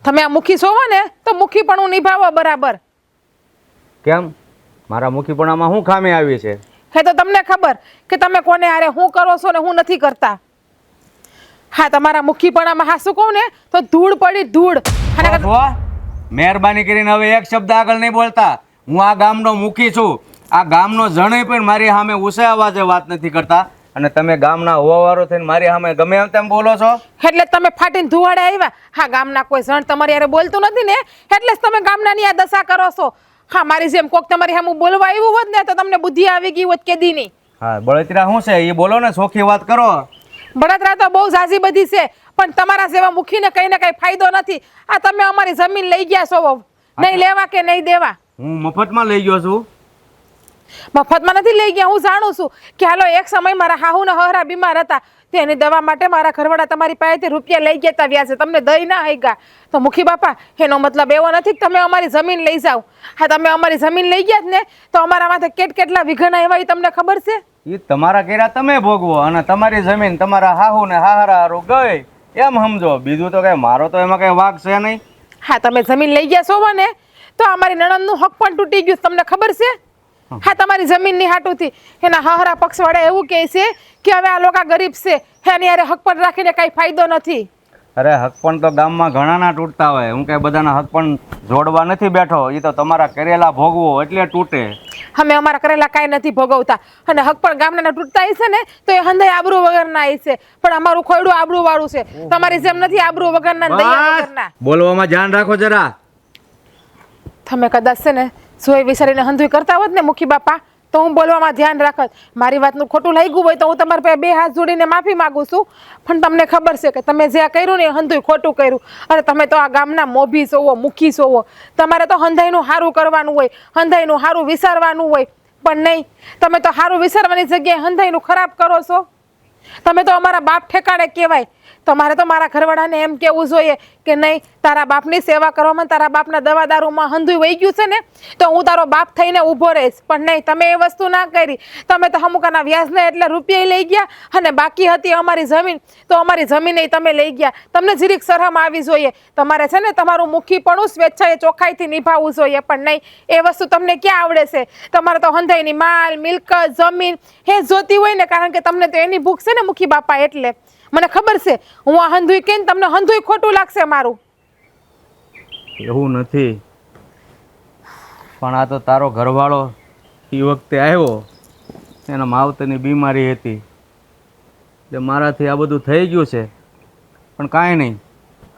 Speaker 2: તમે આ મુખી છો ને તો મુખી પણ હું નિભાવો બરાબર.
Speaker 4: કેમ? મારા મુખીપણામાં શું ખામી આવી છે?
Speaker 2: હે તો તમને ખબર કે તમે કોને હારે હું કરો છો ને હું નથી કરતા. હા, તમારા મુખીપણામાં હાસું કહું ને તો ધૂળ પડી ધૂળ.
Speaker 4: મહેરબાની કરીને હવે એક શબ્દ આગળ નહીં બોલતા. હું આ ગામનો મુખી છું. આ ગામનો જણે પણ મારી સામે ઊંચા અવાજે વાત નથી કરતા, અને તમે ગામના હોવાવાળો થઈને મારી સામે ગમે એમ તેમ બોલો છો.
Speaker 2: એટલે તમે ફાટીને ધુવાડે આવ્યા. હા, ગામના કોઈ જણ તમારી યારે બોલતું નથી ને એટલે જ તમે ગામનાની આ દશા કરો છો. હા, મારી જેમ કોક તમારી સામે બોલવા આવ્યું હોત ને તો તમને બુદ્ધિ આવી ગઈ હોત કેદી ની.
Speaker 4: હા, બળતરા શું છે એ બોલો ને, ચોખ્ખી વાત કરો.
Speaker 2: બળતરા તો બહુ ઝાઝી બધી છે, પણ તમારા જેવા મુખીને કઈ ને કઈ ફાયદો નથી. આ તમે અમારી જમીન લઈ ગયા છો, નહીં લેવા કે નહીં દેવા.
Speaker 4: હું મફતમાં લઈ ગયો છું.
Speaker 2: મફતમાં નથી લઈ ગયા. હું જાણું છું કે હાલો એક સમય મારા હાહુ ને હહરા બીમાર હતા, તેની દવા માટે મારા ઘરવાળા તમારી પાસેથી રૂપિયા લઈ ગયા હતા વ્યાજે, તમને દઈ ના હૈગા. તો મુખી બાપા, એનો મતલબ એવો નથી કે તમે અમારી જમીન લઈ જાઓ. હા, તમે અમારી જમીન લઈ ગયા જ ને તો અમારા માથે કેટલા વિઘના એવા એ તમને ખબર છે?
Speaker 4: એ તમારા કર્યા તમે ભોગવો, અને તમારી જમીન તમારા હાહુ ને હાહરા હારું ગઈ એમ સમજો. બીજું તો કઈ મારો તો એમાં કઈ વાગ છે નહીં.
Speaker 2: હા, તમે જમીન લઈ ગયા છો ને તો અમારી નણંદનું હક પણ તૂટી ગયું, તમને ખબર છે? હા, તમારી જમીનની હાટુથી એના હહરા પક્ષવાળા એવું કહે છે કે હવે આ લોકો ગરીબ છે, એની યારે હક પણ રાખીને કઈ ફાયદો નથી.
Speaker 4: અરે હક પણ તો ગામમાં ઘણાના તૂટતા હોય. હું કઈ બધાના હક પણ જોડવા નથી બેઠો. એ તો તમારા કરેલા ભોગવો એટલે તૂટે.
Speaker 2: અમે અમારા કરેલા કાંઈ નથી ભોગવતા, અને હક પણ ગામના તૂટતા હશે ને તો એ હંધાય આબરૂ વગરના હશે, પણ અમારું ખોયડું આબરૂ વાળું છે. તમારી જેમ નથી આબરૂ વગરના, દયા વગરના.
Speaker 4: બોલવામાં ધ્યાન રાખો જરા.
Speaker 2: તમે કદાચ છે ને જોઈ વિચારીને હંધુઈ કરતા હોત ને મુખી બાપા તો હું બોલવામાં ધ્યાન રાખત. મારી વાતનું ખોટું લાગ્યું હોય તો હું તમારા પાસે 2 હાથ જોડીને માફી માંગુ છું. પણ તમને ખબર છે કે તમે જે આ કર્યું ને એ હંધુય ખોટું કર્યું. અને તમે તો આ ગામના મોભી સોવો, મુખી સોવો. તમારે તો હંધાઈનું સારું કરવાનું હોય, હંધાઈનું સારું વિચારવાનું હોય. પણ નહીં, તમે તો સારું વિચારવાની જગ્યાએ હંધાઈનું ખરાબ કરો છો. તમે તો અમારા બાપ ઠેકાણે કહેવાય. તમારે તો મારા ઘરવાળાને એમ કહેવું જોઈએ કે નહીં, તારા બાપની સેવા કરવામાં, તારા બાપના દવા દારૂમાં હંધુય વહી ગયું છે ને, તો હું તારો બાપ થઈને ઊભો રહીશ. પણ નહીં, તમે એ વસ્તુ ના કરી. તમે તો અમુકના વ્યાજને એટલે રૂપિયા લઈ ગયા, અને બાકી હતી અમારી જમીન, તો અમારી જમીન તમે લઈ ગયા. તમને જીરીક શરમ આવી જોઈએ. તમારે છે ને તમારું મુખીપણું સ્વેચ્છાએ ચોખ્ખાઈથી નિભાવવું જોઈએ. પણ નહીં, એ વસ્તુ તમને ક્યાં આવડે છે? તમારે તો હંધાઈની માલ, મિલકત, જમીન એ જોતી હોય ને, કારણ કે તમને તો એની ભૂખ છે ને મુખી બાપા. એટલે મને ખબર છે, હું આ હંધુય કહીને તમને હંધુય ખોટું લાગશે મારું.
Speaker 4: એવું નથી, પણ આ તો તારો ઘરવાળો એ વખતે આવ્યો, એના માવતરની બીમારી હતી એટલે મારાથી આ બધું થઈ ગયું છે. પણ કાંઈ નહીં,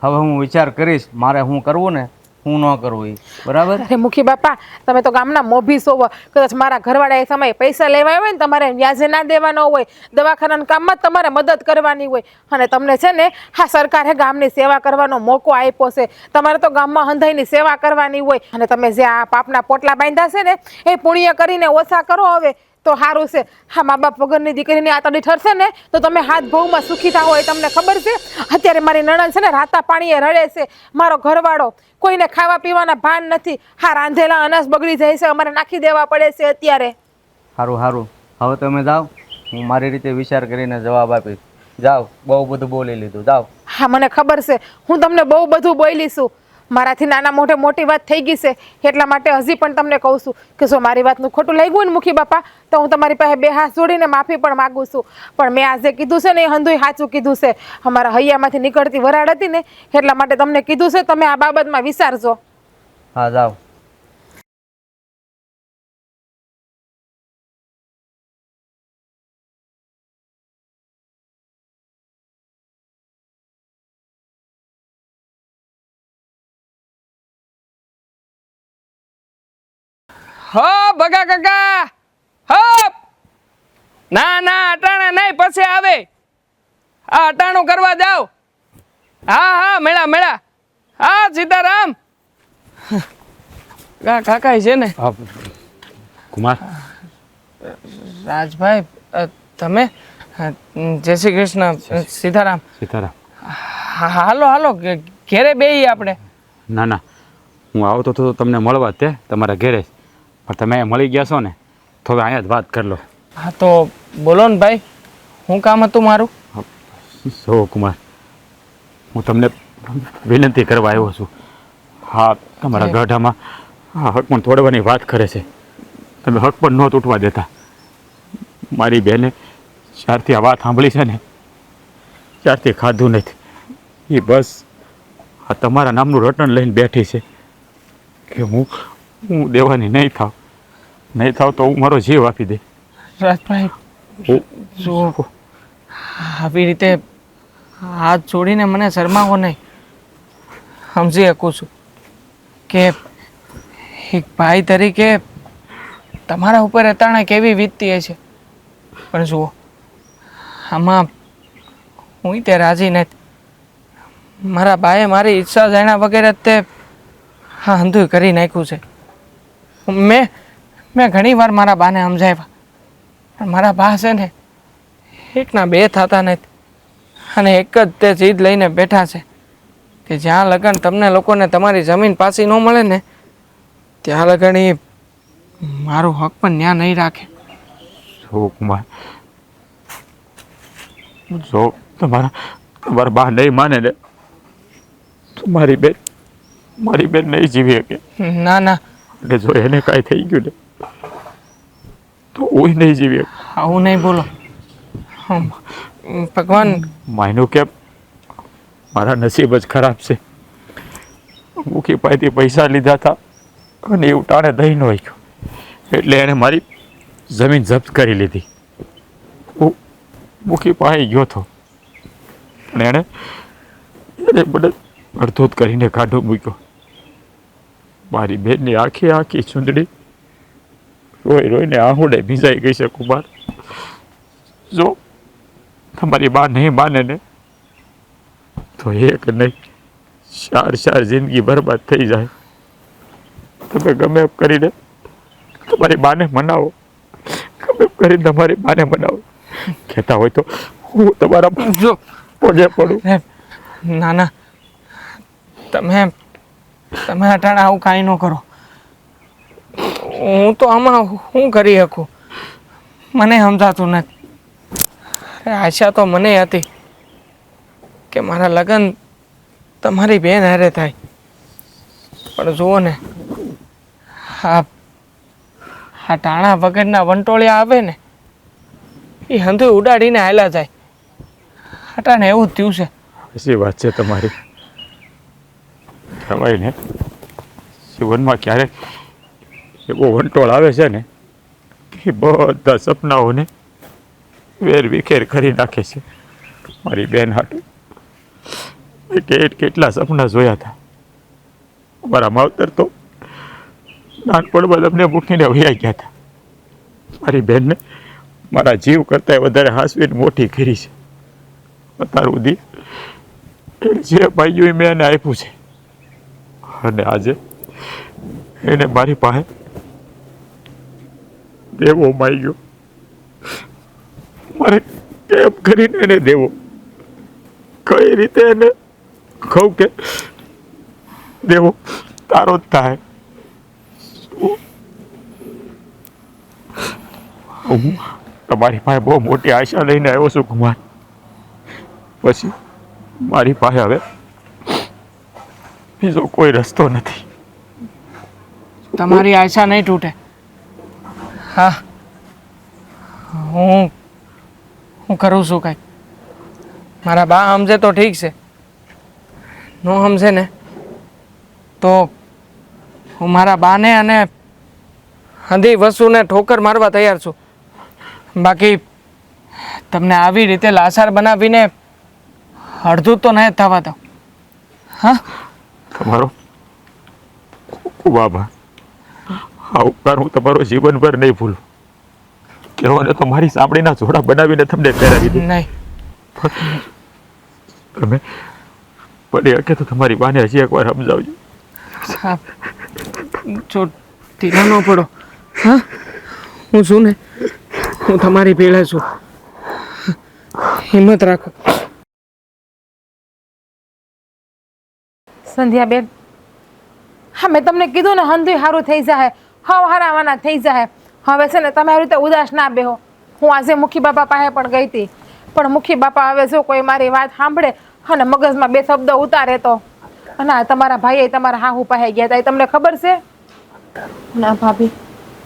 Speaker 4: હવે હું વિચાર કરીશ મારે શું કરવું ને હું ન કરવું એ. બરાબર?
Speaker 2: અરે મુખી બાપા, તમે તો ગામના મોભી સોવો. કદાચ મારા ઘરવાળા એ સમયે પૈસા લેવા હોય ને, તમારે વ્યાજે ના દેવાનો હોય, દવાખાનાના કામમાં જ તમારે મદદ કરવાની હોય. અને તમને છે ને હા સરકારે ગામની સેવા કરવાનો મોકો આપ્યો છે. તમારે તો ગામમાં હંધાઈની સેવા કરવાની હોય. અને તમે જે આ પાપના પોટલા બાંધ્યા છે ને, એ પુણ્ય કરીને ઓછા કરો હવે તો સારું છે. હા, મા બાપ વગરની દીકરીની આતડી ઠરશે ને તો તમે હાથ ભવમાં સુખી થાઓ. એ તમને ખબર છે? અત્યારે મારી નણંદ છે ને રાતા પાણીએ રડે છે. મારો ઘરવાળો કોઈને ખાવા પીવાના ભાન નથી. હા, રાંધેલા અનાજ બગડી જાય છે, અમારે નાખી દેવા પડે છે અત્યારે.
Speaker 4: સારું સારું, હવે તમે જાઓ, હું મારી રીતે વિચાર કરીને જવાબ આપીશ. જાઓ, બહુ બધું બોલી લીધું, જાઓ.
Speaker 2: હા, મને ખબર છે, હું તમને બહુ બધું બોલી છું. મારાથી નાના મોઢે મોટી વાત થઈ ગઈ છે, એટલા માટે હજી પણ તમને કહું છું કે જો મારી વાતનું ખોટું લાગ્યું ને મુખી બાપા, તો હું તમારી પાસે 2 હાથ જોડીને માફી પણ માગું છું. પણ મેં આજે કીધું છે ને એ હંધુય સાચું કીધું છે. અમારા હૈયામાંથી નીકળતી વરાળ હતી ને, એટલા માટે તમને કીધું છે. તમે આ બાબતમાં વિચારજો.
Speaker 4: હા, જાઓ.
Speaker 6: હો ભગા કાકા, હો ના ના, અટાણે નહીં, પછી આવે. આ અટાણું કરવા જાઓ. હા હા, મેળા મેળા. હા, સીતારામ. કાકા છે ને
Speaker 3: કુમાર,
Speaker 6: રાજભાઈ, તમે? જય શ્રી કૃષ્ણ. સીતારામ.
Speaker 3: સીતારામ.
Speaker 6: હાલો હાલો, ઘેરે બેહી આપણે.
Speaker 3: ના ના, હું આવતો હતો તમને મળવા તે તમારા ઘેરે, પણ તમે અહીંયા મળી ગયા છો ને, તો હવે અહીંયા જ વાત કરી લો.
Speaker 6: હા તો બોલો ને ભાઈ, શું કામ હતું મારું?
Speaker 3: જો કુમાર, હું તમને વિનંતી કરવા આવ્યો છું. હા, તમારા ગઢામાં હા હક પણ તોડવાની વાત કરે છે. તમે હક પણ ન તૂટવા દેતા. મારી બેને જ્યારથી આ વાત સાંભળી છે ને, ત્યારથી ખાધું નથી. એ બસ આ તમારા નામનું રટણ લઈને બેઠી છે કે હું દેવાની નહીં થાવ તો હું મારો જીવ આપી દે.
Speaker 6: રાજભાઈ, જો આવી રીતે હાથ જોડીને મને શરમાવો નહીં. સમજી શકું છું કે એક ભાઈ તરીકે તમારા ઉપર અતાણે કેવી વીતતી હશે, પણ જુઓ આમાં હું તે રાજી નથી. મારા બાએ મારી ઈચ્છા જાણ્યા વગેરે તે હા અંધું કરી નાખ્યું છે. મેં ઘણી વાર મારા બાને સમજાવ્યા, પણ મારા બા છે ને એકના 2 થતા નથી, અને એક જ તે જીદ લઈને બેઠા છે કે જ્યાં લગન તમને લોકોને તમારી જમીન પાછી ન મળે ને, ત્યાં લગન એ મારું હક પણ ન્યા નહીં રાખે.
Speaker 3: જો કુમાર, જો તમારા બા નહીં માને ને, તો મારી બેન નહીં જીવી શકે.
Speaker 6: ના ના,
Speaker 3: એટલે જો એને કાંઈ થઈ ગયું ને, તો હું નહીં જીવી શકું.
Speaker 6: આવું નહીં બોલો. ભગવાન
Speaker 3: માયનું કે મારા નસીબ જ ખરાબ છે. મુખી પાસેથી પૈસા લીધા હતા અને એવું ટાણે દહીં ન ગયો, એટલે એણે મારી જમીન જપ્ત કરી લીધી. હું મુખી પાસે ગયો હતો, પણ એણે બધે અડધોત કરીને કાઢો મૂક્યો. મારી બેનની આખી ચૂંદડી રોઈ રોઈને આહુડે ભીંજાઈ ગઈ છે કુમાર. જો તમારી બા નહીં માને ને તો એક નહીં ચાર જિંદગી બરબાદ થઈ જાય. તમે ગમે એમ કરીને તમારી બાને મનાવો, ગમે એમ કરીને તમારી બાને મનાવો. કહેતા હોય તો હું તમારા
Speaker 6: જો
Speaker 3: પગે પડું.
Speaker 6: ના ના, તમે તમે અટાણે આવું કાંઈ ન કરો. હું તો આમાં શું કરી શકું, મને સમજાતું નથી. અરે આશા તો મને હતી કે મારા લગ્ન તમારી બેન હારે થાય, પણ જુઓ ને આ ટાણા વગરના વંટોળિયા આવે ને એ હંધુય ઉડાડીને હાલ્યા જાય. અટાણે એવું જ થયું છે.
Speaker 3: સાચી વાત છે તમારી. કહેવાય ને જીવનમાં ક્યારેક એવો વંટોળ આવે છે ને કે બધા સપનાઓને વેર વિખેર કરી નાખે છે. મારી બેન હાટું કેટલા સપના જોયા હતા. મારા માવતર તો નાનપણમાં અમને મૂકીને વયા ગયા હતા. મારી બેનને મારા જીવ કરતાં વધારે હાસવીને મોટી કરી છે. અત્યાર સુધી જે ભાઈઓ મેં એને આપ્યું છે, અને આજે એને મારી પાસે દેવો માગ્યો. મારે કેમ કરીને એને દેવો, કઈ રીતે એને કહું કે દેવો તારો જ થાય. હું તમારી પાસે બહુ મોટી આશા લઈને આવ્યો છું કુમાર. પછી મારી પાસે હવે બીજો કોઈ રસ્તો નથી.
Speaker 6: તમારી આશા નહીં તૂટે. હા, હું કરું છું કંઈક. મારા બા સમજે તો ઠીક છે, ન સમજે ને તો હું મારા બાને અને હંધી વસ્તુને ઠોકર મારવા તૈયાર છું. બાકી તમને આવી રીતે લાચાર બનાવીને અડધું તો નહીં થવા દો. હા,
Speaker 3: તમારો ખૂબ આભાર. આ ઉપકાર હું તમારો જીવનભર નહીં ભૂલું. કહેવાને તો મારી સાંભળીના જોડા બનાવીને તમને પહેરાવી દઉં.
Speaker 6: નહીં,
Speaker 3: તમે પડે હકે તો તમારી બાને હજી એકવાર સમજાવજો.
Speaker 6: હા, જો ઢીલા ન પડો. હા, હું છું ને, હું તમારી ભેળા છું. હિંમત રાખો.
Speaker 2: સંધ્યાબેન, હા મેં તમને કીધું ને હંધુય સારું થઈ જાય, હવ હારાવાના થઈ જાય. હવે છે ને તમે આવી રીતે ઉદાસ ના બેહો. હું આજે મુખી બાપા પાસે પણ ગઈ હતી, પણ મુખી બાપા હવે જો કોઈ મારી વાત સાંભળે અને મગજમાં બે શબ્દ ઉતારે તો. અને આ તમારા ભાઈએ તમારા હાહુ પાસે ગયા હતા, એ તમને ખબર છે?
Speaker 1: ના ભાભી,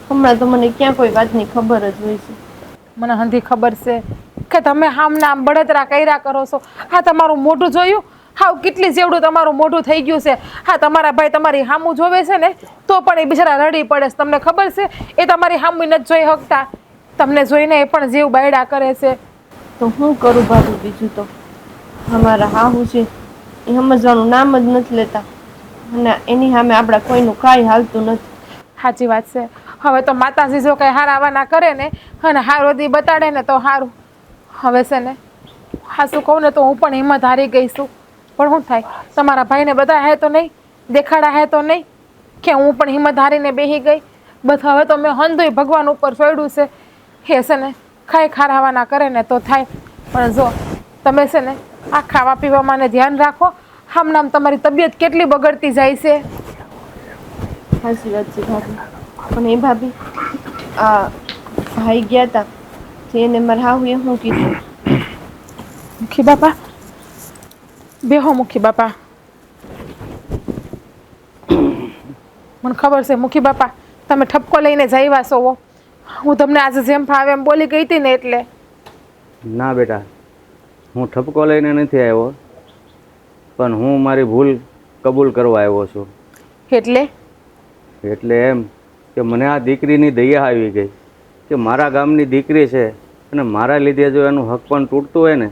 Speaker 1: હમણાં તો મને ક્યાં કોઈ વાતની ખબર જ હોય છે.
Speaker 2: મને હંધી ખબર છે કે તમે આમના આમ બળતરા કર્યા કરો છો. હા, તમારું મોઢું જોયું, હાવ કેટલી જેવડું તમારું મોઢું થઈ ગયું છે. હા, તમારા ભાઈ તમારી હામું જોવે છે ને તો પણ એ બિચારા રડી પડે છે. તમને ખબર છે એ તમારી હામું નથી જોઈ શકતા, તમને જોઈને એ પણ જીવ બાયડા કરે છે.
Speaker 1: તો હું કરું ભાભી? બીજું તો અમારા હાહુ છે એ સમજવાનું નામ જ નથી લેતા, અને એની સામે આપણા કોઈનું કાંઈ હાલતું નથી.
Speaker 2: સાચી વાત છે. હવે તો માતાજી જો કંઈ હારાવાના કરે ને અને હારો દી બતાડે ને તો સારું. હવે છે ને હાસું કહું ને તો હું પણ હિંમત હારી ગઈ છું. પણ શું થાય, તમારા ભાઈને બધા હે તો નહીં, દેખાડા હે તો નહીં કે હું પણ હિંમત હારીને બેસી ગઈ. બસ હવે તો મેં હંધુય ભગવાન ઉપર છોડ્યું છે. હે છે ને ખાઈ ખારાવાના કરે ને તો થાય. પણ જો તમે છે ને આ ખાવા પીવામાં ને ધ્યાન રાખો. આમ નામ તમારી તબિયત કેટલી બગડતી જાય છે.
Speaker 1: સાચી વાત છે ભાભી. પણ એ ભાભી, આ ભાઈ ગયા હતા એને મારા હાહુએ શું કીધું?
Speaker 2: મુખી બાપા બેહો. મુખી બાપા, મને ખબર છે મુખી બાપા તમે ઠપકો લઈને જઈવા છો. હું તમને આજે જેમ ફાવે એમ બોલી ગઈ હતી ને એટલે.
Speaker 4: ના બેટા, હું ઠપકો લઈને નથી આવ્યો, પણ હું મારી ભૂલ કબૂલ કરવા આવ્યો છું. એટલે એમ કે મને આ દીકરીની દયા આવી ગઈ કે મારા ગામની દીકરી છે અને મારા લીધે જો એનું હક પણ તૂટતું હોય ને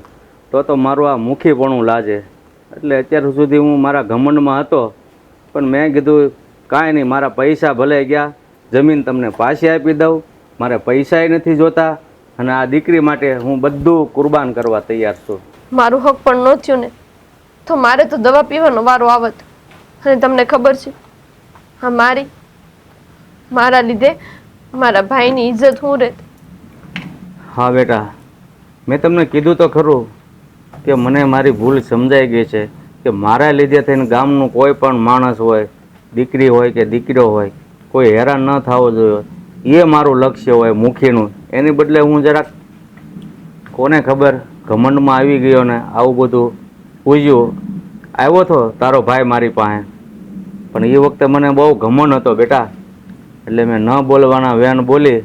Speaker 4: તો મારું આ મુખીપણું લાજે. એટલે અત્યાર સુધી હું મારા ઘમંડમાં હતો, પણ મેં કીધું કાંઈ નહીં, મારા પૈસા ભલે ગયા જમીન તમને પાછી આપી દઉં. મારે પૈસાય નથી જોતા અને આ દીકરી માટે હું બધું કુરબાન કરવા તૈયાર છું.
Speaker 1: મારું હક પણ ન થયું ને તો મારે તો દવા પીવાનો વારો આવત. અને તમને ખબર છે હા મારા લીધે મારા ભાઈની ઇજ્જત હું રહેત.
Speaker 4: હા બેટા, મેં તમને કીધું તો ખરું કે મને મારી ભૂલ સમજાઈ ગઈ છે કે મારા લીધે થઈને ગામનું કોઈ પણ માણસ હોય, દીકરી હોય કે દીકરો હોય, કોઈ હેરાન ન થવો જોઈએ. એ મારું લક્ષ્ય હોય મુખીનું. એની બદલે હું જરાક કોને ખબર ઘમંડમાં આવી ગયો ને આવું બધું પૂજ્યું. આવ્યો હતો તારો ભાઈ મારી પાસે, પણ એ વખતે મને બહુ ઘમંડ હતો બેટા, એટલે મેં ન બોલવાના વેણ બોલી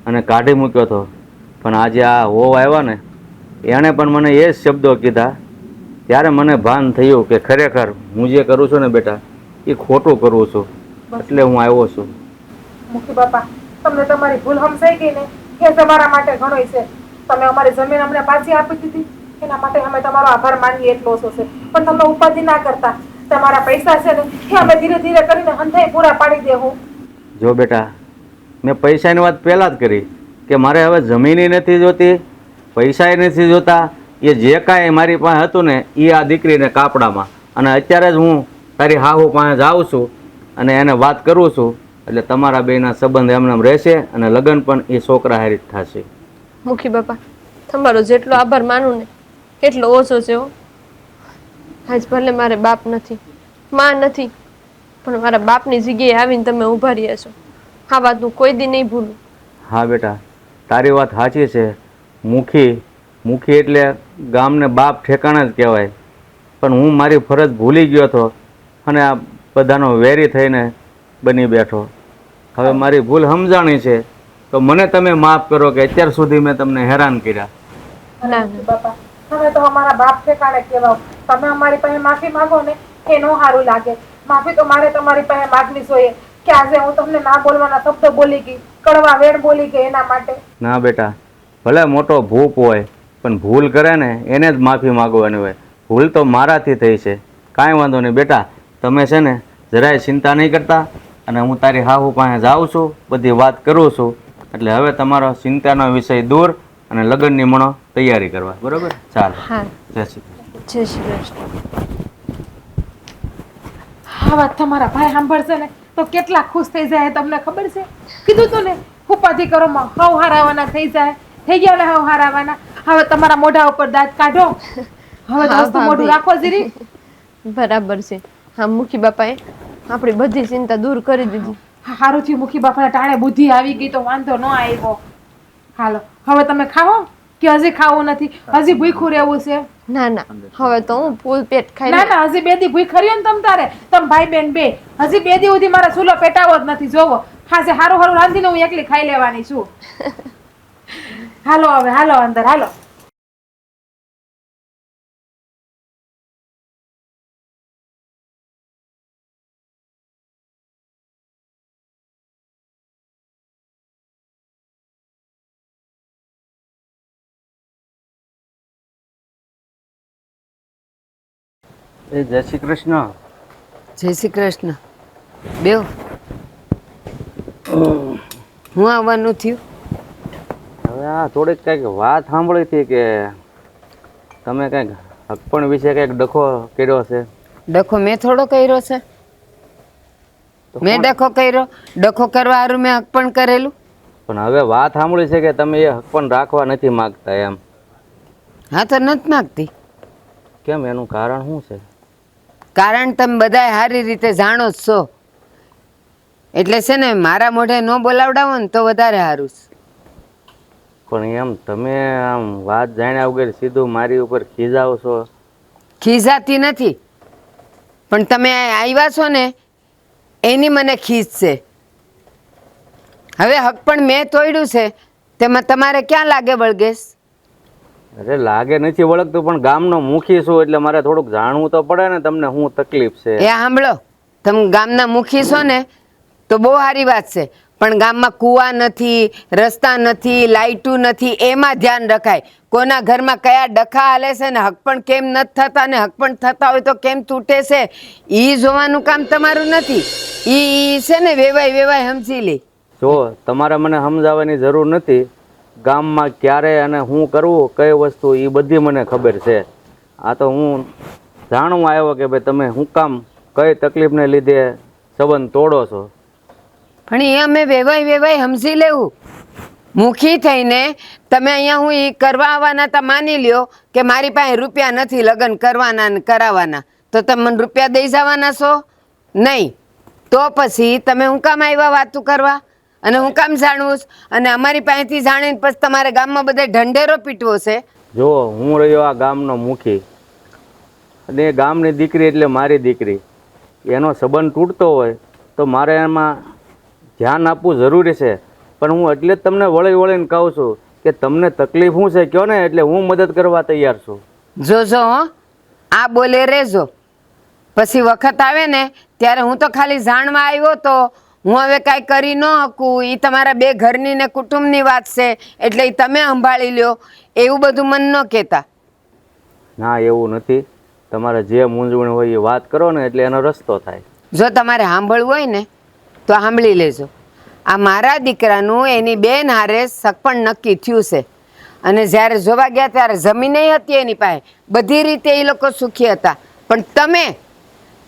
Speaker 4: અને કાઢી મૂક્યો હતો. પણ આજે આ હોવ આવ્યા ને એણે પણ મને એ જ શબ્દો કીધા. ત્યારે મને ભાન થયું કે ખરેખર હું જે કરું છું ને બેટા એ ખોટું કરું છું, એટલે હું આવ્યો છું.
Speaker 2: મુખી બાપા, તમને તમારી ભૂલ સમજાઈ ગઈ ને એ તમારા માટે ઘણોય છે. તમે અમારી જમીન અમને પાછી આપી દીધી એના માટે અમે તમારો આભાર માનીએ એટલો ઓછો છે. પણ તમે ઉપાધિ ના કરતા. તમારા પૈસા છે ને એ અમે ધીરે ધીરે કરીને હંધાઈ પૂરા પાડી દેવું.
Speaker 4: જો બેટા, મેં પૈસાની વાત પહેલાં જ કરી કે મારે હવે જમીનય નથી જોતી, પૈસાય નથી જોતા. એ જે કાંઈ મારી પાસે હતું ને એ આ દીકરીને કાપડામાં. અને અત્યારે જ હું તારી હાહુ પાસે જાઉં છું અને એને વાત કરું છું, એટલે તમારા બેના સંબંધ એમને એમ રહેશે અને લગ્ન પણ એ છોકરા હારી જ થશે.
Speaker 1: મુખી બાપા, તમારો જેટલો આભાર માનું ને એટલો ઓછો છે હો. આજ ભલે મારે બાપ નથી, માં નથી, પણ મારા બાપની જગ્યાએ આવીને તમે ઊભા રહ્યા છો. આ વાત હું કોઈ દી નહીં ભૂલું.
Speaker 4: હા બેટા, તારી વાત સાચી છે. મુખી એટલે ગામને બાપ ઠેકાણા જ કહેવાય. પણ હું મારી ફરજ ભૂલી ગયો હતો અને આ બધાનો વેરી થઈને બની બેઠો. હવે મારી ભૂલ સમજાણી છે તો મને તમે માફ કરો કે અત્યાર સુધી મેં તમને હેરાન કર્યા.
Speaker 1: ના
Speaker 2: બાપા, તમે તો અમારા બાપ ઠેકાણે કહેવાઓ. તમે અમારી પાસે માફી માંગો ને એ નો સારું લાગે. માફી તો મારે તમારી પાસે માંગવી જોઈએ કે આજે હું તમને ના બોલવાના શબ્દ બોલી ગઈ, કડવા વેણ બોલી ગઈ એના માટે.
Speaker 4: ના બેટા, ભલે મોટો ભૂપ હોય પણ ભૂલ કરે ને એને જ માફી માગવાની હોય. ભૂલ તો મારાથી થઈ છે, કાંઈ વાંધો નહીં બેટા. તમે છે ને જરાય ચિંતા નહીં કરતા અને હું તારી હાહુ પાસે જાઉં છું, બધી વાત કરું છું. એટલે હવે તમારો ચિંતાનો વિષય દૂર અને લગ્નની મણો તૈયારી કરવા. બરોબર? ચાલો,
Speaker 1: હા,
Speaker 4: જય શ્રી કૃષ્ણ.
Speaker 1: જય શ્રી કૃષ્ણ.
Speaker 2: આ વાત તમારા ભાઈ સાંભળશે ને તો કેટલા ખુશ થઈ જાય તમને ખબર છે? કીધું તું ને ઉપાધિ કરો માં હવ હારાવાના થઈ જાય. થઈ ગયા ને હવ હારાવાના. હવે તમારા મોઢા ઉપર દાંત કાઢો. હવે
Speaker 1: હા,
Speaker 2: દોસ્તો મોઢું
Speaker 1: ભાભી.
Speaker 2: રાખો જીરી.
Speaker 1: બરાબર છે. હા, મુખી બાપાએ આપણી બધી ચિંતા દૂર કરી દીધી.
Speaker 2: હારું થયું મુખી બાપાના ટાણે બુદ્ધિ આવી ગઈ તો વાંધો ન આવ્યો. હાલો હવે તમે ખાઓ કે હજી ખાવું નથી? હજી ભૂખ્યું રહેવું છે?
Speaker 1: ના ના, હવે તો હું ફૂલ પેટ ખાઈ
Speaker 2: ના
Speaker 1: લઈશ.
Speaker 2: ના, હજી બે દી ભૂખ ખરી ને તમ તારે તમ ભાઈ બેન બે હજી બે દી સુધી મારા ચૂલો પેટાવો જ નથી. જોવો હાસે હારું હારું રાંધીને હું એકલી ખાઈ લેવાની છું. હાલો હવે હાલો અંદર હાલો.
Speaker 4: જય શ્રી કૃષ્ણ.
Speaker 5: જય શ્રી કૃષ્ણ. બેવ હું આવવાનું થયું?
Speaker 4: હવે આ થોડીક કંઈક વાત સાંભળી હતી કે તમે કંઈક હકપણ વિશે કંઈક ડખો કર્યો છે.
Speaker 5: ડખો મેં થોડો કર્યો છે? મેં ડખો કર્યો? ડખો કરવા હારું મેં હક પણ કરેલું.
Speaker 4: પણ હવે વાત સાંભળી છે કે તમે એ હકપણ રાખવા નથી માગતા એમ.
Speaker 5: હા તો નથી માગતી.
Speaker 4: કેમ, એનું કારણ શું છે?
Speaker 5: કારણ તમે બધા સારી રીતે જાણો જ છો, એટલે છે ને મારા મોઢે ન બોલાવડાવો ને તો વધારે સારું છે.
Speaker 4: પણ એમ તમે આમ વાત જાણ્યા વગર સીધું મારી ઉપર ખીજાવ છો.
Speaker 5: ખીજાતી નથી, પણ તમે આવ્યા છો ને એની મને ખીજ છે. હવે હક પણ મેં તોડ્યું છે તેમાં તમારે ક્યાં લાગે વળગેશ?
Speaker 4: અરે લાગે નથી વળગતું, પણ ગામનો મુખી છું એટલે મારે થોડુંક જાણવું તો પડે ને તમને શું તકલીફ છે.
Speaker 5: એ સાંભળો, તમે ગામના મુખી છો ને તો બહુ સારી વાત છે, પણ ગામમાં કૂવા નથી, રસ્તા નથી, લાઇટું નથી, એમાં ધ્યાન રખાય. કોના ઘરમાં કયા ડખા હાલે છે ને હક પણ કેમ નથી થતા ને હક પણ થતા હોય તો કેમ તૂટે છે એ જોવાનું કામ તમારું નથી. એ છે ને વેવાય સમજી લે.
Speaker 4: જો તમારે મને સમજાવવાની જરૂર નથી. ગામમાં ક્યારે અને શું કરવું, કઈ વસ્તુ, એ બધી મને ખબર છે. આ તો હું જાણવા આવ્યો કે ભાઈ તમે શું કામ કઈ તકલીફને લીધે સંબંધ તોડો છો.
Speaker 5: પણ એ અમે વેવાય સમજી લેવું. મુખી થઈને તમે અહીંયા હું એ કરવા આવવાના તા માની લ્યો કે મારી પાસે રૂપિયા નથી લગ્ન કરવાના ને કરાવવાના, તો તમે મને રૂપિયા દઈ જવાના છો? નહીં. તો પછી તમે હું કામ આવ્યા વાતું કરવા અને હું કામ જાણવું છે? અને અમારી પાસેથી જાણીને પછી તમારે ગામમાં બધે ઢંઢેરો પીટવો છે.
Speaker 4: જો હું રહ્યો આ ગામનો મુખી અને એ ગામની દીકરી એટલે મારી દીકરી, એનો સંબંધ તૂટતો હોય તો મારે એમાં ધ્યાન આપવું જરૂરી છે. પણ હું એટલે જ તમને વળીને કહું છું કે તમને તકલીફ શું છે કહો ને, એટલે હું મદદ કરવા તૈયાર છું.
Speaker 5: જોજો હો, આ બોલે રહેજો. પછી વખત આવે ને ત્યારે હું તો ખાલી જાણવા આવ્યો તો હું હવે કાંઈ કરી ન શકું. એ તમારા બે ઘરની ને કુટુંબની વાત છે એટલે એ તમે સંભાળી લ્યો, એવું બધું મન ન કહેતા.
Speaker 4: ના, એવું નથી. તમારે જે મૂંઝવણ હોય એ વાત કરો ને એટલે એનો રસ્તો થાય.
Speaker 5: જો તમારે સાંભળવું હોય ને તો સાંભળી લેજો. આ મારા દીકરાનું એની બેન હારે સગપણ નક્કી થયું છે અને જ્યારે જોવા ગયા ત્યારે જમીન હતી એની પાસે, બધી રીતે એ લોકો સુખી હતા. પણ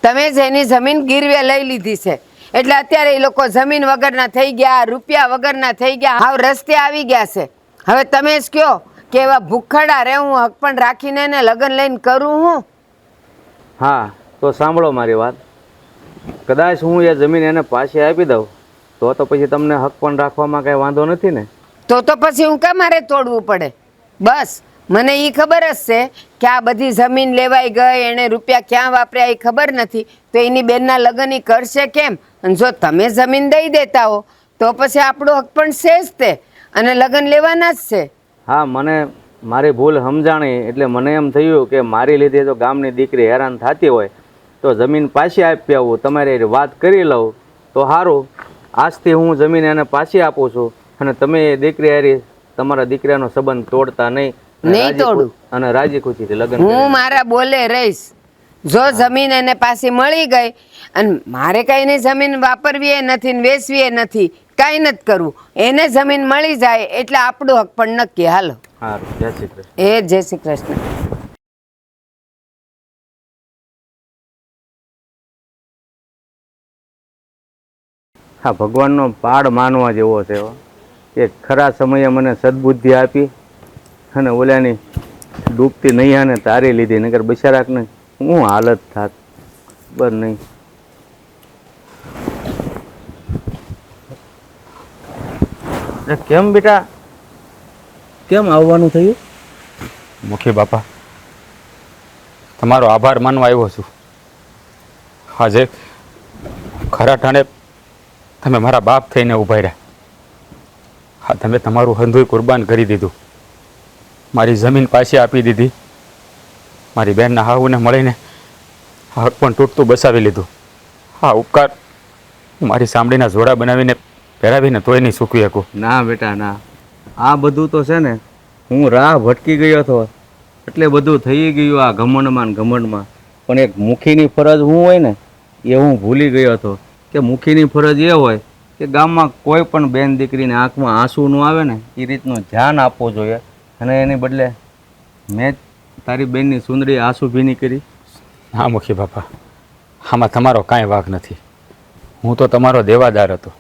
Speaker 5: તમે જ એની જમીન ગીરવે લઈ લીધી છે એટલે અત્યારે એ લોકો જમીન વગરના થઈ ગયા, રૂપિયા વગરના થઈ ગયા, હાવ રસ્તે આવી ગયા છે. હવે તમે જ કહો કે એવા ભૂખડા રે હું હક પણ રાખીને એને લગ્ન લઈને કરું હું?
Speaker 4: હા, તો સાંભળો મારી વાત. કદાચ હું એ જમીન એને પાછી આપી દઉં તો પછી તમને હક પણ રાખવામાં કાંઈ વાંધો નથી ને?
Speaker 5: તો પછી હું કાં મારે તોડવું પડે? બસ મને એ ખબર જ છે કે આ બધી જમીન લેવાઈ ગઈ, એણે રૂપિયા ક્યાં વાપર્યા એ ખબર નથી, તો એની બેનના લગ્ન ઈ કરશે કેમ? અને જો તમે જમીન દઈ દેતા હો તો પછી આપણો હક પણ છે જ તે, અને લગ્ન લેવાના જ છે.
Speaker 4: હા, મને મારી ભૂલ સમજાણી એટલે મને એમ થયું કે મારી લીધે જો ગામની દીકરી હેરાન થતી હોય તો જમીન પાછી આપી આવું, તમારી વાત કરી લઉં તો સારું. આજથી હું જમીન એને પાછી આપું છું અને તમે એ દીકરી હારી તમારા દીકરાનો સંબંધ તોડતા નહીં
Speaker 5: તોડું
Speaker 4: અને રાજી ખુશીથી લગ્ન
Speaker 5: હું મારા બોલે રહીશ. જો જમીન એને પાછી મળી ગઈ અને મારે કઈ ની જમીન વાપરવી એ નથી ને વેચવી એ નથી, કાંઈ નથી કરવું, એને જમીન મળી જાય એટલે આપણું હક પણ નક્કી. હાલો.
Speaker 4: સારું, જય શ્રી કૃષ્ણ.
Speaker 5: જય શ્રી કૃષ્ણ.
Speaker 4: હા, ભગવાનનો પાડ માનવા જેવો છે કે ખરા સમયે મને સદબુદ્ધિ આપી અને ઓલાની ડૂબતી નૈયાને તારી લીધી, નગર બિચારાકને હું હાલત થાત બર નહીં. કેમ બેટા, કેમ આવવાનું થયું?
Speaker 3: મુખી બાપા, તમારો આભાર માનવા આવ્યો છું. આજે ખરા ટાણે તમે મારા બાપ થઈને ઊભા રહ્યા. હા, તમે તમારું હંધુય કુરબાન કરી દીધું, મારી જમીન પાછી આપી દીધી, મારી બહેનના હાહુને મળીને હક પણ તૂટતું બસાવી લીધું. હા, ઉપકાર મારી સાંભળીના જોડા બનાવીને પહેરાવીને તોય નહીં સૂકવી શકું.
Speaker 4: ના બેટા ના, આ બધું તો છે ને હું રાહ ભટકી ગયો હતો એટલે બધું થઈ ગયું આ ઘમંડમાં. પણ એક મુખીની ફરજ શું હોય ને એ હું ભૂલી ગયો હતો કે મુખીની ફરજ એ હોય કે ગામમાં કોઈ પણ બેન દીકરીને આંખમાં આંસુ ન આવે ને એ રીતનું ધ્યાન આપવું જોઈએ. અને એની બદલે મેં તારી બેનની સુંદરી આંસુ ભીની કરી.
Speaker 3: હા મુખી બાપા, આમાં તમારો કાંઈ વાંક નથી. હું તો તમારો દેવાદાર હતો,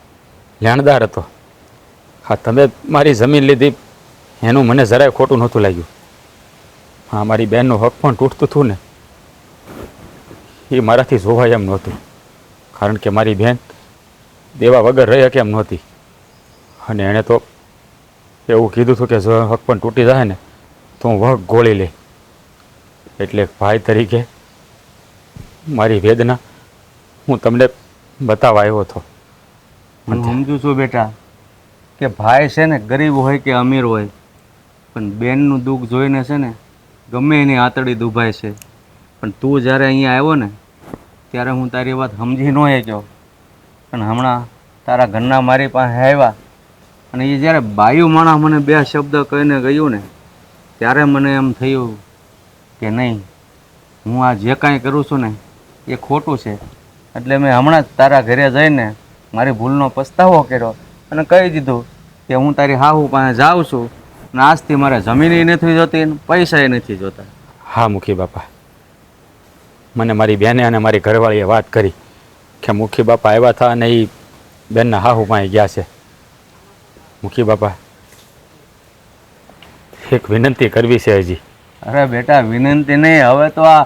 Speaker 3: લેણદાર હતો. હા, તમે મારી જમીન લીધી એનું મને જરાય ખોટું નહોતું લાગ્યું. હા, મારી બહેનનું હક પણ તૂટતું હતું ને એ મારાથી જોવાય એમ નહોતું, કારણ કે મારી બહેન દેવા વગર રહી શકે એમ નહોતી. અને એણે તો એવું કીધું હતું કે જો હક પણ તૂટી જાય ને તો હું વહક ગોળી લે. એટલે ભાઈ તરીકે મારી વેદના હું તમને બતાવવા આવ્યો હતો.
Speaker 4: હું સમજુ છું બેટા કે ભાઈ છે ને ગરીબ હોય કે અમીર હોય પણ બેનનું દુઃખ જોઈને છે ને ગમે એની આતડી દુભાય છે. પણ તું જ્યારે અહીંયા આવ્યો ને ત્યારે હું તારી વાત સમજી ન શક્યો. પણ હમણાં તારા ઘરના મારી પાસે આવ્યા અને એ જ્યારે બાયું માણસ મને બે શબ્દ કહીને ગયું ને ત્યારે મને એમ થયું કે નહીં, હું આ જે કાંઈ કરું છું ને એ ખોટું છે. એટલે મેં હમણાં જ તારા ઘરે જઈને મારી ભૂલનો પસ્તાવો કર્યો અને કહી દીધું કે હું તારી હાહુ પાસે જાઉં છું અને આજથી મારે જમીન નથી જોતી ને પૈસા નથી જોતા.
Speaker 3: હા મુખી બાપા, મને મારી બેને અને મારી ઘરવાળીએ વાત કરી કે મુખી બાપા આવ્યા હતા અને એ બેનના હાહુ પાસે ગયા છે. મુખી બાપા, એક વિનંતી કરવી છે હજી.
Speaker 4: અરે બેટા, વિનંતી નહીં, હવે તો આ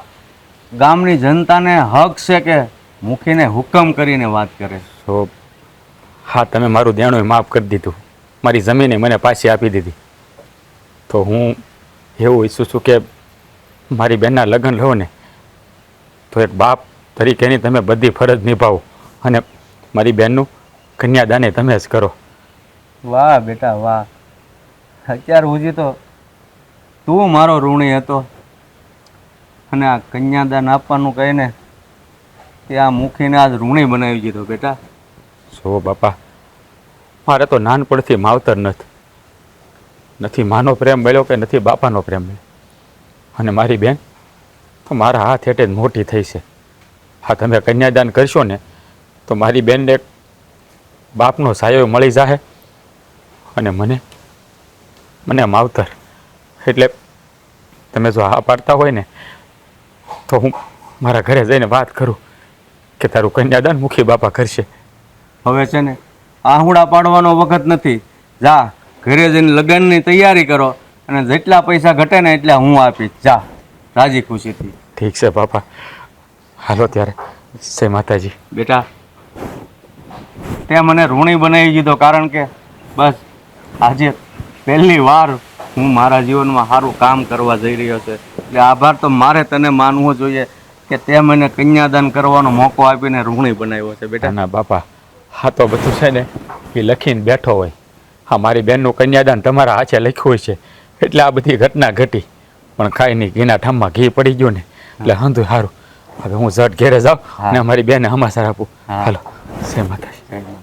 Speaker 4: ગામની જનતાને હક છે કે મુખીને હુકમ કરીને વાત કરે.
Speaker 3: તો હા, તમે મારું દેણું માફ કરી દીધું, મારી જમીને મને પાછી આપી દીધી. તો હું એવું ઈચ્છું છું કે મારી બેનના લગ્ન લો ને તો એક બાપ તરીકેની તમે બધી ફરજ નિભાવો અને મારી બેનનું કન્યાદાને તમે જ કરો.
Speaker 4: વાહ બેટા વાહ, અત્યાર સુધી તો તું મારો ઋણી હતો અને આ કન્યાદાન આપવાનું કહીને તે આ મુખીને આજ ઋણી બનાવી દીધો બેટા.
Speaker 3: જો બાપા, મારે તો નાનપણથી માવતર નથી માનો પ્રેમ મળ્યો કે નથી બાપાનો પ્રેમ મળ્યો. અને મારી બેન તો મારા હાથ હેઠે જ મોટી થઈ છે. હા, તમે કન્યાદાન કરશો ને તો મારી બેનને એક બાપનો સાયો મળી જાહે અને મને માવતર. એટલે તમે જો હા પાડતા હોય ને તો હું મારા ઘરે જઈને વાત કરું કે તારું કન્યાદાન મુખી બાપા કરશે.
Speaker 4: હવે છે ને આહુડા પાડવાનો વખત નથી. જા ઘરે જઈને લગ્નની તૈયારી કરો અને જેટલા પૈસા ઘટે ને એટલા હું આપીશ. જા રાજી ખુશીથી.
Speaker 3: ઠીક છે બાપા, હાલો ત્યારે. જય માતાજી.
Speaker 4: બેટા, તે મને ઋણી બનાવી દીધો કારણ કે બસ આજે પહેલી વાર હું મારા જીવનમાં સારું કામ કરવા જઈ રહ્યો છે. એટલે આભાર તો મારે તને માનવો જોઈએ કે તે મને કન્યાદાન કરવાનો મોકો આપીને ઋણી બનાવ્યો છે બેટા.
Speaker 3: ના બાપા, હા તો બધું છે ને એ લખીને બેઠો હોય. હા, મારી બેનનું કન્યાદાન તમારા હાથે લખ્યું છે એટલે આ બધી ઘટના ઘટી. પણ કાંઈ નહીં, ઘીના ઠામમાં ઘી પડી ગયું ને એટલે હંધું સારું. હવે હું ઝટ ઘેરે જાઉં અને મારી બેને હમાસર આપું. હાલો, જય માતાજી.